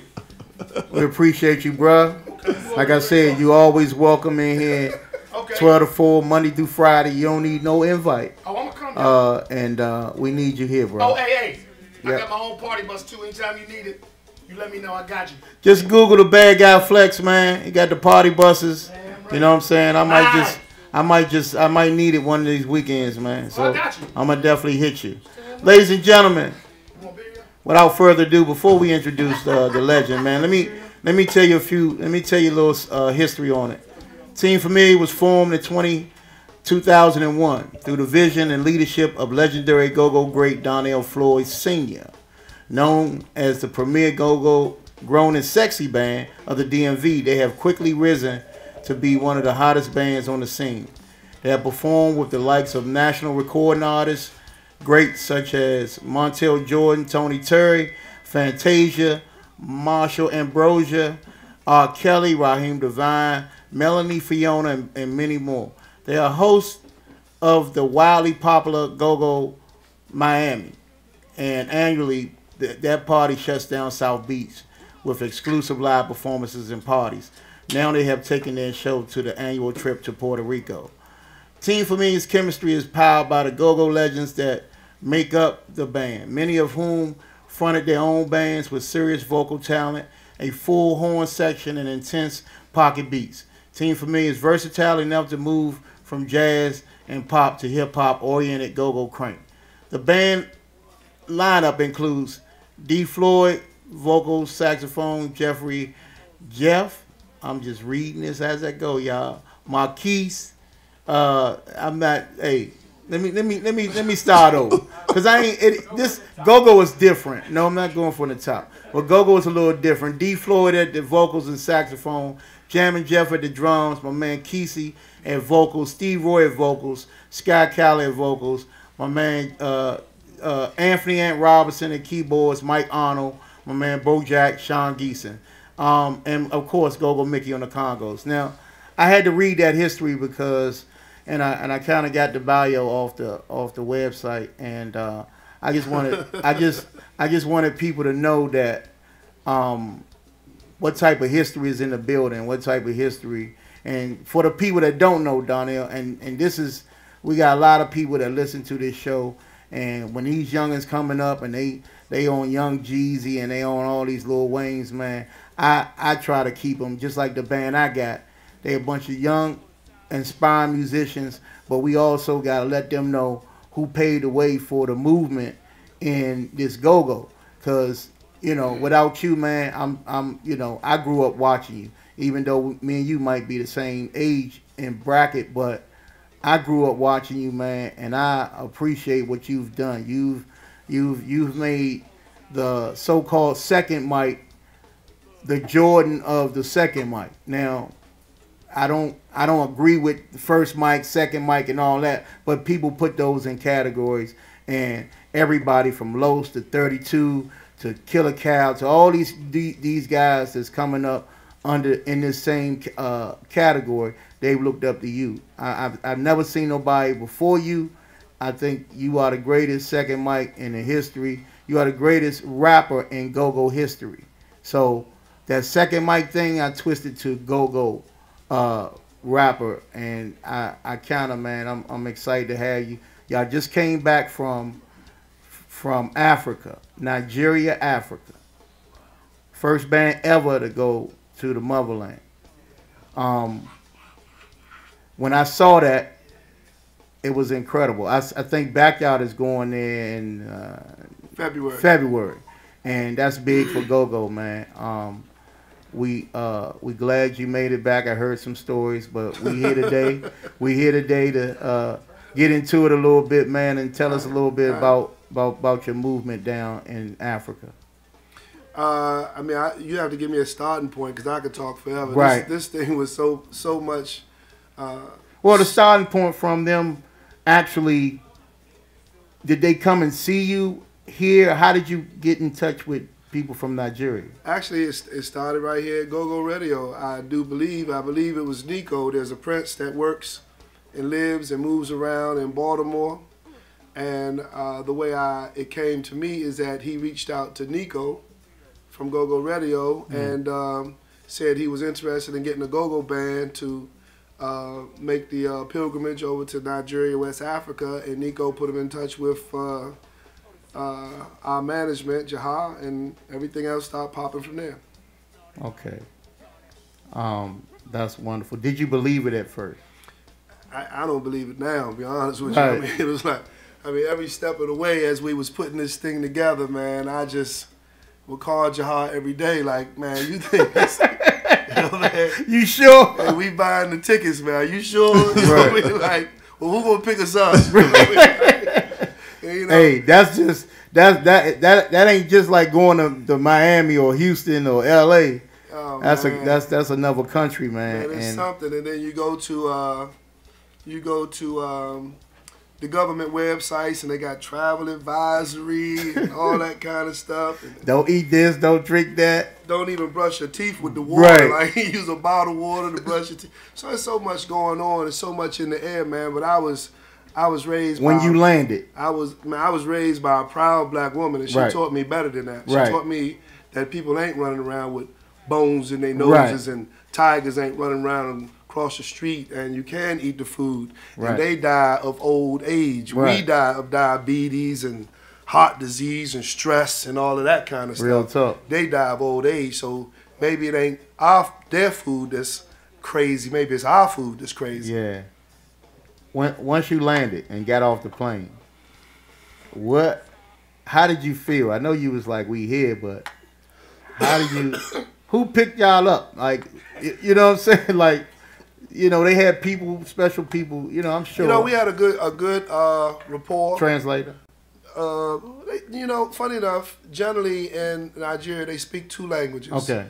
We appreciate you, bruh. Like I said, you always welcome in here. 12 to 4, Monday through Friday. You don't need no invite. Oh, I'm gonna come down. And we need you here, bro. Oh, hey. I got my own party bus too. Anytime you need it, you let me know. I got you. Just Google the bad guy Flex, man. He got the party buses. You know what I'm saying? I might need it one of these weekends, man. So I got you. I'm gonna definitely hit you. Ladies and gentlemen, without further ado, before we introduce the legend, man, let me tell you a little history on it. Team Familiar was formed in 2001 through the vision and leadership of legendary go-go great Darnell Floyd Sr., known as the premier go-go grown and sexy band of the DMV. They have quickly risen to be one of the hottest bands on the scene. They have performed with the likes of national recording artists, greats such as Montel Jordan, Tony Terry, Fantasia, Marshall Ambrosia, R. Kelly, Raheem Devine, Melanie Fiona, and many more. They are hosts of the wildly popular Go-Go Miami, and annually that party shuts down South Beach with exclusive live performances and parties. Now they have taken their show to the annual trip to Puerto Rico. Team Familiar's chemistry is powered by the go-go legends that make up the band, many of whom fronted their own bands with serious vocal talent, a full horn section, and intense pocket beats. Team Familiar is versatile enough to move from jazz and pop to hip-hop oriented go-go crank. The band lineup includes D-Floyd, vocals, saxophone, Jeff, I'm just reading this as I go, y'all. Marquise, I'm not. Hey, let me start over, cause this go-go is different. No, I'm not going from the top. But go-go is a little different. D-Floyd at the vocals and saxophone, Jammin' Jeff at the drums, my man Kesey at vocals, Steve Roy at vocals, Sky Callie at vocals, my man Anthony Ant Robinson at keyboards, Mike Arnold, my man Bojack, Sean Geeson, and of course Go-Go Mickey on the congos. Now, I had to read that history because, and I kind of got the bio off the website, and I just wanted people to know that what type of history is in the building, what type of history, and for the people that don't know Darnell, and we got a lot of people that listen to this show, and when these youngins coming up and they they own Young Jeezy and they own all these Lil Waynes, man. I try to keep them just like the band I got. They a bunch of young, inspiring musicians, but we also gotta let them know who paved the way for the movement in this go-go. Cause without you, man, I grew up watching you. Even though me and you might be the same age and bracket, but I grew up watching you, man, and I appreciate what you've done. You've made the so-called second mic the Jordan of the second mic. Now, I don't agree with the first mic, second mic, and all that, but people put those in categories, and everybody from Los to 32 to Killer Cow to all these guys that's coming up in this same category, they've looked up to you. I've never seen nobody before you. I think you are the greatest second mic in the history. You are the greatest rapper in go-go history. So that second mic thing, I twisted to go-go rapper, and I counter, man. I'm excited to have you. Y'all just came back from Africa, Nigeria, Africa. First band ever to go to the motherland. When I saw that, it was incredible. I think Backyard is going there in February, and that's big for go-go, man. We glad you made it back. I heard some stories, but we here today. We here today to get into it a little bit, man, and tell us a little bit about your movement down in Africa. You have to give me a starting point because I could talk forever. Right. This thing was so much. Well, the starting point from them, actually, did they come and see you here? How did you get in touch with people from Nigeria? Actually, it started right here at Go-Go Radio. I believe it was Nico. There's a prince that works and lives and moves around in Baltimore. And the way it came to me is that he reached out to Nico from Go-Go Radio and said he was interested in getting a go-go band to make the pilgrimage over to Nigeria, West Africa. And Nico put him in touch with our management, Jaha, and everything else started popping from there. Okay. That's wonderful. Did you believe it at first? I don't believe it now, to be honest with Right. you. It was like, every step of the way as we was putting this thing together, man, I just would call Jaha every day, like, man, you think this, man, you sure? Hey, we buying the tickets, man. You sure? Right. Like, well, who gonna pick us up? Hey, that ain't just like going to Miami or Houston or LA. Oh, that's another country, man. Man, it's something. And then you go to the government websites and they got travel advisory and all that kind of stuff. And don't eat this, don't drink that. Don't even brush your teeth with the water. Right. Like you use a bottle of water to brush your teeth. So there's so much going on. There's so much in the air, man. But I was raised when you landed. I was raised by a proud black woman, and she taught me better than that. She taught me that people ain't running around with bones in their noses and tigers ain't running around across the street, and you can eat the food. And they die of old age. We die of diabetes and heart disease and stress and all of that kind of stuff. Real talk. They die of old age, so maybe it ain't their food that's crazy. Maybe it's our food that's crazy. Yeah. Once you landed and got off the plane, how did you feel? I know you was like, we here, but how did you, who picked y'all up? Like, you know what I'm saying? Like, they had people, special people, I'm sure. We had a good rapport. Translator. Funny enough, generally in Nigeria, they speak two languages. Okay.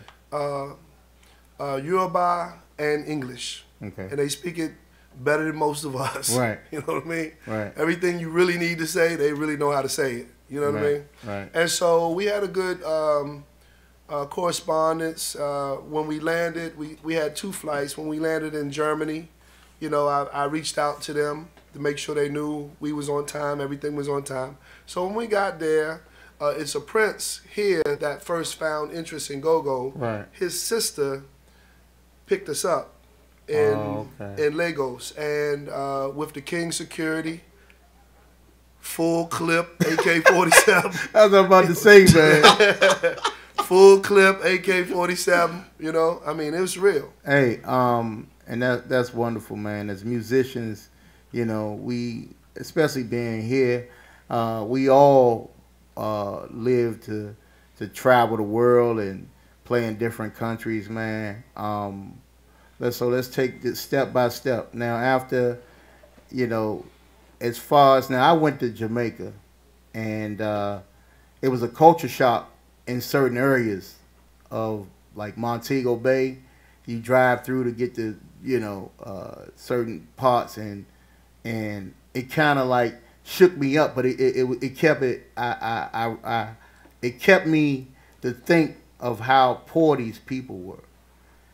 Yoruba and English. Okay. And they speak it better than most of us. Right. You know what I mean? Right. Everything you really need to say, they really know how to say it. You know what I mean? Right. And so we had a good correspondence. When we landed, we had 2 flights. When we landed in Germany, I reached out to them to make sure they knew we was on time, everything was on time. So when we got there, it's a prince here that first found interest in go-go. Right. His sister picked us up in Lagos, and with the King security, full clip AK-47. I was about to say, man. Full clip AK-47. You know, I mean, it was real. Hey, and that's wonderful, man. As musicians, you know, we, especially being here, we all live to travel the world and play in different countries, man. So let's take this step by step. Now, after, you know, as far as now, I went to Jamaica, and it was a culture shock in certain areas of like Montego Bay. You drive through to get to, you know, certain parts, and it kind of like shook me up, but it kept it. It kept me to think of how poor these people were.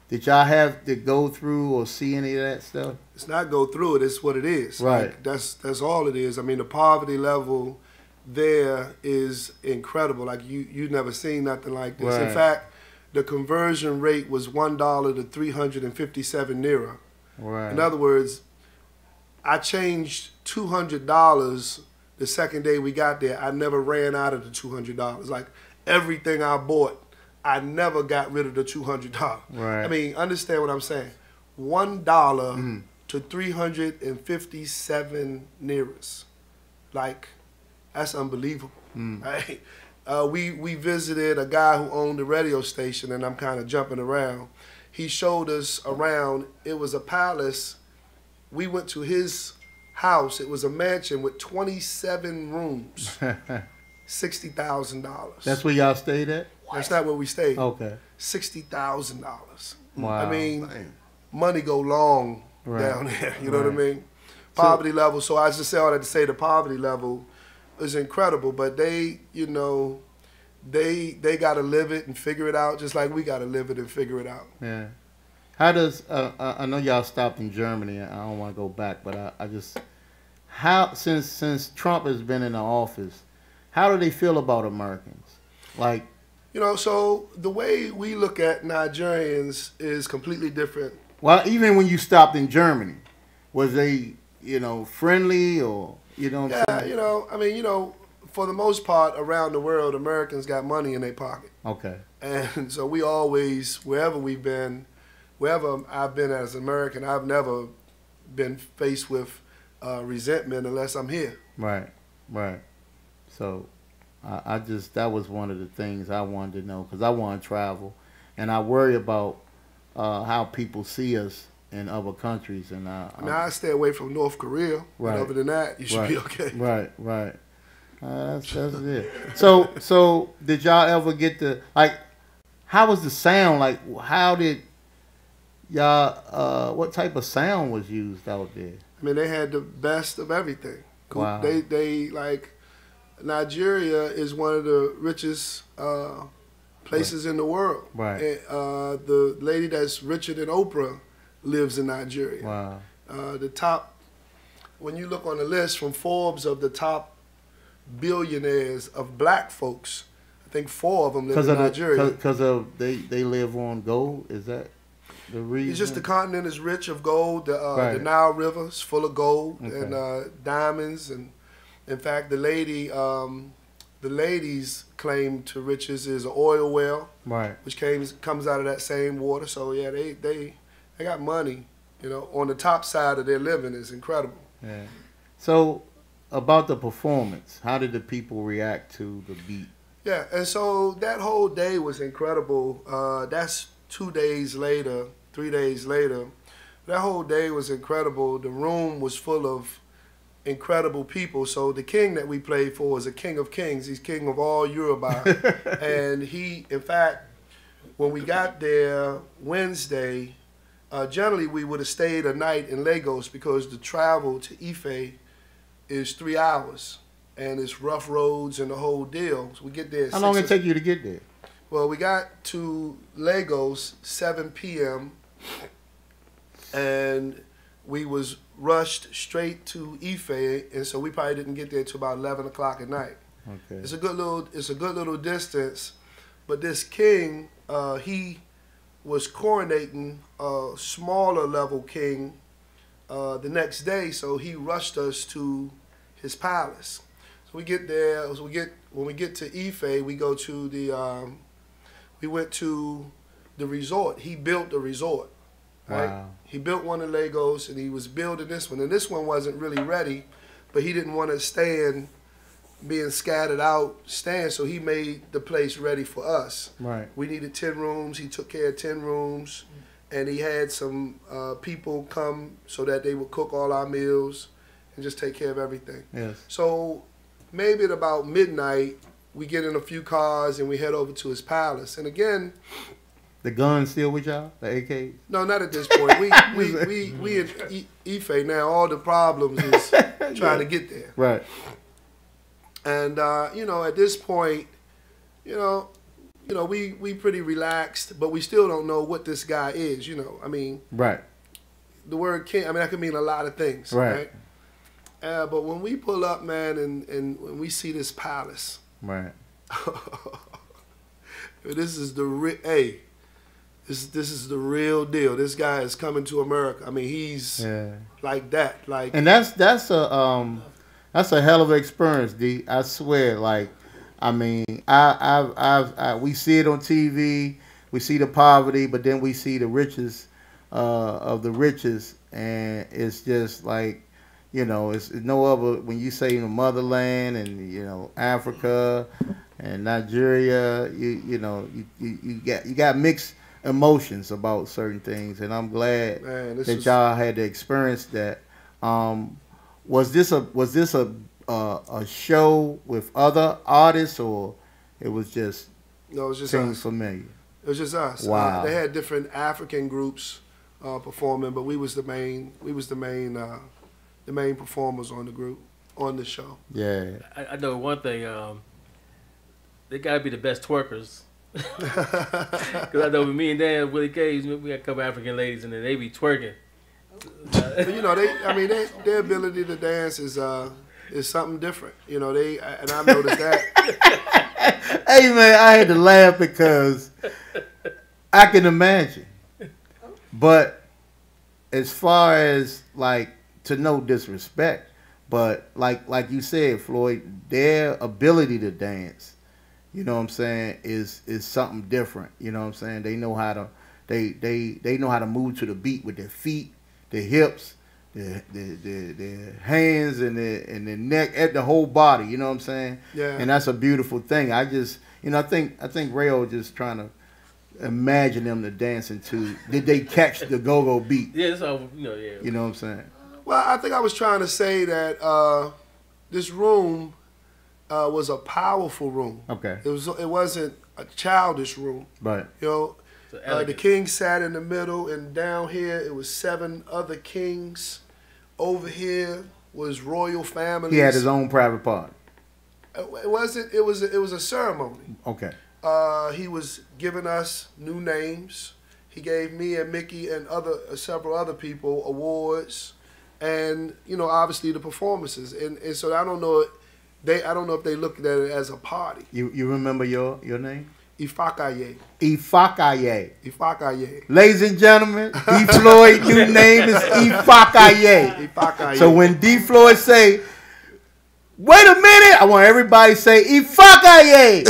Did y'all have to go through or see any of that stuff? It's not go through it. It's what it is. Right. Like, that's all it is. I mean, the poverty level there is incredible. Like you never seen nothing like this. Right. In fact, the conversion rate was $1 to 357 naira. Right. In other words, I changed $200 the second day we got there. I never ran out of the $200. Like everything I bought, I never got rid of the $200. Right. I mean, understand what I'm saying? $1 to 357 nairas. Like, that's unbelievable. Right? We visited a guy who owned a radio station, and I'm kind of jumping around. He showed us around. It was a palace. We went to his house. It was a mansion with 27 rooms. $60,000. That's where y'all stayed at? That's not where we stayed. Okay. $60,000. Wow. I mean, money go long down there. You know what I mean? Poverty level. So I just say all that to say the poverty level is incredible. But they, you know, they got to live it and figure it out, just like we got to live it and figure it out. Yeah. How does I know y'all stopped in Germany. I don't want to go back, but I just since Trump has been in the office, how do they feel about Americans? Like, you know, so the way we look at Nigerians is completely different. Well, even when you stopped in Germany, was they, you know, friendly or, you know what I'm saying? You know, I mean, you know, for the most part around the world, Americans got money in their pocket. Okay. And so we always, wherever we've been, wherever I've been as an American, I've never been faced with resentment unless I'm here. Right, right. So I just, that was one of the things I wanted to know, because I want to travel, and I worry about how people see us in other countries. And now I stay away from North Korea. Right. But other than that, you should be okay. Right, right. That's it. So did y'all ever get to, like, how was the sound? Like, how did y'all, what type of sound was used out there? I mean, they had the best of everything. Wow. They like, Nigeria is one of the richest places in the world. Right. And, the lady that's richer than Oprah lives in Nigeria. Wow. The top, when you look on the list from Forbes of the top billionaires of black folks, I think 4 of them live in Nigeria. Because of they live on gold? Is that the reason? It's just the continent is rich of gold. The Right. Nile River is full of gold Okay. and diamonds. And in fact, the lady's claim to riches is an oil well, Right. which comes out of that same water. So yeah, they got money. You know, on the top side of their living is incredible. Yeah. So about the performance, how did the people react to the beat? Yeah, and so that whole day was incredible. That's 2 days later, 3 days later. That whole day was incredible. The room was full of incredible people. So the king that we played for is a king of kings. He's king of all Yoruba. And he, in fact, when we got there Wednesday, generally we would have stayed a night in Lagos because the travel to Ife is 3 hours. And it's rough roads and the whole deal. So we get there at How long did it take you to get there? Well, we got to Lagos 7 p.m. and we was rushed straight to Ife, and so we probably didn't get there till about 11 o'clock at night. Okay. It's a good little distance, but this king, he was coronating a smaller level king the next day, so he rushed us to his palace. So we get there. When we get to Ife, we go to the. We went to the resort. He built the resort. Right? Wow. He built one of Legos, and he was building this one. And this one wasn't really ready, but he didn't want to stand being scattered out stand, so he made the place ready for us. Right. We needed 10 rooms. He took care of 10 rooms, and he had some people come so that they would cook all our meals and just take care of everything. Yes. So maybe at about midnight, we get in a few cars and we head over to his palace. And again, the gun's still with y'all? The AK? no, not at this point. We in Ife now. All the problems is trying to get there. Right. And you know, at this point, you know, we pretty relaxed, but we still don't know what this guy is. You know, I mean, right. The word king. I mean, that could mean a lot of things, right? But when we pull up, man, and when we see this palace, right? This is the This is the real deal. This guy is coming to America. I mean, he's like that. Like, and that's a hell of an experience, D. I swear. Like, I mean, we see it on TV. We see the poverty, but then we see the richest of the richest, and it's just like, you know, it's no other. When you say the motherland and, you know, Africa and Nigeria, you got mixed emotions about certain things, and I'm glad that y'all had to experience that. Was this a show with other artists, or it was just things familiar? It was just us. Wow. They had different African groups performing, but we was the main performers on the show. Yeah. I know one thing. They gotta be the best twerkers. Because I know with me and Dan, Willie Cage, we got a couple African ladies, and then they be twerking. You know, their ability to dance is something different. You know, and I've noticed that. Hey man, I had to laugh because I can imagine. But as far as, like, to no disrespect, but like you said, Floyd, their ability to dance, you know what I'm saying, is something different. You know what I'm saying? They know how to they know how to move to the beat with their feet, their hips, their hands, and their neck, at the whole body. You know what I'm saying? Yeah. And that's a beautiful thing. I just, you know, I think Rayo just trying to imagine them to dancing to. Did they catch the go-go beat? Yeah, that's all. You know, yeah. You know what I'm saying? Well, I think I was trying to say that this room was a powerful room. Okay. It wasn't a childish room. Right. You know, the king sat in the middle, and down here it was 7 other kings. Over here was royal families. He had his own private party. It wasn't. It was a ceremony. Okay. He was giving us new names. He gave me and Mickey and several other people awards, and, you know, obviously the performances. And so I don't know if they looked at it as a party. You remember your name? Ifakaye. Ifakaye. Ifakaye. Ladies and gentlemen, D-Floyd new name is Ifakaye. Ifakaye. So when D-Floyd say, wait a minute, I want everybody to say Ifakaye.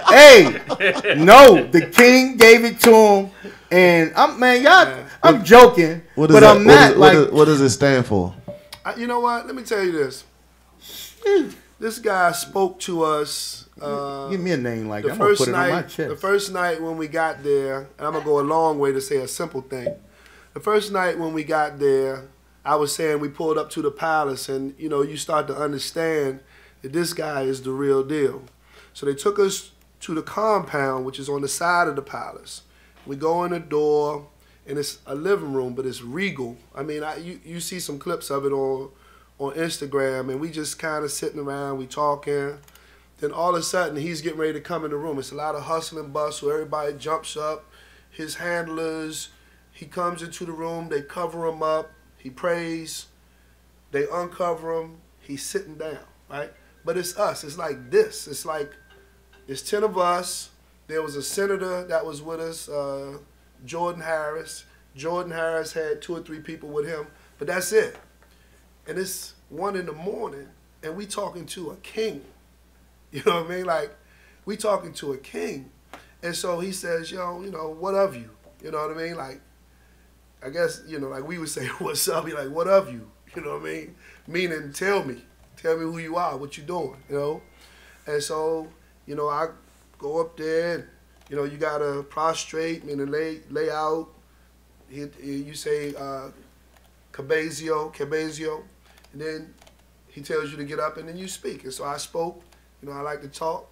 Hey, no, the king gave it to him, and I'm joking, but I'm not. What does it stand for? You know what? Let me tell you this. This guy spoke to us. Give me a name like that. I'm gonna put it on my chest. The first night when we got there, and I'm gonna go a long way to say a simple thing. The first night when we got there, I was saying we pulled up to the palace, and, you know, you start to understand that this guy is the real deal. So they took us to the compound, which is on the side of the palace. We go in the door, and it's a living room, but it's regal. I mean, you see some clips of it on Instagram, and we just kind of sitting around, we talking. Then all of a sudden, he's getting ready to come in the room. It's a lot of hustle and bustle. Everybody jumps up. His handlers, he comes into the room. They cover him up. He prays. They uncover him. He's sitting down, right? But it's us. It's like this. It's like, it's 10 of us. There was a senator that was with us, Jordan Harris. Jordan Harris had 2 or 3 people with him, but that's it. And it's 1 in the morning, and we talking to a king. You know what I mean? Like, we talking to a king. And so he says, yo, you know, what of you? You know what I mean? Like, I guess, you know, like we would say, what's up? He like, what of you? You know what I mean? Meaning, tell me who you are, what you doing, you know? And so, you know, I go up there, and, you know, you gotta prostrate, meaning lay out. You say, cabezio, and then he tells you to get up, and then you speak. And so I spoke. You know, I like to talk,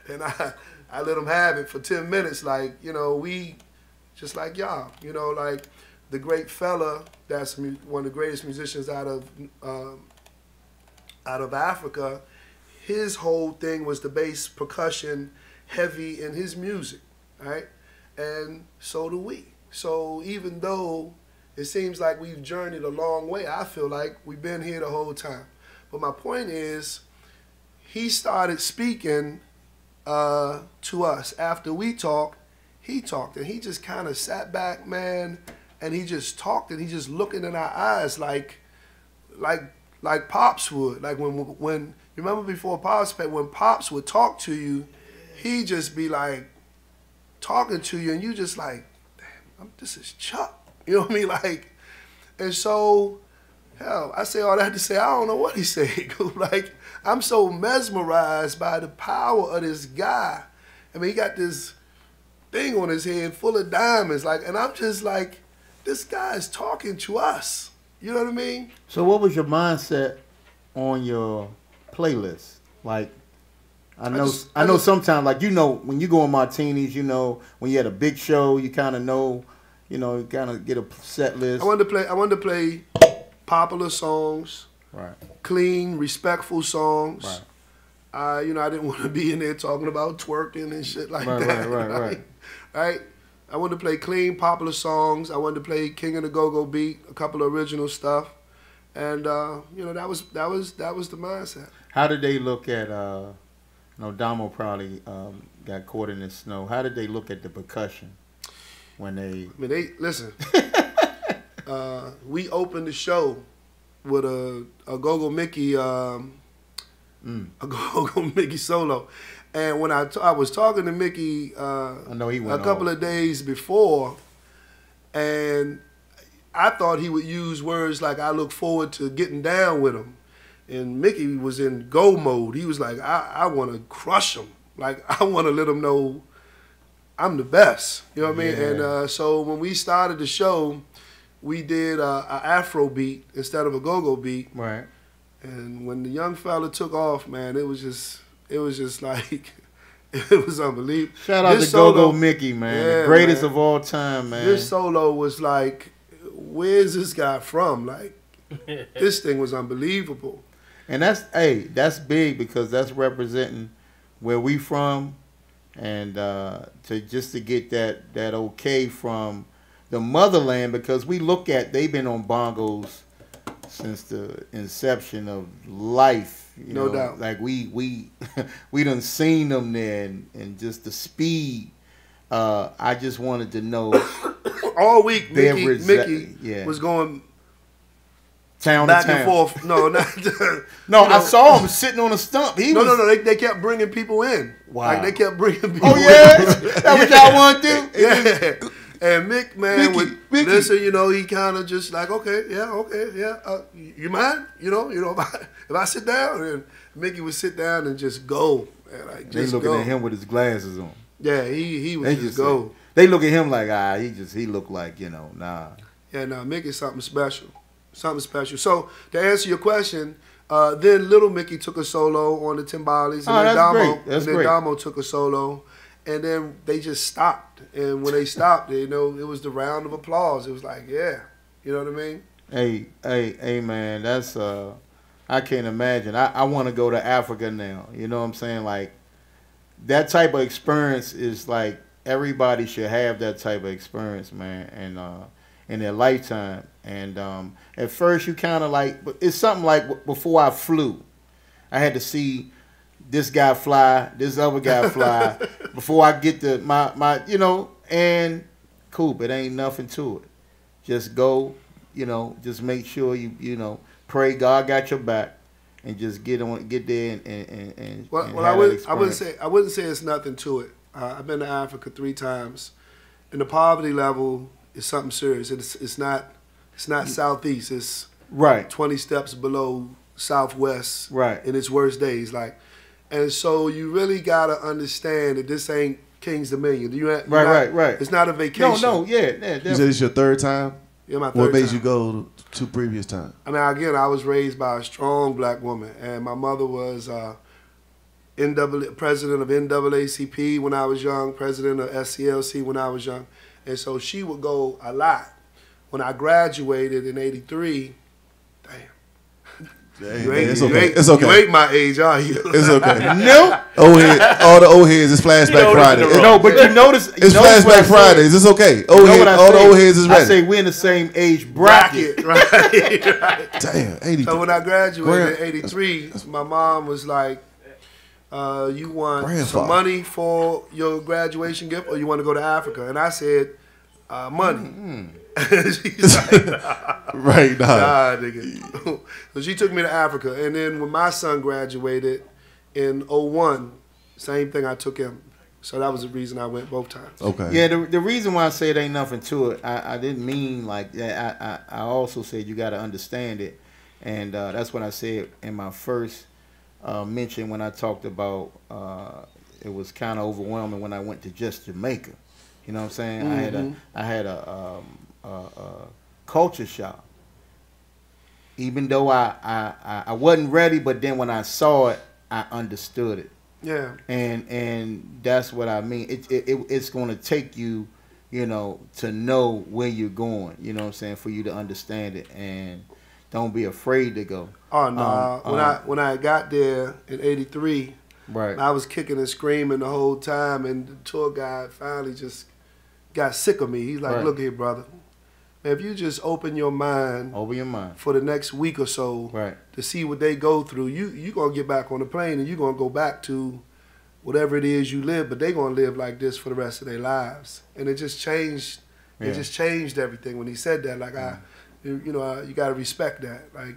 and I let him have it for 10 minutes. Like, you know, we just like y'all. You know, like the great fella that's one of the greatest musicians out of Africa. His whole thing was the bass percussion heavy in his music, right? And so do we. So even though it seems like we've journeyed a long way, I feel like we've been here the whole time. But my point is, he started speaking to us. After we talked, he talked. And he just kind of sat back, man, and he just talked, and he just looking in our eyes like Pops would. Like when you remember before Pops, when Pops would talk to you, he just be like talking to you, and you just like, damn, this is Chuck. You know what I mean? Like, and so, hell, I say all that to say I don't know what he said. Like, I'm so mesmerized by the power of this guy. I mean, he got this thing on his head full of diamonds, like, and I'm just like, this guy is talking to us. You know what I mean? So what was your mindset on your playlist? Like, I know sometimes, like, you know, when you go on Martinis, you know, when you had a big show, you kind of know, you know, you kind of get a set list. I wanted to play popular songs, right? Clean, respectful songs. Right. You know, I didn't want to be in there talking about twerking and shit like that. Right. I wanted to play clean, popular songs. I wanted to play King of the Go-Go beat, a couple of original stuff, and you know, that was the mindset. How did they look at? You know, Damo probably got caught in the snow. How did they look at the percussion when they? I mean, they listen. We opened the show with a Go-Go Mickey, a Go-Go Mickey solo. And when I was talking to Mickey I know he went a couple of days before, and I thought he would use words like, I look forward to getting down with him. And Mickey was in go mode. He was like, I want to crush him. Like, I want to let him know I'm the best. You know what I mean? And so when we started the show, we did an Afro beat instead of a go-go beat. Right. And when the young fella took off, man, it was just like, it was unbelievable. Shout out to Go-Go Mickey, man. Yeah, the greatest man. of all time, man. This solo was like, where's this guy from? Like, this thing was unbelievable. And that's big because that's representing where we from, and to get that okay from the motherland, because we look at, they've been on bongos since the inception of life. You No know, doubt. Like we done seen them there, and just the speed. I just wanted to know. All week, Mickey yeah. was going town back to town. and forth. No, not, no, you know, I saw him sitting on a stump. No. They kept bringing people in. Wow. Like, they kept bringing people Oh, in. yeah? That what y'all want to do? Yeah. And Mick, man, Mickey. Listen, you know, he kind of just like, okay, yeah. You mind? You know, if I sit down, and Mickey would sit down and just go. And like, They just looking go. at him with his glasses on. Yeah, he would They just go. They look at him like, he look like, you know, nah. Yeah, no, Mickey's something special. Something special. So, to answer your question, then Little Mickey took a solo on the timbales, and then Damo took a solo, and then they just stopped. And when they stopped, you know, it was the round of applause. It was like, yeah, you know what I mean? Hey, man, that's I can't imagine. I want to go to Africa now. You know what I'm saying? Like, that type of experience is like, everybody should have that type of experience, man, and in their lifetime. And at first you kind of like, it's something like before I flew, I had to see this guy fly, this other guy fly, before I get to my you know, and cool, it ain't nothing to it. Just go, you know, just make sure you know, pray God got your back, and just get there and Well, and well have that I wouldn't experience. say it's nothing to it. I've been to Africa 3 times, and the poverty level is something serious. It's not southeast. It's right 20 steps below southwest. Right. In its worst days, like, and so you really gotta understand that this ain't King's Dominion. Right. It's not a vacation. Yeah. You said it's your 3rd time? Yeah, my 3rd What made time. you go 2 previous times? I mean, again, I was raised by a strong black woman, and my mother was president of NAACP when I was young, president of SCLC when I was young, and so she would go a lot. When I graduated in '83, It's okay. You ain't my age, are you? It's okay. No. All the old heads is Flashback Friday. No, but you notice it's Flashback Fridays. It's okay. All the old heads is ready. I say we're in the same age bracket. Right. Damn, 83. So when I graduated in '83, my mom was like, "You want some money for your graduation gift, or you want to go to Africa?" And I said, "Money." She's like, right, nah, nigga. So she took me to Africa, and then when my son graduated in '01, same thing, I took him. So that was the reason I went both times. Okay. Yeah, the reason why I say it ain't nothing to it, I didn't mean like that. I also said you got to understand it, and that's what I said in my first mention when I talked about it was kind of overwhelming when I went to just Jamaica. You know what I'm saying? Mm-hmm. I had a culture shock. Even though I wasn't ready, but then when I saw it, I understood it. Yeah. And that's what I mean. It's going to take you, to know where you're going. You know what I'm saying? For you to understand it, and don't be afraid to go. Oh no! When I got there in '83, right, I was kicking and screaming the whole time, and the tour guide finally just got sick of me. He's like, Right. "Look here, brother. If you just open your mind for the next week or so right, to see what they go through, you gonna get back on the plane and you gonna go back to whatever it is you live, but they gonna live like this for the rest of their lives." And it just changed. Yeah. It just changed everything when he said that. Like you gotta respect that. Like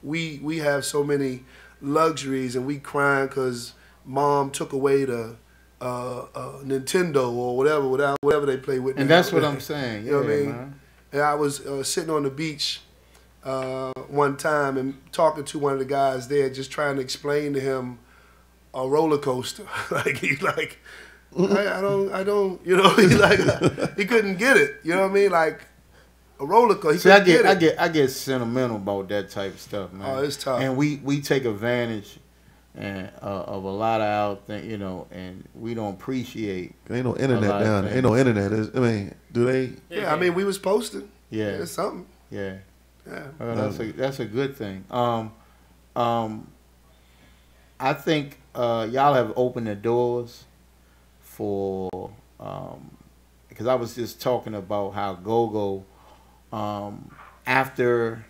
we have so many luxuries and we crying because mom took away the Nintendo or whatever they play with. And now. that's what I'm saying. You know what I Yeah, mean? man. And I was sitting on the beach one time and talking to one of the guys there, just trying to explain to him a roller coaster. Like he's like, I don't, he's like, he couldn't get it. You know what I mean? Like a roller coaster. He couldn't get it. I get sentimental about that type of stuff, man. Oh, it's tough. And we take advantage of a lot of our things, and we don't appreciate. Ain't no internet down there. Ain't no internet. I mean, do they? Yeah, I mean, we was posting. Yeah, it's something. Yeah, yeah. That's a good thing. I think y'all have opened the doors for because I was just talking about how go-go after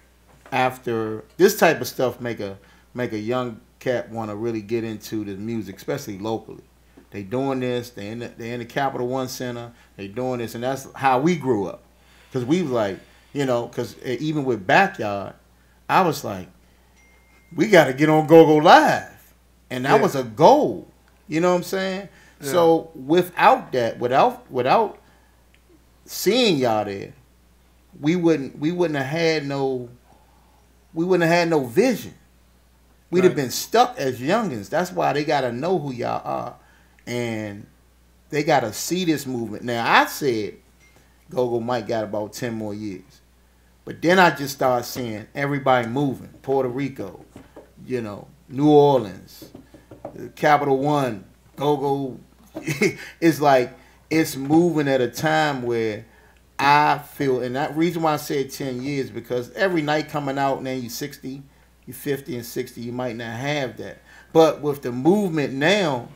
this type of stuff make a young cat want to really get into the music, especially locally. They doing this. They in the Capital One Center. They doing this, and that's how we grew up. Because we was like, because even with Backyard, I was like, we got to get on Go-Go Live. And that was a goal. You know what I'm saying? Yeah. So without that, without seeing y'all there, we wouldn't have had no vision. We'd have been stuck as youngins. That's why they gotta know who y'all are. And they gotta see this movement. Now I said Go-Go Mike got about 10 more years. But then I just started seeing everybody moving. Puerto Rico, New Orleans, Capital One, Go-Go. It's like it's moving at a time where I feel, and that reason why I said 10 years, because every night coming out and then you 60, you 50 and 60, you might not have that. But with the movement now,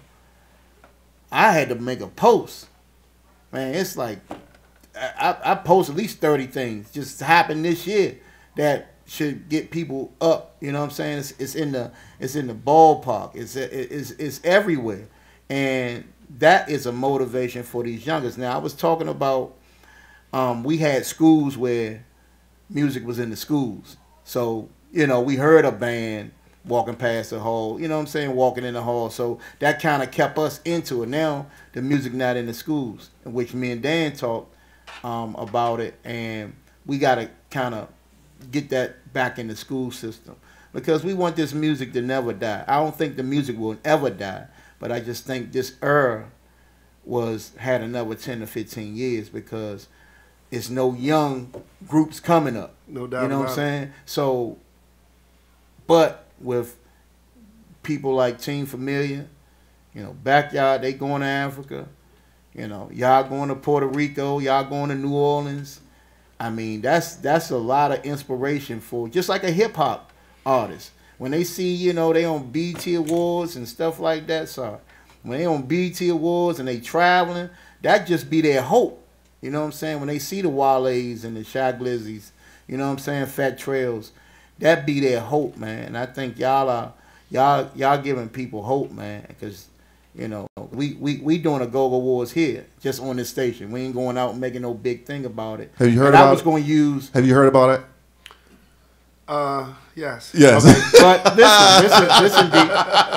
I had to make a post. Man, it's like I post at least 30 things just happened this year that should get people up. You know what I'm saying? It's in the ballpark. It's everywhere, and that is a motivation for these youngers. Now I was talking about we had schools where music was in the schools, so we heard a band walking past the hall, you know what I'm saying, walking in the hall. So that kind of kept us into it. Now the music not in the schools, in which me and Dan talked about it, and we got to kind of get that back in the school system because we want this music to never die. I don't think the music will ever die, but I just think this era had another 10 to 15 years because it's no young groups coming up. No doubt. You know what I'm saying? So, but with people like Team Familiar, you know, Backyard, they going to Africa. You know, y'all going to Puerto Rico, y'all going to New Orleans. I mean, that's a lot of inspiration for just like a hip hop artist. When they see, you know, they on BET Awards and stuff like that, when they on BET Awards and they traveling, that just be their hope. You know what I'm saying? When they see the Wale's and the Shy Glizzies, you know what I'm saying, Fat Trails, that be their hope, man. And I think y'all giving people hope, man, because you know we doing a Go-Go Awards here, just on this station. We ain't going out and making no big thing about it. Have you heard about it? Have you heard about it? Yes. Yes. Okay. But listen, D,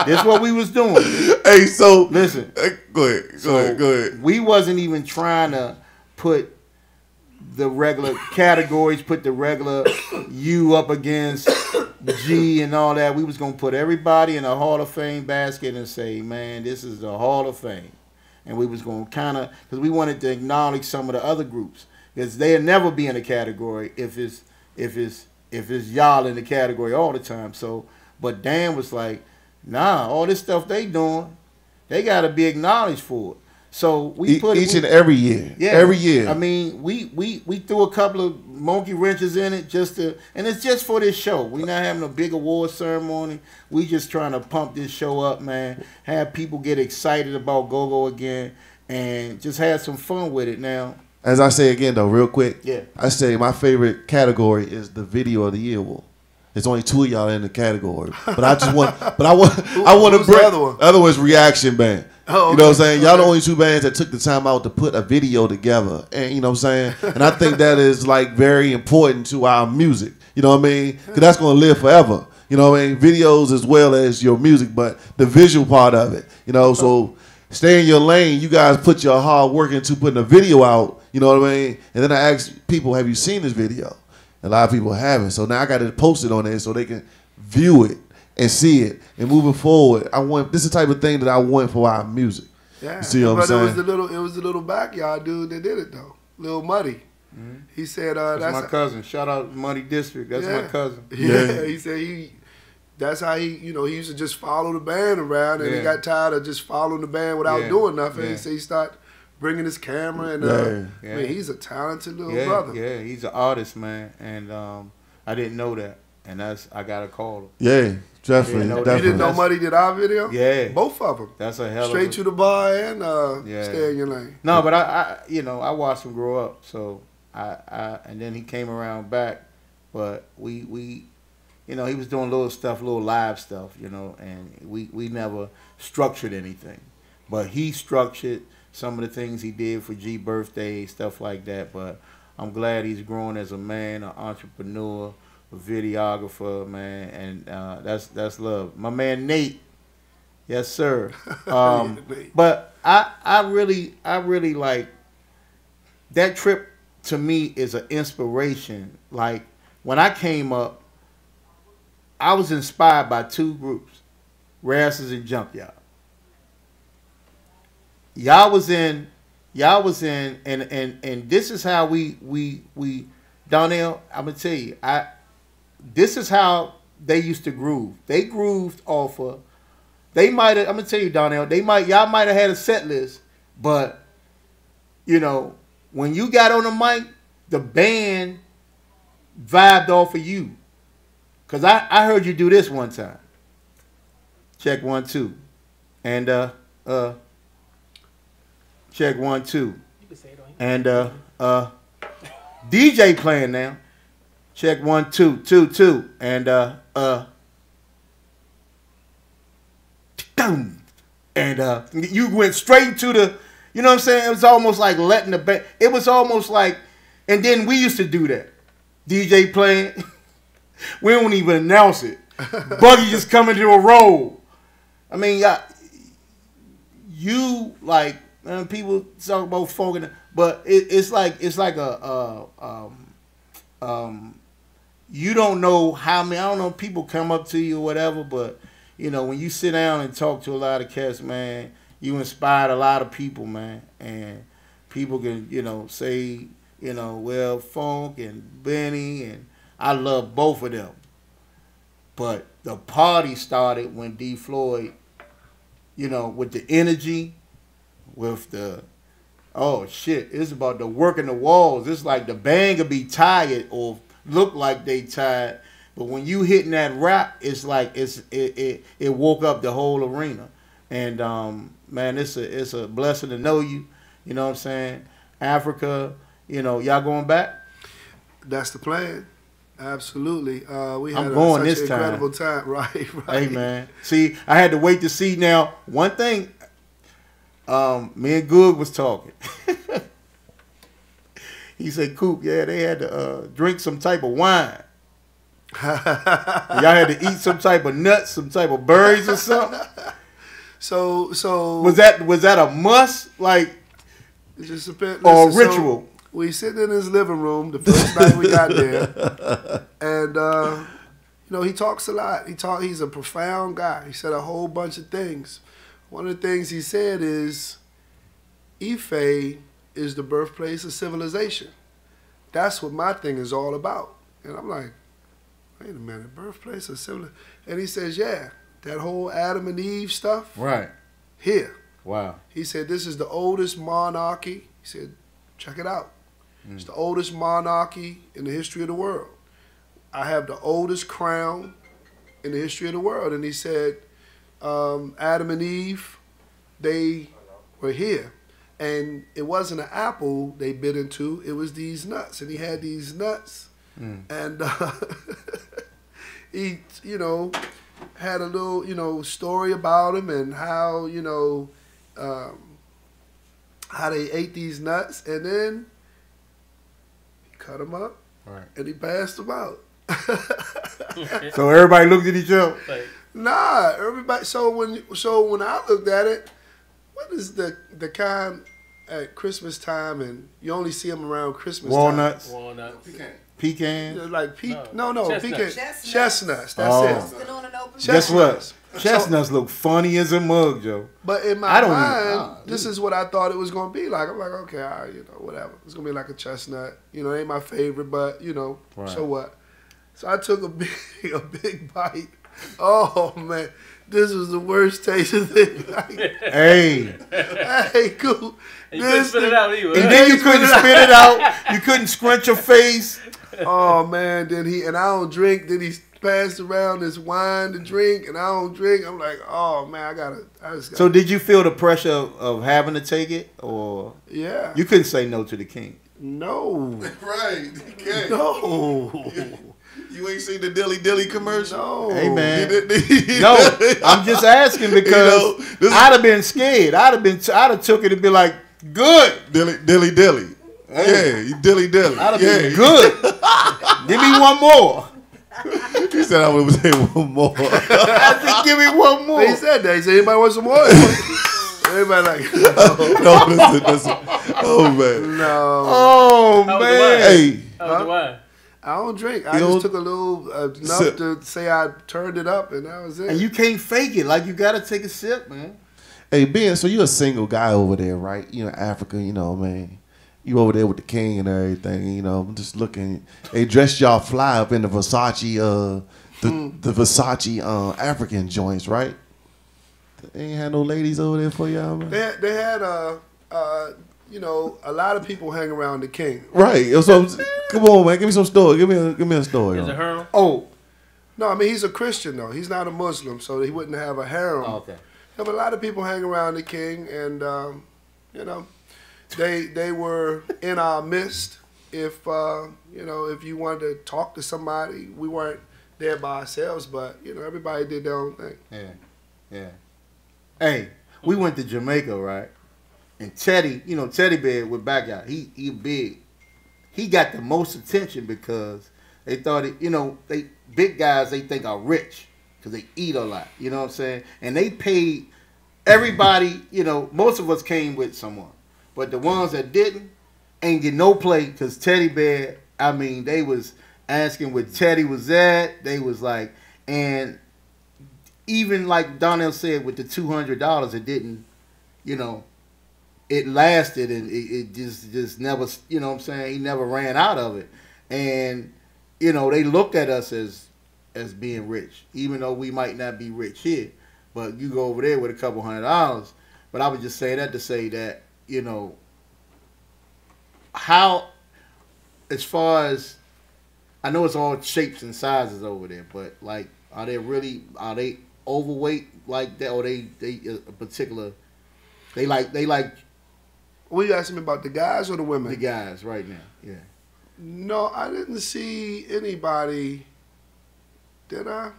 this is what we was doing. Hey, so listen. Go ahead. We wasn't even trying to put the regular categories, put the regular U up against G and all that. We was gonna put everybody in a Hall of Fame basket and say, man, this is the Hall of Fame. And we was gonna kind of, because we wanted to acknowledge some of the other groups, because they'll never be in a category if it's y'all in the category all the time. So, but Dan was like, nah, all this stuff they doing, they got to be acknowledged for it. So we put each and every year. Yeah, every year. I mean, we threw a couple of monkey wrenches in it and it's just for this show. We not having a big award ceremony. We just trying to pump this show up, man. Have people get excited about Go-Go again, and just have some fun with it now. As I say again though, real quick, yeah, I say my favorite category is the Video of the Year award. There's only 2 of y'all in the category, but I want to bring the other one's Reaction Band. Oh, okay. You know what I'm saying? Y'all the only 2 bands that took the time out to put a video together, and you know what I'm saying. And I think that is like very important to our music. You know what I mean? Because that's gonna live forever. You know what I mean? Videos as well as your music, but the visual part of it. You know, so stay in your lane. You guys put your hard work into putting a video out. You know what I mean? And then I asked people, have you seen this video? A lot of people haven't. So now I got to post it on there so they can view it and see it. And moving forward, this is the type of thing that I want for our music. Yeah. You see what I'm saying? It was the little Backyard dude that did it though. Lil Muddy. Mm-hmm. He said that's my cousin. Shout out Muddy District. That's my cousin. Yeah. He said that's how he used to just follow the band around, and he got tired of just following the band without doing nothing. He said he started bringing his camera, and I mean, he's a talented little brother. Yeah, he's an artist, man, and I didn't know that, and I got to call him. Yeah, definitely. You didn't know Muddy did our video? Yeah, both of them. That's a hell Straight of to the bar and Stay in Your Lane. No, but I watched him grow up, so and then he came around back, but we he was doing little live stuff, and we never structured anything, but he structured some of the things he did for G birthday, stuff like that. But I'm glad he's growing as a man, an entrepreneur, a videographer, man, and that's love. My man Nate, yes sir. But I really like that trip. To me, is an inspiration. Like when I came up, I was inspired by 2 groups, Rasses and Junkyard. Y'all was in, and this is how we Donnell, I'm gonna tell you, this is how they used to groove. They grooved off of, I'm gonna tell you, Donnell, y'all might have had a set list, but when you got on the mic, the band vibed off of you. Cause I heard you do this one time. Check 1 2, and check 1 2, and DJ playing now. Check 1 2 2 2, and you went straight to the. You know what I'm saying? It was almost like letting the band. It was almost like, and then we used to do that. DJ playing. We don't even announce it. Buggy just coming to a road. I mean, you like people talk about folk, but it's like you don't know how many. I don't know. People come up to you or whatever, but you know when you sit down and talk to a lot of cats, man, you inspired a lot of people, man, and people can say well, Funk and Benny, and I love both of them, but the party started when D-Floyd, with the energy, with the, oh shit, it's about the working the walls. It's like the band could be tired or look like they tired, but when you hitting that rap, it's like it woke up the whole arena. And man, it's a blessing to know you. You know what I'm saying? Africa, y'all going back? That's the plan. Absolutely. We had I'm going such this an time. incredible time. Right. Hey man, see, I had to wait to see. Now, one thing, me and Good was talking. He said, "Coop, yeah, they had to drink some type of wine. Y'all had to eat some type of nuts, some type of berries or something." So was that a must? Like, just listen, or a ritual? So we sitting in his living room the first night we got there, and he talks a lot. He's a profound guy. He said a whole bunch of things. One of the things he said is, Ife is the birthplace of civilization. That's what my thing is all about. And I'm like, wait a minute, birthplace of civilization? And he says, yeah, that whole Adam and Eve stuff. Right. Here. Wow. He said, this is the oldest monarchy. He said, check it out. It's the oldest monarchy in the history of the world. I have the oldest crown in the history of the world. And he said, Adam and Eve, they were here. And it wasn't an apple they bit into, it was these nuts. And he had these nuts. And he, had a little, story about him and how, how they ate these nuts. And then he cut them up. Right. And he passed them out. So everybody looked at each other? Nah, everybody. So when I looked at it, what is the kind at Christmas time, and you only see them around Christmas Walnuts. time? Walnuts. Pecans. Like no, Chestnuts. Chestnuts. That's it. Guess what? Chestnuts look funny as a mug, Joe. But in my mind, this is what I thought it was gonna be like. I'm like, okay, whatever. It's gonna be like a chestnut. It ain't my favorite, but Right. So what? So I took a big bite. Oh man, this was the worst tasting thing. Hey, cool. And you couldn't spit it out either. And then you couldn't spit it out. You couldn't scrunch your face. Oh man, and I don't drink. Then he passed around this wine to drink, and I don't drink. I'm like, oh man, I just gotta. So did you feel the pressure of having to take it, or yeah, you couldn't say no to the king? No, Right. You can't. no. You ain't seen the Dilly Dilly commercial? No. Hey man, no. I'm just asking because I'd have been scared. I'd have took it and be like, good. Dilly Dilly. Hey. Yeah, you Dilly Dilly. I'd have been good. Give me one more. He said I would say one more. I said, give me one more. He said that. He said, anybody want some more? Everybody like, no, listen. Oh man. No. Oh man. Hey. I don't drink. I just took a little enough to say I turned it up, and that was it. And you can't fake it. Like, you got to take a sip, man. Hey, Ben, so you're a single guy over there, right? Africa, man. You over there with the king and everything, I'm just looking. They dressed y'all fly up in the Versace, the Versace African joints, right? They ain't had no ladies over there for y'all, man? They had a lot of people hang around the king. Right. So, come on, man. Give me some story. Give me a story. Is it harem? Oh. No, I mean, he's a Christian, though. He's not a Muslim, so he wouldn't have a harem. Oh, okay. Yeah, but a lot of people hang around the king, and, they were in our midst. If, if you wanted to talk to somebody, we weren't there by ourselves, but, everybody did their own thing. Yeah. Hey, we went to Jamaica, right? And Teddy Bear with back out. He big. He got the most attention because They thought it, you know, they big guys they think are rich because they eat a lot. You know what I'm saying? And they paid everybody. You know, most of us came with someone, but the ones that didn't ain't get no play because Teddy Bear. I mean, they was asking where Teddy was at. They was like, and even like Donnell said, with the $200, it didn't, you know, it lasted and it just never, you know what I'm saying? He never ran out of it. And, you know, they looked at us as being rich, even though we might not be rich here. But you go over there with a couple $100. But I would just say that to say that, you know, how, as far as, I know it's all shapes and sizes over there, but like, are they overweight like that, or they a particular, they like. What are you asking me about, the guys or the women? The guys right now, yeah. No, I didn't see anybody. Did I?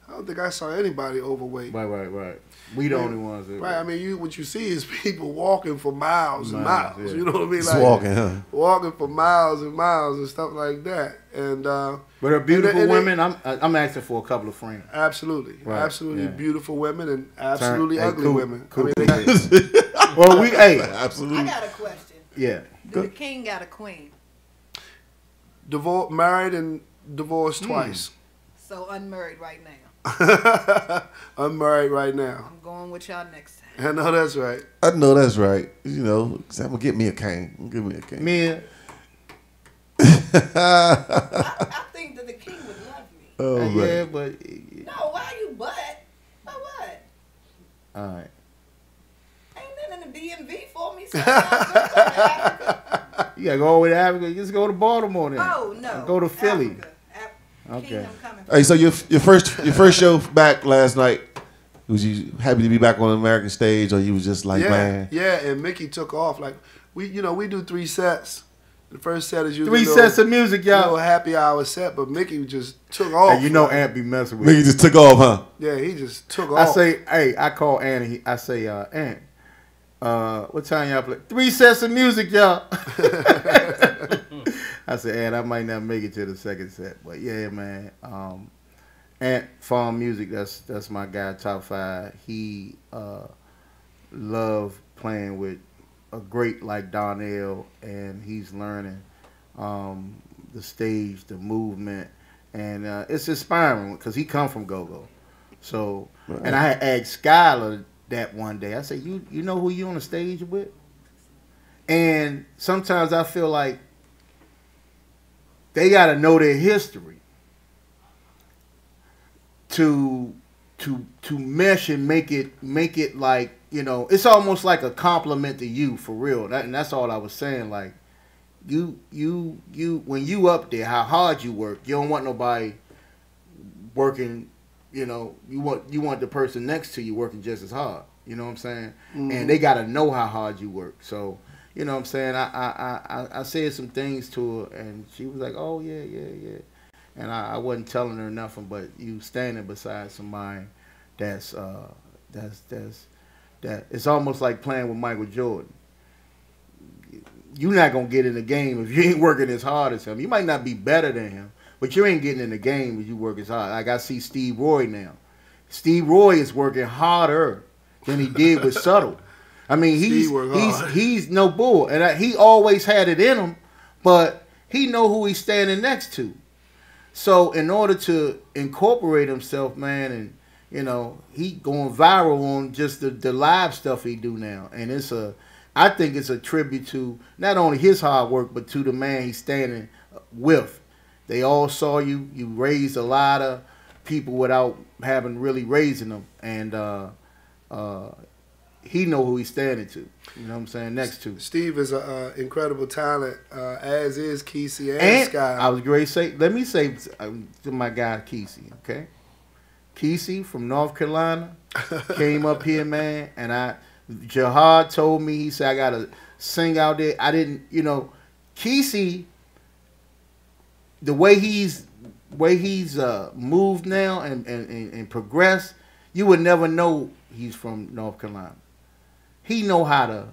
I don't think I saw anybody overweight. Right. We the only ones that. Right. I mean, what you see is people walking for miles and miles. Yeah. You know what I mean? Just walking, huh? Walking for miles and miles and stuff like that. And but they're beautiful women. I'm asking for a couple of friends. Absolutely, Right, absolutely yeah. beautiful women and absolutely ugly cool, women. cool. I mean, Well, absolutely. I got a question. Yeah. Do the king got a queen? Married and divorced twice. So unmarried right now. Unmarried right now. I'm going with y'all next time. I know that's right. I know that's right. You know, 'cause I'm gonna get me a cane. Give me a cane. Man. I think that the king would love me. Oh, yeah, right. but No, why you but? But what? all right. Ain't nothing in the DMV for me. So I'm not going to Africa. You gotta go all the way to Africa. Just go to Baltimore then. Oh no. Go to Philly. Okay. Okay. Hey, so your first show back last night, was you happy to be back on the American stage, or you was just like, man? Yeah, and Mickey took off. Like we do 3 sets. The first set is Three usually sets of music, y'all. Happy hour set, but Mickey just took off. Hey, you know Ant be messing with Mickey me. just took off, huh? Yeah, he just took I off. say, hey, I call Ant. I say, Ant, what time y'all play? 3 sets of music, y'all. I said, Ant, I might not make it to the second set, but yeah, man. Ant Farm Music, that's my guy, top 5. He loved playing with a great like Donnell, and he's learning the stage, the movement, and it's inspiring because he come from go-go. So, right. And I had asked Skylar that one day. I said, you know who you on the stage with? And sometimes I feel like they got to know their history to mesh and make it like, you know, it's almost like a compliment to you, for real. And that's all I was saying. Like, you when you up there, how hard you work. You don't want nobody working, you know, you want the person next to you working just as hard. You know what I'm saying? Mm-hmm. And they got to know how hard you work. So, you know what I'm saying? I said some things to her, and she was like, oh, yeah. And I wasn't telling her nothing, but you standing beside somebody that it's almost like playing with Michael Jordan. You're not going to get in the game if you ain't working as hard as him. You might not be better than him, but you ain't getting in the game if you work as hard. Like I see Steve Roy now. Steve Roy is working harder than he did with Subtle. I mean, he's no bull. And he always had it in him, but he know who he's standing next to. So in order to incorporate himself, man, and you know, he going viral on just the live stuff he do now. And I think it's a tribute to not only his hard work, but to the man he's standing with. They all saw you. You raised a lot of people without having really raising them. And he know who he's standing to. You know what I'm saying? Next to. Steve is an incredible talent, as is Kesey and Sky. I was going to say, let me say to my guy Kesey, okay? Kesey from North Carolina came up here, man, and Jahad told me, he said, I got to sing out there. I didn't, you know, Kesey, the way he's moved now and progressed, you would never know he's from North Carolina. He know how to,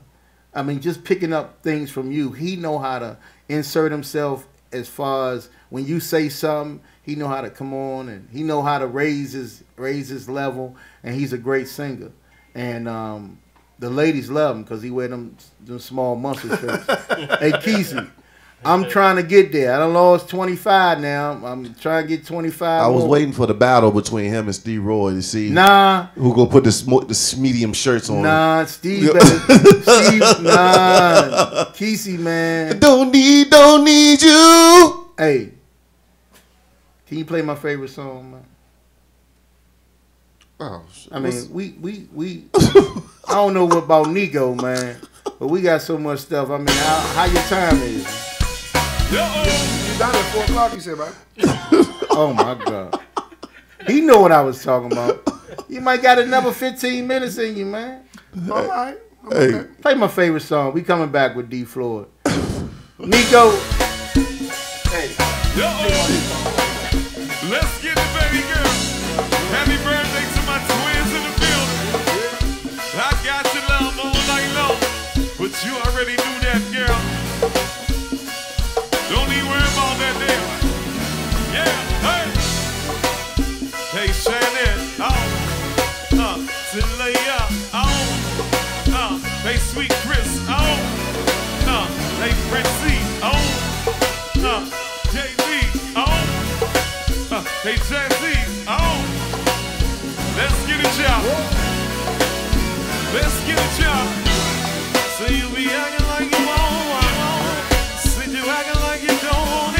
I mean, just picking up things from you, he know how to insert himself as far as when you say something, he know how to come on and he know how to raise his level, and he's a great singer. And the ladies love him because he wear them small muscle shirts. Hey, Kesey, I'm trying to get there. I done lost 25 now. I'm trying to get 25 I was more. waiting for the battle between him and Steve Roy to see who gonna put the medium shirts on. Nah, Steve better. Kesey, man. Don't need you. Hey, can you play my favorite song, man? Oh, I mean, we I don't know what about Nico, man, but we got so much stuff. I mean, how your time is? You down at 4 o'clock, you said, right? Oh my God, he know what I was talking about. You might got another 15 minutes in you, man. All right. Hey, play my favorite song. We coming back with D-Floyd. Nico. Hey. Let's get it, baby girl. Happy birthday to my twins in the building. I got your love all night long, but you already knew that, girl. Don't even worry about that damn. Yeah, hey. Hey, Shannon, Talia, hey, Sweet Chris, hey, Frenchie, JB, hey, Jazzy, let's get it, y'all. Let's get it, y'all. So you be acting like you want. Said you acting like you don't.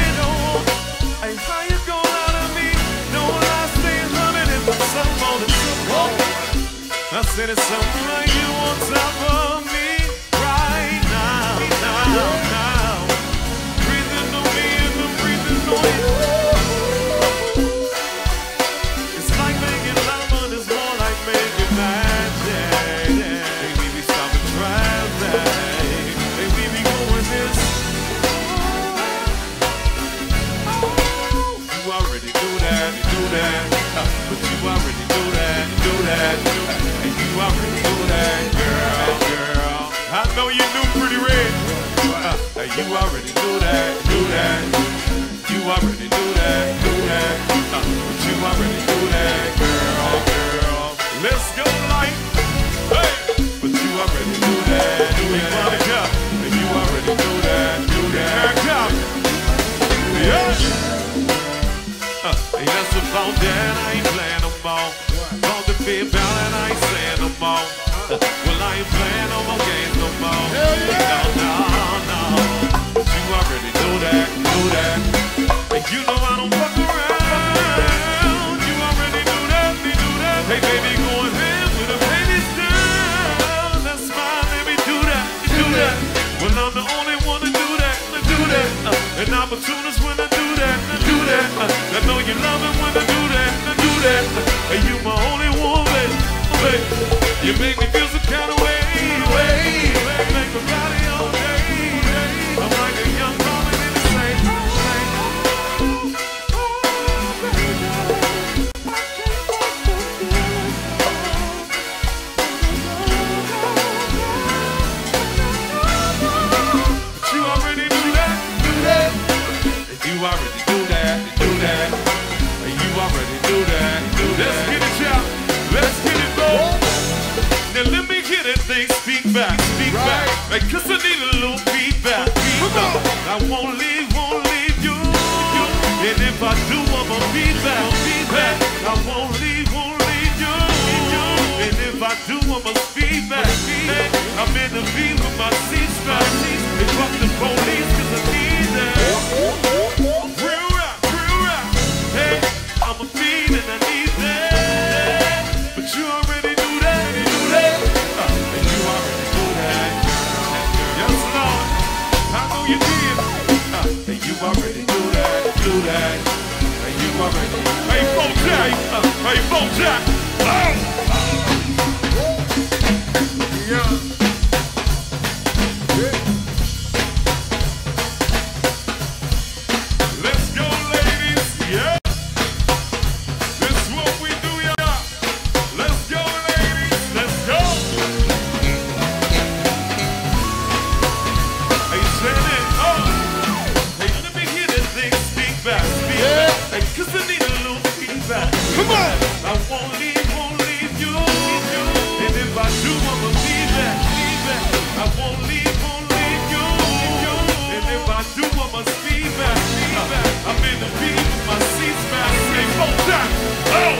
Hey, how you gon' lie to me? Know I stay loving it, but some on the I said it's something like you on top of me right now. Breathing on me and I'm breathing on you. It's like making love, but it's more like making magic. Hey, we be stopping traffic. Hey, we be going this. You already do that. But you already do that. And you already do that, girl. I know you knew Pretty Red. You already do that. You already do that. But you already do that, girl. Let's go, light. Hey, but you already do that. Monica, and you already do that. Yeah. Hey, that's about that. I ain't playing no more. About to be about it, I ain't saying no more. Well, I ain't playing no more games no more. No. You already know that. And you know I don't fuck around. You already do that. Hey, baby, go ahead with the baby's down. That's fine, let me do that. Well, I'm the only one to do that. An opportunist when I do that. I know you love it when I do that. And you my only woman. You make me feel some kind of way. Make me body all day. I'm like a young woman in the same. But you already do that. And you already do that. And you already do that. Let's get it, y'all. Let's get it, boy. Now let me hear that thing speak back. Hey, cause I need a little feedback. I won't leave you. And if I do, I'ma feedback. I won't leave you. And if I do, I'ma feedback. I'm in the V with my seats back. They fuck the police cause I need that. Real rap. Hey, I'm a fiend and I need that. But you already do that. And you already do that. Yes, Lord. I know you did. And you already do that. And you already. Hey, Bojack. Yeah. Let's go, ladies. Yeah. This is what we do, y'all. Let's go, ladies. Let's go. Hey, Shannon. Hey, let me hear that Hey, 'cause I need a little feedback. Come on. I won't leave you. And if I do, I'ma be back. I won't leave you. And if I do, I'ma be back. I'm in the beat with my seats back. Hey, full time. Oh.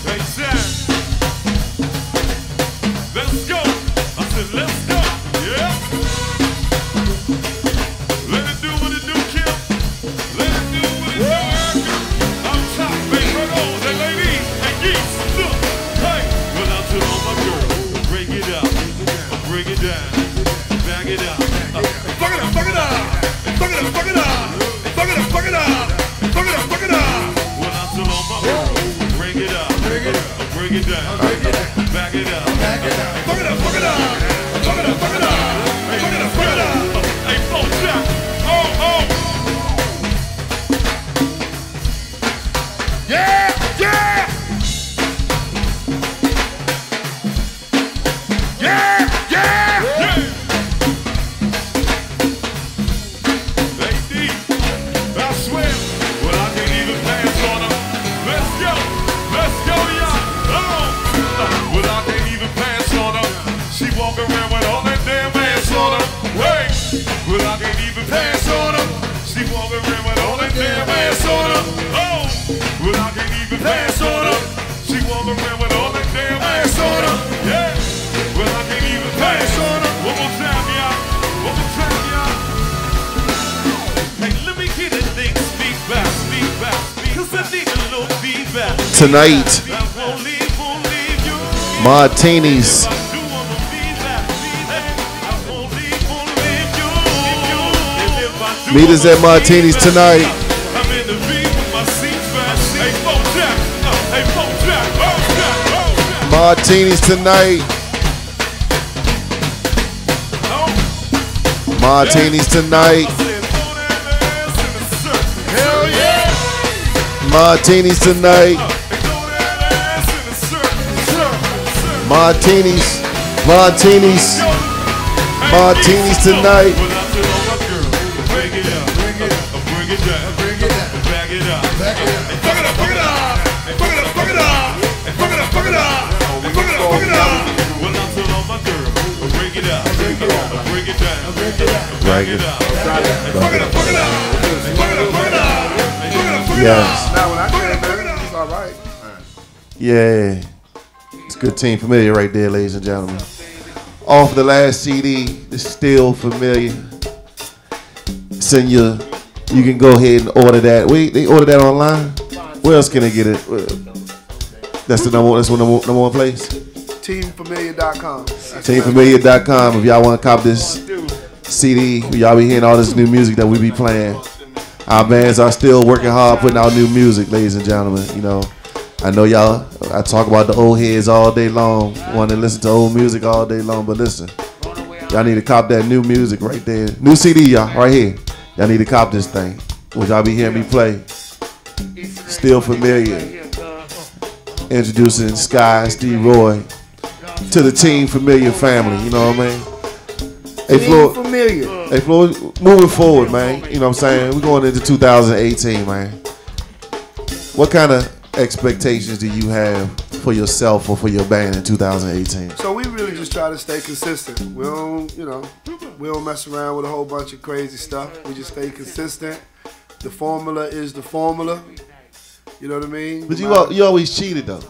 Hey, Sam. Let's go. I said, let's go. Yeah. Let it do what it do, Kim. Let it do what it do, Erica. I'm top, baby. Right on, hey, ladies and geese. Look. Hey. Well, out to all my girls. Break it up. Break it down. Back it up. Fuck it up. Fuck it up. Fuck it up. Fuck it up. Fuck it up. Fuck it up. Fuck it up. Fuck it up. Well, out to all my girls. Break it up. Break it up. Break it down. Back it up. Back it up. Fuck it up. Fuck it up. Fuck it up. Fuck it up. Fuck it up. Fuck it up. Hey, full shot. Oh. Yeah. Yeah. Yeah. Yeah. Hey, D. I swear. Well, I can't even pass on them. Let's go. Let's go, y'all. Well, I can't even pass on her. She walk around with all that damn ass on her. Wait. Well, I can't even pass on her. She walk around with all that damn ass on her. Oh. Well, I can't even pass on her. She walk around with all that damn ass on her. Yeah. Well, I can't even pass on her. One more time, y'all. One more time, y'all. Hey, let me get a thing. Speak back. 'Cause I need a little feedback. Tonight, Martinis. Meet us at Martinis tonight. Martinis tonight. Martinis tonight. Hell yeah. Martinis tonight. Martinis. Martinis. Martinis tonight. Yes. It's all right. Yeah. It's good team familiar right there, ladies and gentlemen. Off the last CD, it's Still Familiar. Send you can go ahead and order that. Wait, they order that online? Where else can they get it? That's the number one place? Teamfamiliar.com. Teamfamiliar.com. If y'all want to cop this CD, y'all be hearing all this new music that we be playing. Our bands are still working hard putting out new music, ladies and gentlemen. You know, I know y'all, I talk about the old heads all day long, want to listen to old music all day long, but listen, y'all need to cop that new music right there. New CD, y'all, right here. Y'all need to cop this thing, which y'all be hearing me play. Still Familiar. Introducing Sky and Steve Roy to the Team Familiar family, you know what I mean? Hey, Floyd, Familiar. Hey, Floyd, moving forward, man, you know what I'm saying? We're going into 2018, man. What kind of expectations do you have for yourself or for your band in 2018? So we really just try to stay consistent. We don't mess around with a whole bunch of crazy stuff. We just stay consistent. The formula is the formula. You know what I mean? But you always cheated though.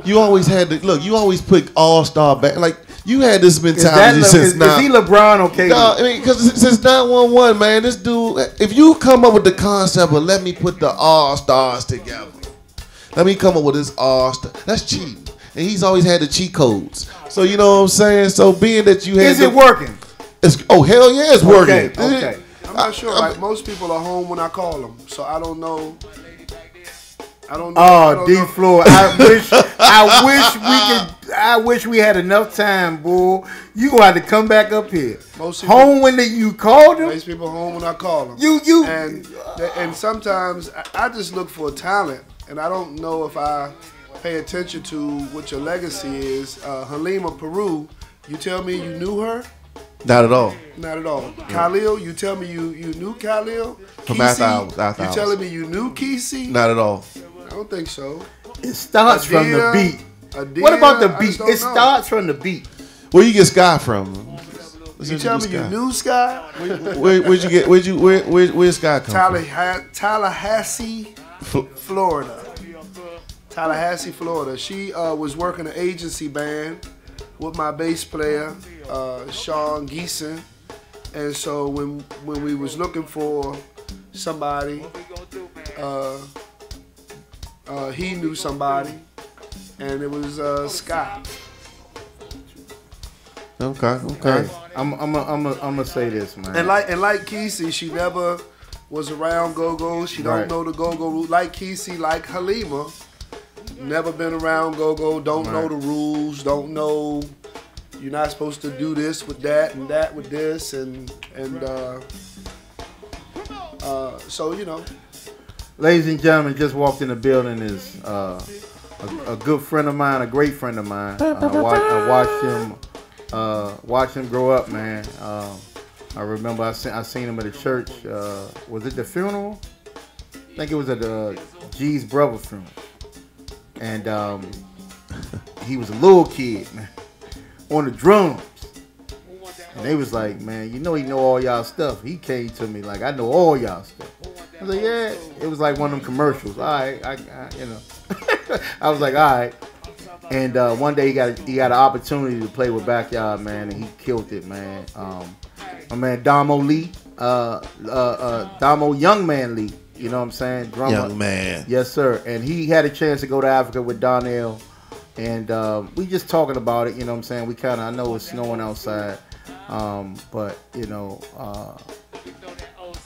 You always had to look. You always put all-star back. Like you had this mentality since now. Is he LeBron or KD? No, I mean because since 911, man, this dude. If you come up with the concept of let me put the all-stars together, let me come up with this all-star. That's cheating. And he's always had the cheat codes. So you know what I'm saying. So being that you had, is it working? Oh hell yeah, it's working. Okay. I'm not sure. Like most people are home when I call them, so I don't know. Oh, D-Floyd. I wish we had enough time, bull. You gonna have to come back up here. Most people, home when you called them. Most people home when I call them. And sometimes I just look for talent, and I don't know if I pay attention to what your legacy is. Halima Peru, you tell me you knew her. Not at all. Not at all. Khalil, you tell me you knew Khalil? From after hours. You telling me you knew Kesey? Not at all. I don't think so. It starts from the beat. What about the beat? It starts from the beat. Where you get Sky from? You tell me you knew Sky? Where'd you get? Where's Sky come from? Tallahassee, Florida. Tallahassee, Florida. She was working an agency band with my bass player, Sean Geeson. And so when we was looking for somebody, he knew somebody, and it was Scott. Okay. Hey, I'm gonna say this, man. And like Kesey, she never was around go-go. She don't know the go-go route. Like Kesey, like Halima, never been around go-go. Don't know the rules. Don't know you're not supposed to do this with that and that with this and so you know. Ladies and gentlemen, just walked in the building is a good friend of mine, a great friend of mine. I watched him grow up, man. I remember I seen him at a church. Was it the funeral? I think it was at G's brother funeral. And he was a little kid, man, on the drums. And they was like, man, you know he know all y'all stuff. He came to me like, I know all y'all stuff. I was like, yeah. It was like one of them commercials. All right, I you know. I was like, all right. And one day he got an opportunity to play with Backyard, man, and he killed it, man. My man Damo Lee, Damo Young Man Lee, you know what I'm saying? Drummer. Young man. Yes, sir. And he had a chance to go to Africa with Donnell, and we just talking about it, you know what I'm saying? We kind of, I know it's snowing outside, but, you know,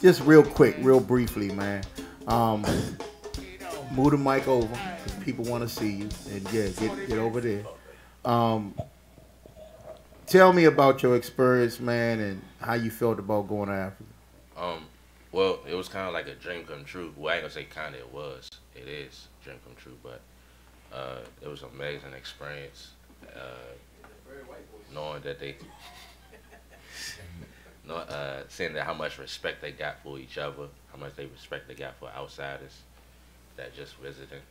just real quick, real briefly, man. Move the mic over if people want to see you, and yeah, get over there. Tell me about your experience, man, and how you felt about going to Africa. Well, it was kind of like a dream come true. Well, I ain't gonna say kind of. It is a dream come true, but it was an amazing experience. Knowing that seeing that how much respect they got for each other, how much respect they got for outsiders that just visiting.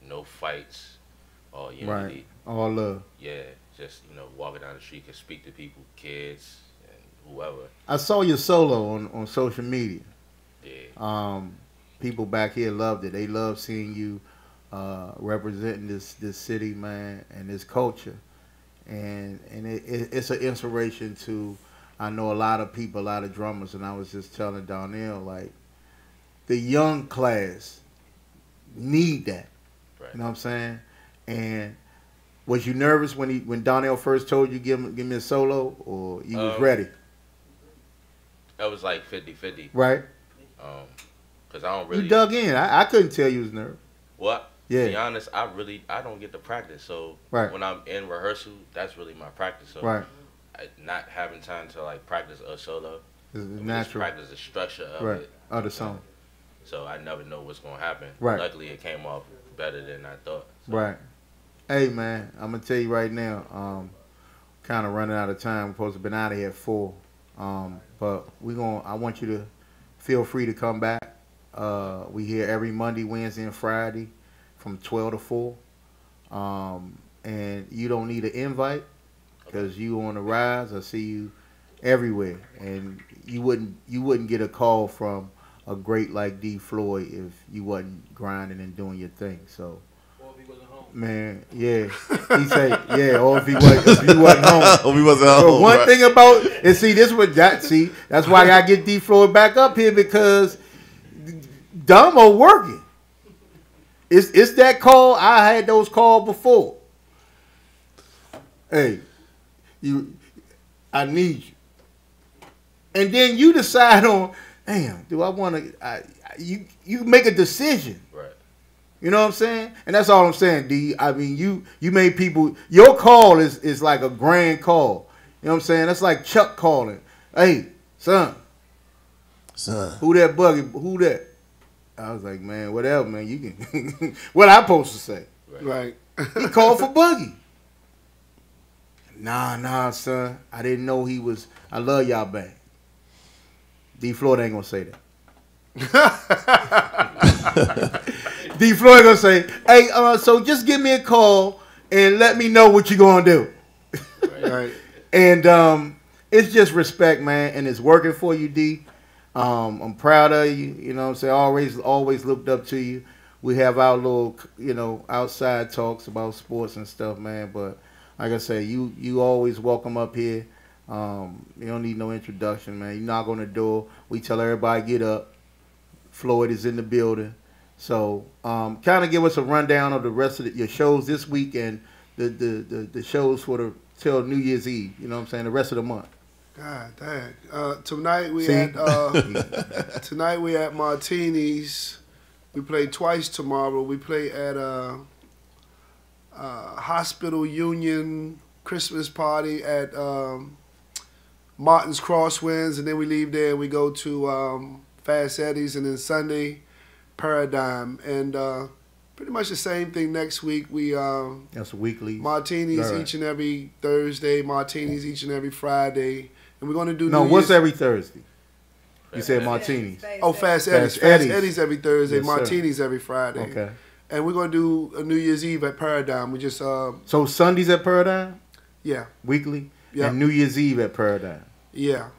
No fights, all unity. Right. All love. Yeah, just, you know, walking down the street, can speak to people, kids, and whoever. I saw your solo on social media. Yeah. People back here loved it. They love seeing you representing this city, man, and this culture. And it's an inspiration to, I know a lot of people, a lot of drummers, and I was just telling Donnell, like, the young class need that. Right. You know what I'm saying? And was you nervous when Donnell first told you give me a solo, or you was ready? That was like 50-50. Right. Cause I don't really. You dug in. I couldn't tell you was nervous. What? Yeah. To be honest, I don't get to practice. So when I'm in rehearsal, that's really my practice. So not having time to like practice a solo, natural. Just practice the structure of it. Of the song. So I never know what's gonna happen. Right. Luckily, it came off better than I thought. So. Right. Hey man, I'm gonna tell you right now. Kind of running out of time. We're supposed to have been out of here at 4. But I want you to feel free to come back. We here every Monday, Wednesday, and Friday from 12 to 4. And you don't need an invite because you on the rise. I see you everywhere, and you wouldn't get a call from a great like D-Floyd if you wasn't grinding and doing your thing. So, man, yeah, he say, yeah, or if you wasn't home. Or he wasn't home. So one thing about, and see, that's why I gotta get D-Floyd back up here, because Damo working. It's that call. I had those calls before. Hey, I need you. And then you decide on, damn, do I want to, you make a decision. Right. You know what I'm saying? And that's all I'm saying, D. I mean, you made people, your call is like a grand call. You know what I'm saying? That's like Chuck calling. Hey, son. Who that buggy? Who that? I was like, man, whatever, man. You can, what I supposed to say? Right. He called for Buggy. Nah, son. I didn't know he was. I love y'all band. D-Floyd ain't gonna say that. D-Floyd gonna say, hey, so just give me a call and let me know what you gonna do. Right. And it's just respect, man, and it's working for you, D. I'm proud of you. You know what I'm saying? Always looked up to you. We have our little, outside talks about sports and stuff, man. But like I say, you always welcome up here. You don't need no introduction, man. You knock on the door. We tell everybody get up. Floyd is in the building. So kind of give us a rundown of the rest of your shows this week and the shows for till New Year's Eve. You know what I'm saying? The rest of the month. God dang. Tonight we at Martini's. We play twice tomorrow. We play at Hospital Union Christmas party at Martin's Crosswinds, and then we leave there and we go to Fast Eddie's, and then Sunday Paradigm, and pretty much the same thing next week. We that's weekly Martinis each and every Thursday, Martinis each and every Friday, and we're gonna do what's every Thursday? You said Martinis. Fast Eddie's. Fast Eddie's every Thursday, Yes, Martinis every Friday. Okay. And we're gonna do a New Year's Eve at Paradigm. We just so Sundays at Paradigm? Yeah. Weekly? Yeah. And New Year's Eve at Paradigm. Yeah.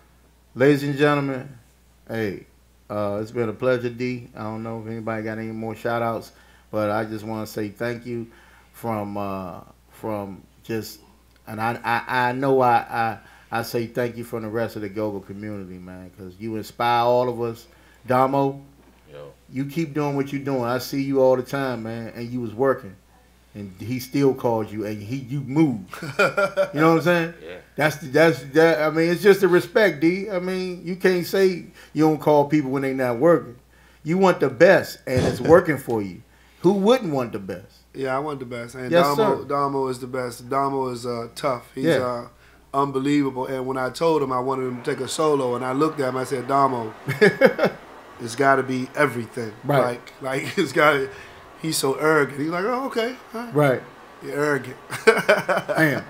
Ladies and gentlemen, hey, it's been a pleasure, D. I don't know if anybody got any more shout outs, but I just want to say thank you from just, and I know I say thank you from the rest of the go-go community, man, because you inspire all of us. Damo, you keep doing what you're doing. I see you all the time, man, and you was working, and he still called you, and you moved. You know what I'm saying? Yeah. That's that. I mean, it's just the respect, D. I mean, you can't say you don't call people when they not working. You want the best, and it's working for you. Who wouldn't want the best? Yeah, I want the best. And Yes, sir. Damo is the best. Damo is tough. He's unbelievable. And when I told him I wanted him to take a solo, and I looked at him, I said, Damo, it's got to be everything. Right. Like it's got to. He's so arrogant. He's like, oh, okay. Right. You're arrogant. Damn.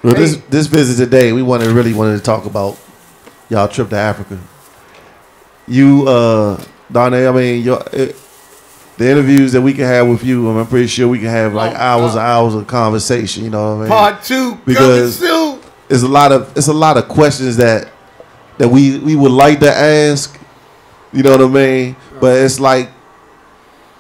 Well, this visit today, we really wanted to talk about y'all trip to Africa. You, Darnay, I mean, the interviews that we can have with you, I'm pretty sure we can have like hours and hours of conversation. You know what I mean? Part 2, because it's a lot of questions that we would like to ask. You know what I mean? But it's like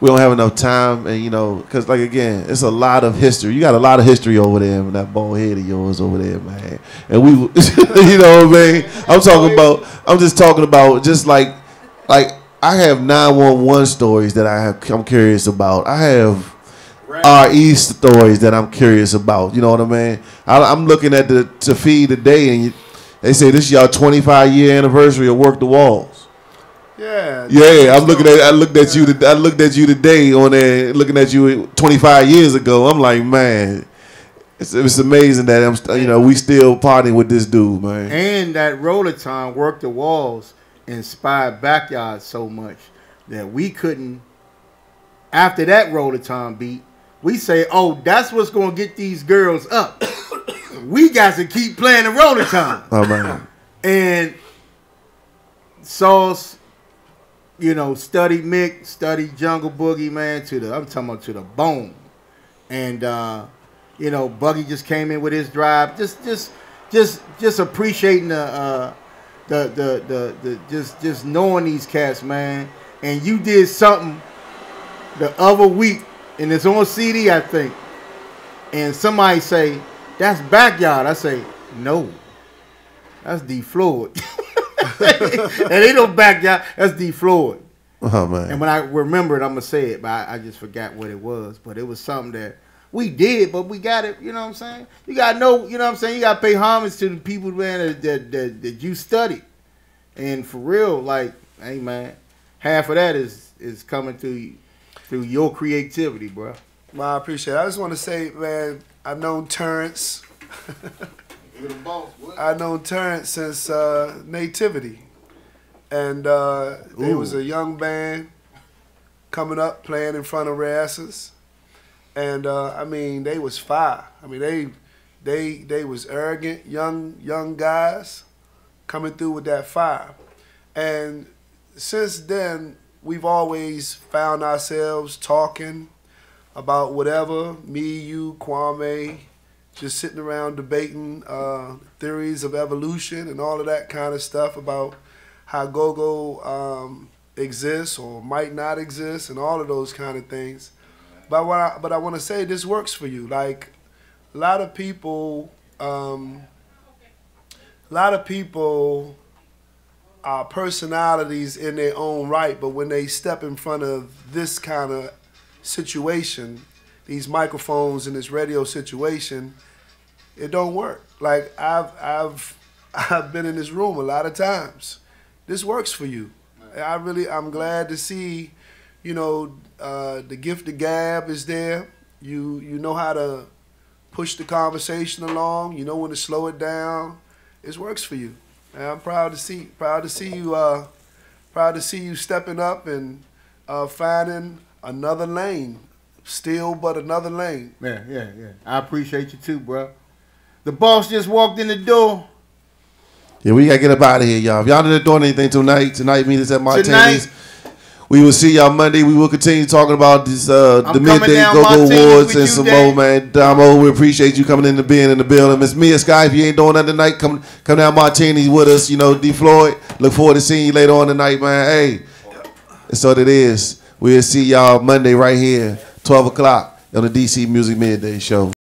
we don't have enough time, and because like again, it's a lot of history. You got a lot of history over there, and that bald head of yours over there, man. And we, you know what I mean? I'm just talking about just like I have 911 stories that I'm curious about. I have RE stories that I'm curious about. You know what I mean? I'm looking at to feed today, and they say this is y'all 25-year anniversary of Work the Walls. Yeah. Yeah, I looked at you today on there, looking at you 25 years ago. I'm like, man, it's amazing that we still partying with this dude, man. And that Rollaton, Work the Walls, inspired Backyard so much that we couldn't. After that Rollaton beat, we say, oh, that's what's gonna get these girls up. We got to keep playing the Rollaton. Oh man. And Sauce, study Mick, study Jungle Boogie, man, I'm talking about to the bone. And Buggy just came in with his drive, just appreciating just knowing these cats, man. And you did something the other week, and it's on CD, I think. And somebody say, that's Backyard. I say, no, that's D-Floyd. And they don't Backyard. That's D-Floyd. Oh man. And when I remember it, I'm gonna say it, but I just forgot what it was. But it was something that we did, but we got it. You know what I'm saying? You gotta know. You know what I'm saying? You gotta pay homage to the people, man, that you studied. And for real, like, hey man, half of that is coming through your creativity, bro. Well, I appreciate it. I just want to say, man, I've known Terrence. I've known Terrence since Nativity. And it was a young band coming up, playing in front of Rasses. And, they was fire. I mean, They was arrogant, young guys coming through with that fire. And since then, we've always found ourselves talking about whatever, me, you, Kwame, just sitting around debating theories of evolution and all of that kind of stuff about how go-go exists or might not exist and all of those kind of things. But I want to say this works for you. Like, a lot of people are personalities in their own right, but when they step in front of this kind of situation, these microphones in this radio situation, it don't work. Like, I've been in this room a lot of times. This works for you. I'm glad to see, you know, the gift of gab is there. You know how to push the conversation along. You know when to slow it down. It works for you. And I'm proud to see you stepping up and finding another lane. Still, but another lane. Yeah. I appreciate you too, bro. The boss just walked in the door. Yeah, we gotta get up out of here, y'all. If y'all not doing anything tonight meet us at Martini's. We will see y'all Monday. We will continue talking about this the Midday Go-Go Awards and some more, man. Damo, we appreciate you coming in and being in the building. Miss M.U.S.I. if you ain't doing that tonight, come down Martini's with us. You know, D-Floyd. Look forward to seeing you later on tonight, man. Hey, that's what it is. We'll see y'all Monday right here, 12 o'clock on the DC Music Midday Show.